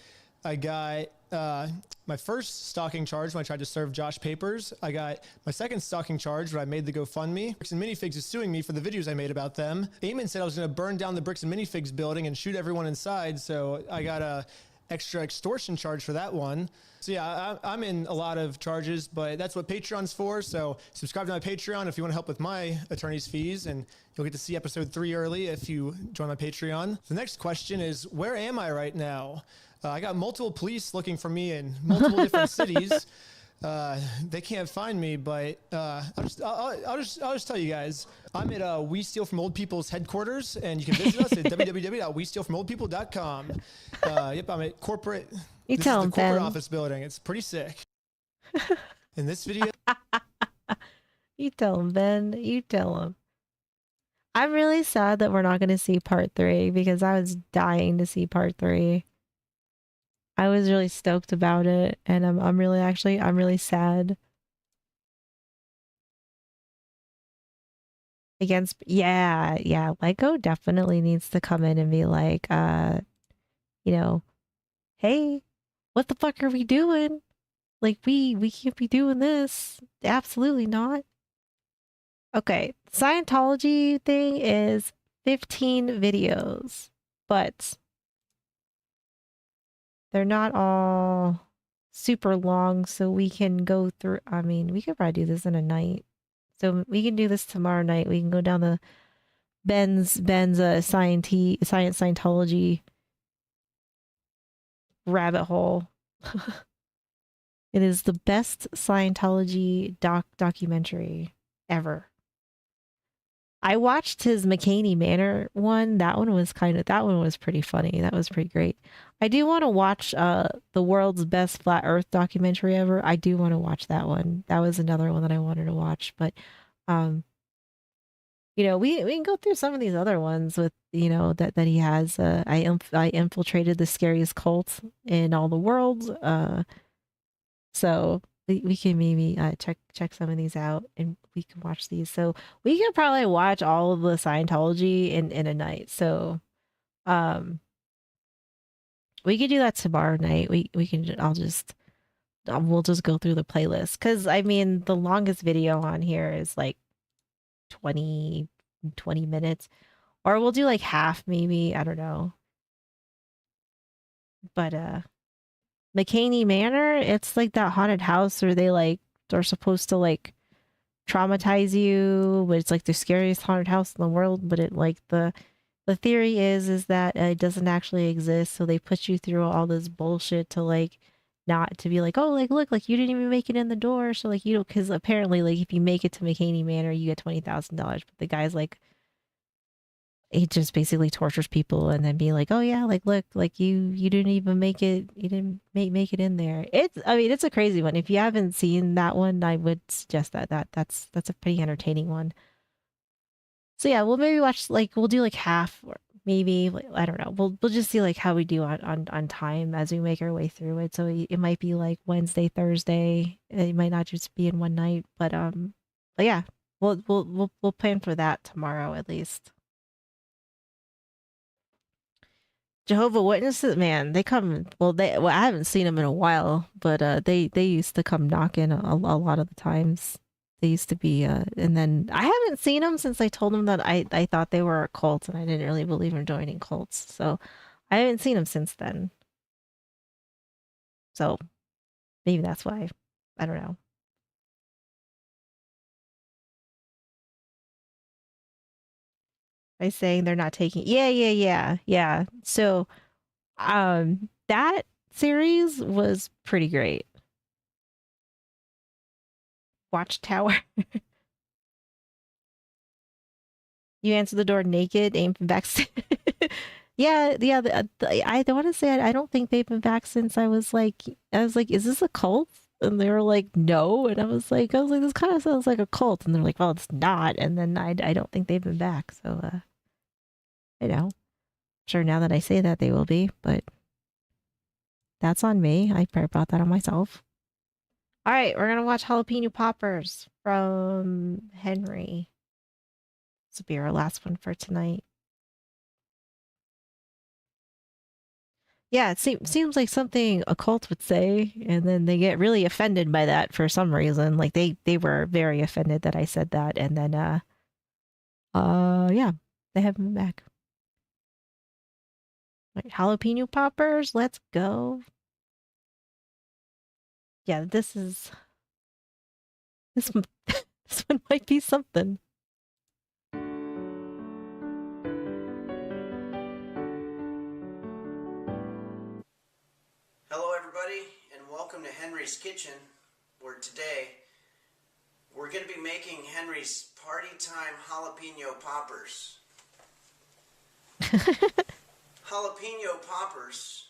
I got my first stalking charge when I tried to serve Josh papers. I got my second stalking charge when I made the GoFundMe. Bricks and Minifigs is suing me for the videos I made about them. Eamon said I was going to burn down the Bricks and Minifigs building and shoot everyone inside, so I got a extra extortion charge for that one. So yeah, I'm in a lot of charges, but that's what Patreon's for. So subscribe to my Patreon if you want to help with my attorney's fees, and you'll get to see episode 3 early if you join my Patreon. The next question is, where am I right now? I got multiple police looking for me in multiple different cities. They can't find me, but I'll just tell you guys. I'm at We Steal From Old People's headquarters, and you can visit us at www.westealfromoldpeople.com. Yep, I'm at corporate. You this tell is him, the corporate Ben. office building. It's pretty sick. In this video, You tell him, Ben. You tell him. I'm really sad that we're not going to see part 3 because I was dying to see part 3. I was really stoked about it, and I'm really sad. Yeah, Lego definitely needs to come in and be like, you know, hey, what the fuck are we doing? Like we can't be doing this. Absolutely not. Okay, Scientology thing is 15 videos, but they're not all super long, so we can go through. I mean, we could probably do this in a night. So we can do this tomorrow night. We can go down the Ben's science Scientology rabbit hole. It is the best Scientology documentary ever. I watched his McCaney Manor one. That one was pretty funny. That was pretty great. I do want to watch the world's best flat earth documentary ever. I do want to watch that one. That was another one that I wanted to watch, but you know, we can go through some of these other ones with, you know, that he has. I infiltrated the scariest cult in all the world. So we can maybe check some of these out, and we can watch these. So we can probably watch all of the Scientology in a night. So we could do that tomorrow night. We'll just go through the playlist, because I mean the longest video on here is like 20 minutes, or we'll do like half, maybe, I don't know. But McCaney Manor, it's like that haunted house where they're supposed to like traumatize you, but it's like the scariest haunted house in the world. But it like the theory is that it doesn't actually exist, so they put you through all this bullshit to like not to be like, oh, like look, like you didn't even make it in the door, so like you know, because apparently like if you make it to McCaney Manor, you get $20,000. But the guy's like, he just basically tortures people and then be like, oh yeah, like look, like you didn't even make it, you didn't make it in there. I mean it's a crazy one. If you haven't seen that one, I would suggest that's a pretty entertaining one. So yeah, we'll maybe watch like we'll do like half or maybe like, I don't know. We'll just see like how we do on time as we make our way through it. So it might be like Wednesday, Thursday. It might not just be in one night, but yeah, we'll plan for that tomorrow at least. Jehovah Witnesses, man, they come. Well, I haven't seen them in a while, but they used to come knocking a lot of the times. They used to be, and then I haven't seen them since I told them that I thought they were a cult and I didn't really believe in joining cults. So I haven't seen them since then. So maybe that's why. I don't know. By saying they're not taking, yeah. So, that series was pretty great. Watchtower. You answer the door naked, aim from back. Yeah. I don't want to say I don't think they've been back since I was like, is this a cult? And they were like, no. And I was like, this kind of sounds like a cult. And they're like, well, it's not. And then I don't think they've been back. So, you know, sure now that I say that they will be, but that's on me. I probably brought that on myself. All right, we're gonna watch Jalapeno Poppers from Henry. This will be our last one for tonight. Yeah, it seems like something a cult would say, and then they get really offended by that for some reason. Like they were very offended that I said that, and then yeah, they haven't been back. Right, Jalapeno Poppers, let's go. Yeah, this one might be something. Hello everybody, and welcome to Henry's Kitchen, where today we're going to be making Henry's Party Time Jalapeno Poppers. Jalapeno Poppers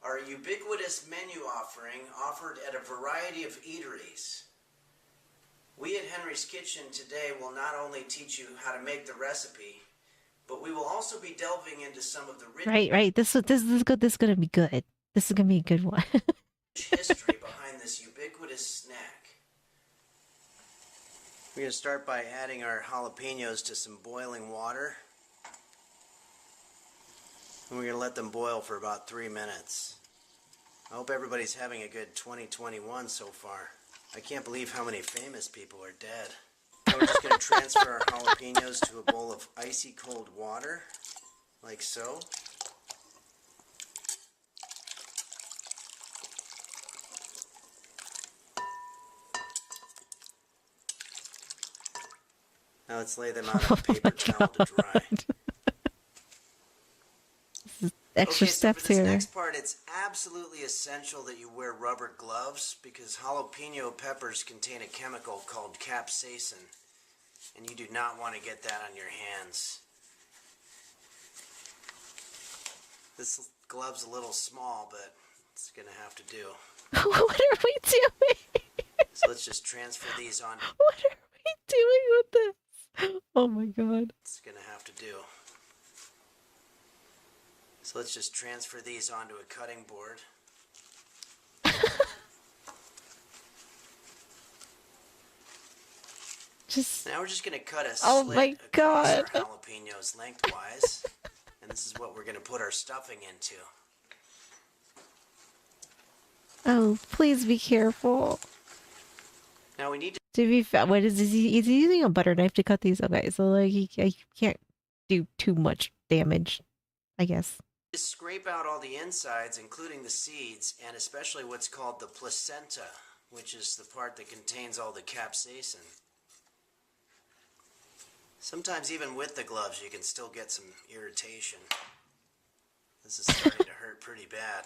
are a ubiquitous menu offering offered at a variety of eateries. We at Henry's Kitchen today will not only teach you how to make the recipe, but we will also be delving into some of the rich Right. This is good. This is gonna be good. This is gonna be a good one. history behind this ubiquitous snack. We're going to start by adding our jalapenos to some boiling water. And we're going to let them boil for about 3 minutes. I hope everybody's having a good 2021 so far. I can't believe how many famous people are dead. Now we're just going to transfer our jalapenos to a bowl of icy cold water, like so. Now let's lay them out on a paper towel to dry. Extra steps for this here. next part, it's absolutely essential that you wear rubber gloves because jalapeno peppers contain a chemical called capsaicin, and you do not want to get that on your hands. This glove's a little small, but it's gonna have to do. What are we doing? So let's just transfer these on. What are we doing with this? Oh my god. It's gonna have to do. So let's just transfer these onto a cutting board. Now we're just going to cut a slit across our jalapenos lengthwise. And this is what we're going to put our stuffing into. Oh, please be careful. Now we need to be fair, what is he using a butter knife to cut these? Okay, so like he can't do too much damage, I guess. Just scrape out all the insides, including the seeds, and especially what's called the placenta, which is the part that contains all the capsaicin. Sometimes even with the gloves, you can still get some irritation. This is starting to hurt pretty bad.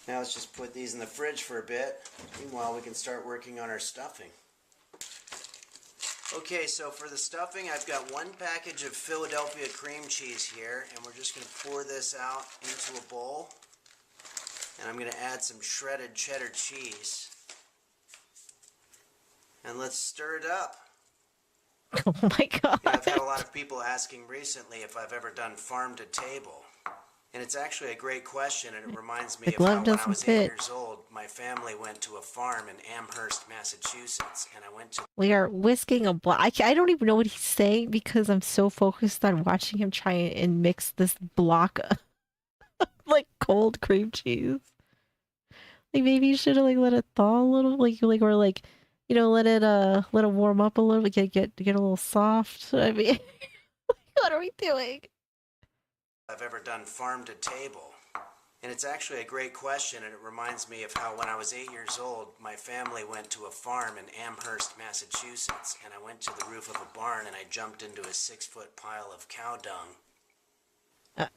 Now let's just put these in the fridge for a bit. Meanwhile, we can start working on our stuffing. Okay, so for the stuffing, I've got one package of Philadelphia cream cheese here, and we're just going to pour this out into a bowl. And I'm going to add some shredded cheddar cheese. And let's stir it up. Oh my god. You know, I've had a lot of people asking recently if I've ever done farm to table. And it's actually a great question, and it reminds me of how when I was 8 years old, my family went to a farm in Amherst, Massachusetts, and I went to... We are whisking a block. I don't even know what he's saying because I'm so focused on watching him try and mix this block of like cold cream cheese. Like maybe you should have like let it thaw a little, or like, you know, let it warm up a little, get a little soft. I mean, what are we doing? I've ever done farm to table. And it's actually a great question, and it reminds me of how when I was 8 years old, my family went to a farm in Amherst, Massachusetts, and I went to the roof of a barn and I jumped into a 6-foot pile of cow dung.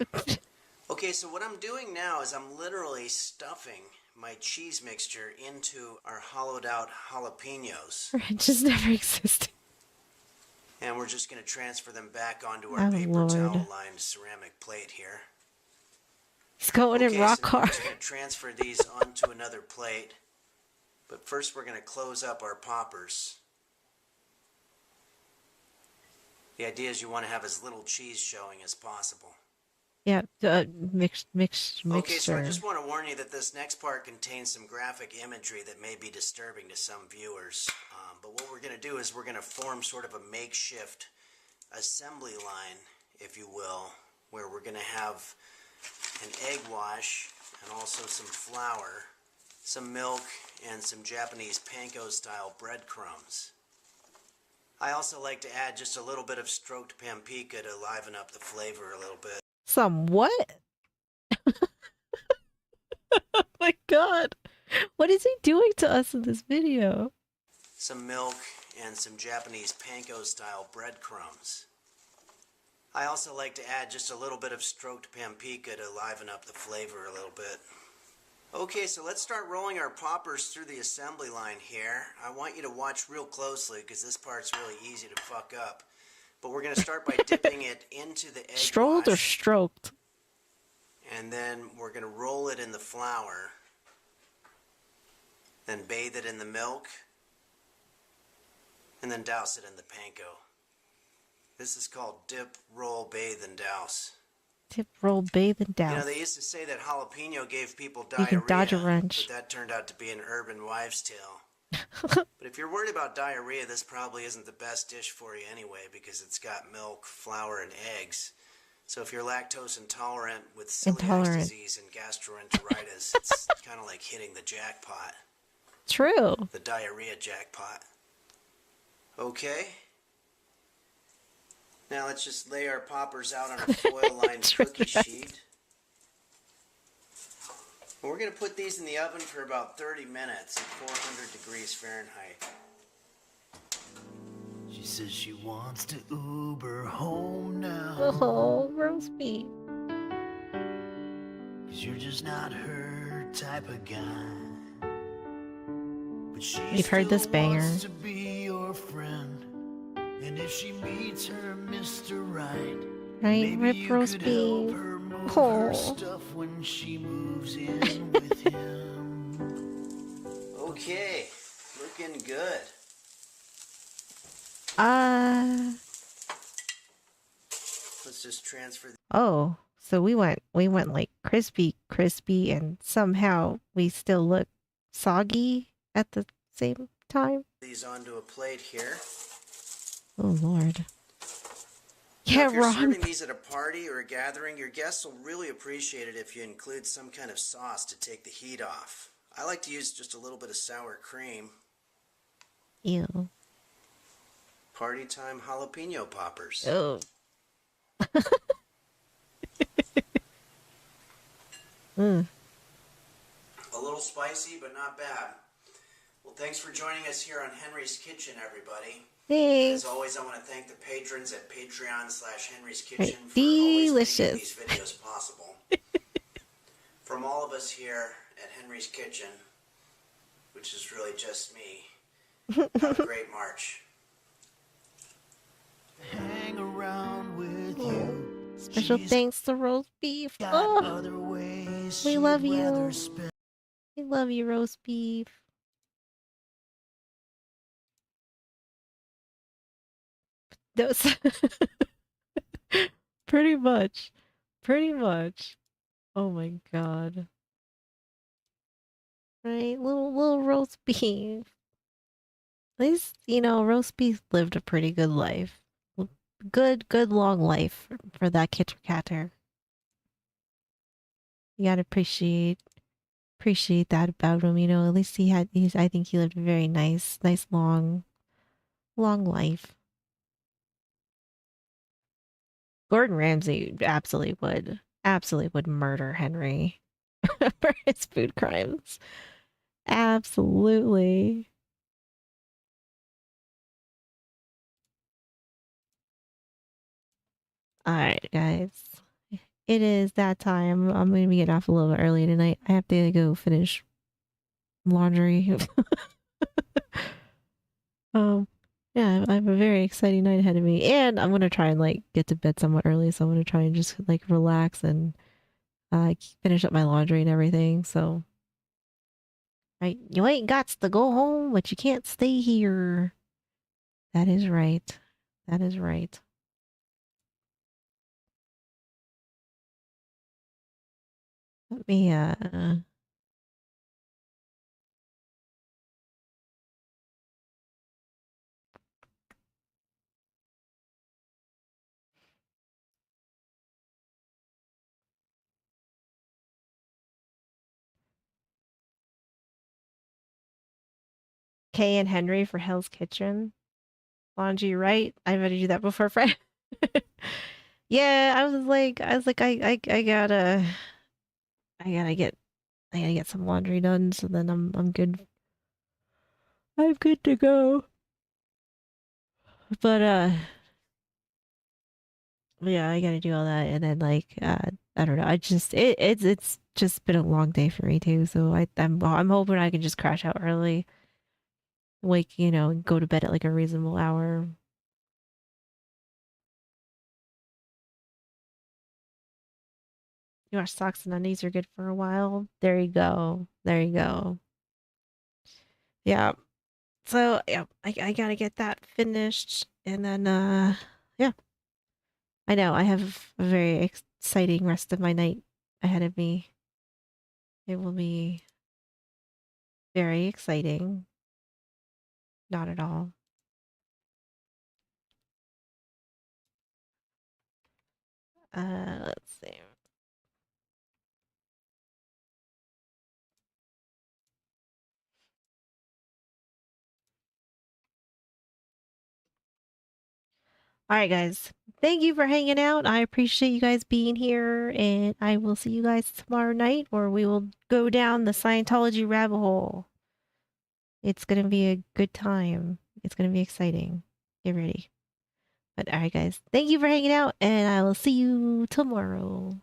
Okay, so what I'm doing now is I'm literally stuffing my cheese mixture into our hollowed out jalapenos. It just never existed. And we're just going to transfer them back onto our paper towel lined ceramic plate here. He's going in rock hard. We're just going to transfer these onto another plate. But first we're going to close up our poppers. The idea is you want to have as little cheese showing as possible. Yeah, mixture. Okay, so I just want to warn you that this next part contains some graphic imagery that may be disturbing to some viewers. But what we're going to do is we're going to form sort of a makeshift assembly line, if you will, where we're going to have an egg wash and also some flour, some milk, and some Japanese panko-style breadcrumbs. I also like to add just a little bit of stroked paprika to liven up the flavor a little bit. Some what? Oh my god. What is he doing to us in this video? Some milk and some Japanese panko-style breadcrumbs. I also like to add just a little bit of stroked paprika to liven up the flavor a little bit. Okay, so let's start rolling our poppers through the assembly line here. I want you to watch real closely because this part's really easy to fuck up. But we're going to start by dipping it into the egg Strolled wash, or stroked? and then we're going to roll it in the flour, then bathe it in the milk, and then douse it in the panko. This is called dip, roll, bathe, and douse. Dip, roll, bathe, and douse. You know, they used to say that jalapeno gave people You diarrhea, can dodge a wrench. but that turned out to be an urban wives' tale. But if you're worried about diarrhea, this probably isn't the best dish for you anyway because it's got milk, flour, and eggs. So if you're lactose intolerant with celiac disease and gastroenteritis, it's kind of like hitting the jackpot. True. The diarrhea jackpot. Okay. Now let's just lay our poppers out on a foil-lined cookie sheet. And we're going to put these in the oven for about 30 minutes at 400 degrees Fahrenheit. She says she wants to Uber home now. Oh, roast beef. 'Cause you're just not her type of guy. But she We've heard this banger. wants to be your friend. And if she meets her Mr. Right, Right, rip roast beef. Oh. stuff when she moves in with him. Okay, looking good. Let's just transfer. Oh, so we went like crispy, and somehow we still look soggy at the same time. These onto a plate here. Oh Lord. Now, Yeah, if you're Ron. serving these at a party or a gathering, your guests will really appreciate it if you include some kind of sauce to take the heat off. I like to use just a little bit of sour cream. Ew. Party time jalapeno poppers. Oh. Mm. A little spicy, but not bad. Well, thanks for joining us here on Henry's Kitchen, everybody. Thanks. As always, I want to thank the patrons at Patreon/Henry's Kitchen Right. for always Delicious. making these videos possible. From all of us here at Henry's Kitchen, which is really just me, have a great March. Hang around with you. Special thanks to roast beef. Oh, we love you. We love you, roast beef. Those pretty much. Pretty much. Oh my god. Right? Little roast beef. At least, you know, roast beef lived a pretty good life. Good long life for that Kit Katter. You gotta appreciate that about him, you know. At least I think he lived a very nice long life. Gordon Ramsay absolutely would murder Henry for his food crimes. Absolutely. All right, guys. It is that time. I'm going to be getting off a little bit early tonight. I have to go finish laundry. Yeah, I have a very exciting night ahead of me, and I'm gonna try and like get to bed somewhat early. So I'm gonna try and just like relax and finish up my laundry and everything. So, right, you ain't gots to go home, but you can't stay here. That is right. That is right. Let me Kay and Henry for Hell's Kitchen. Laundry, right? I've had to do that before, Fred. Yeah, I was like, I gotta get some laundry done, so then I'm good. I'm good to go. But yeah, I gotta do all that, and then like I don't know. It's just been a long day for me too. So I'm hoping I can just crash out early, wake and go to bed at like a reasonable hour. Your socks and undies are good for a while. There you go. There you go. Yeah. So yeah, I gotta get that finished, and then yeah. I know I have a very exciting rest of my night ahead of me. It will be very exciting. Not at all. Let's see. All right, guys. Thank you for hanging out. I appreciate you guys being here, and I will see you guys tomorrow night, or we will go down the Scientology rabbit hole. It's going to be a good time. It's going to be exciting. Get ready. But all right, guys. Thank you for hanging out, and I will see you tomorrow.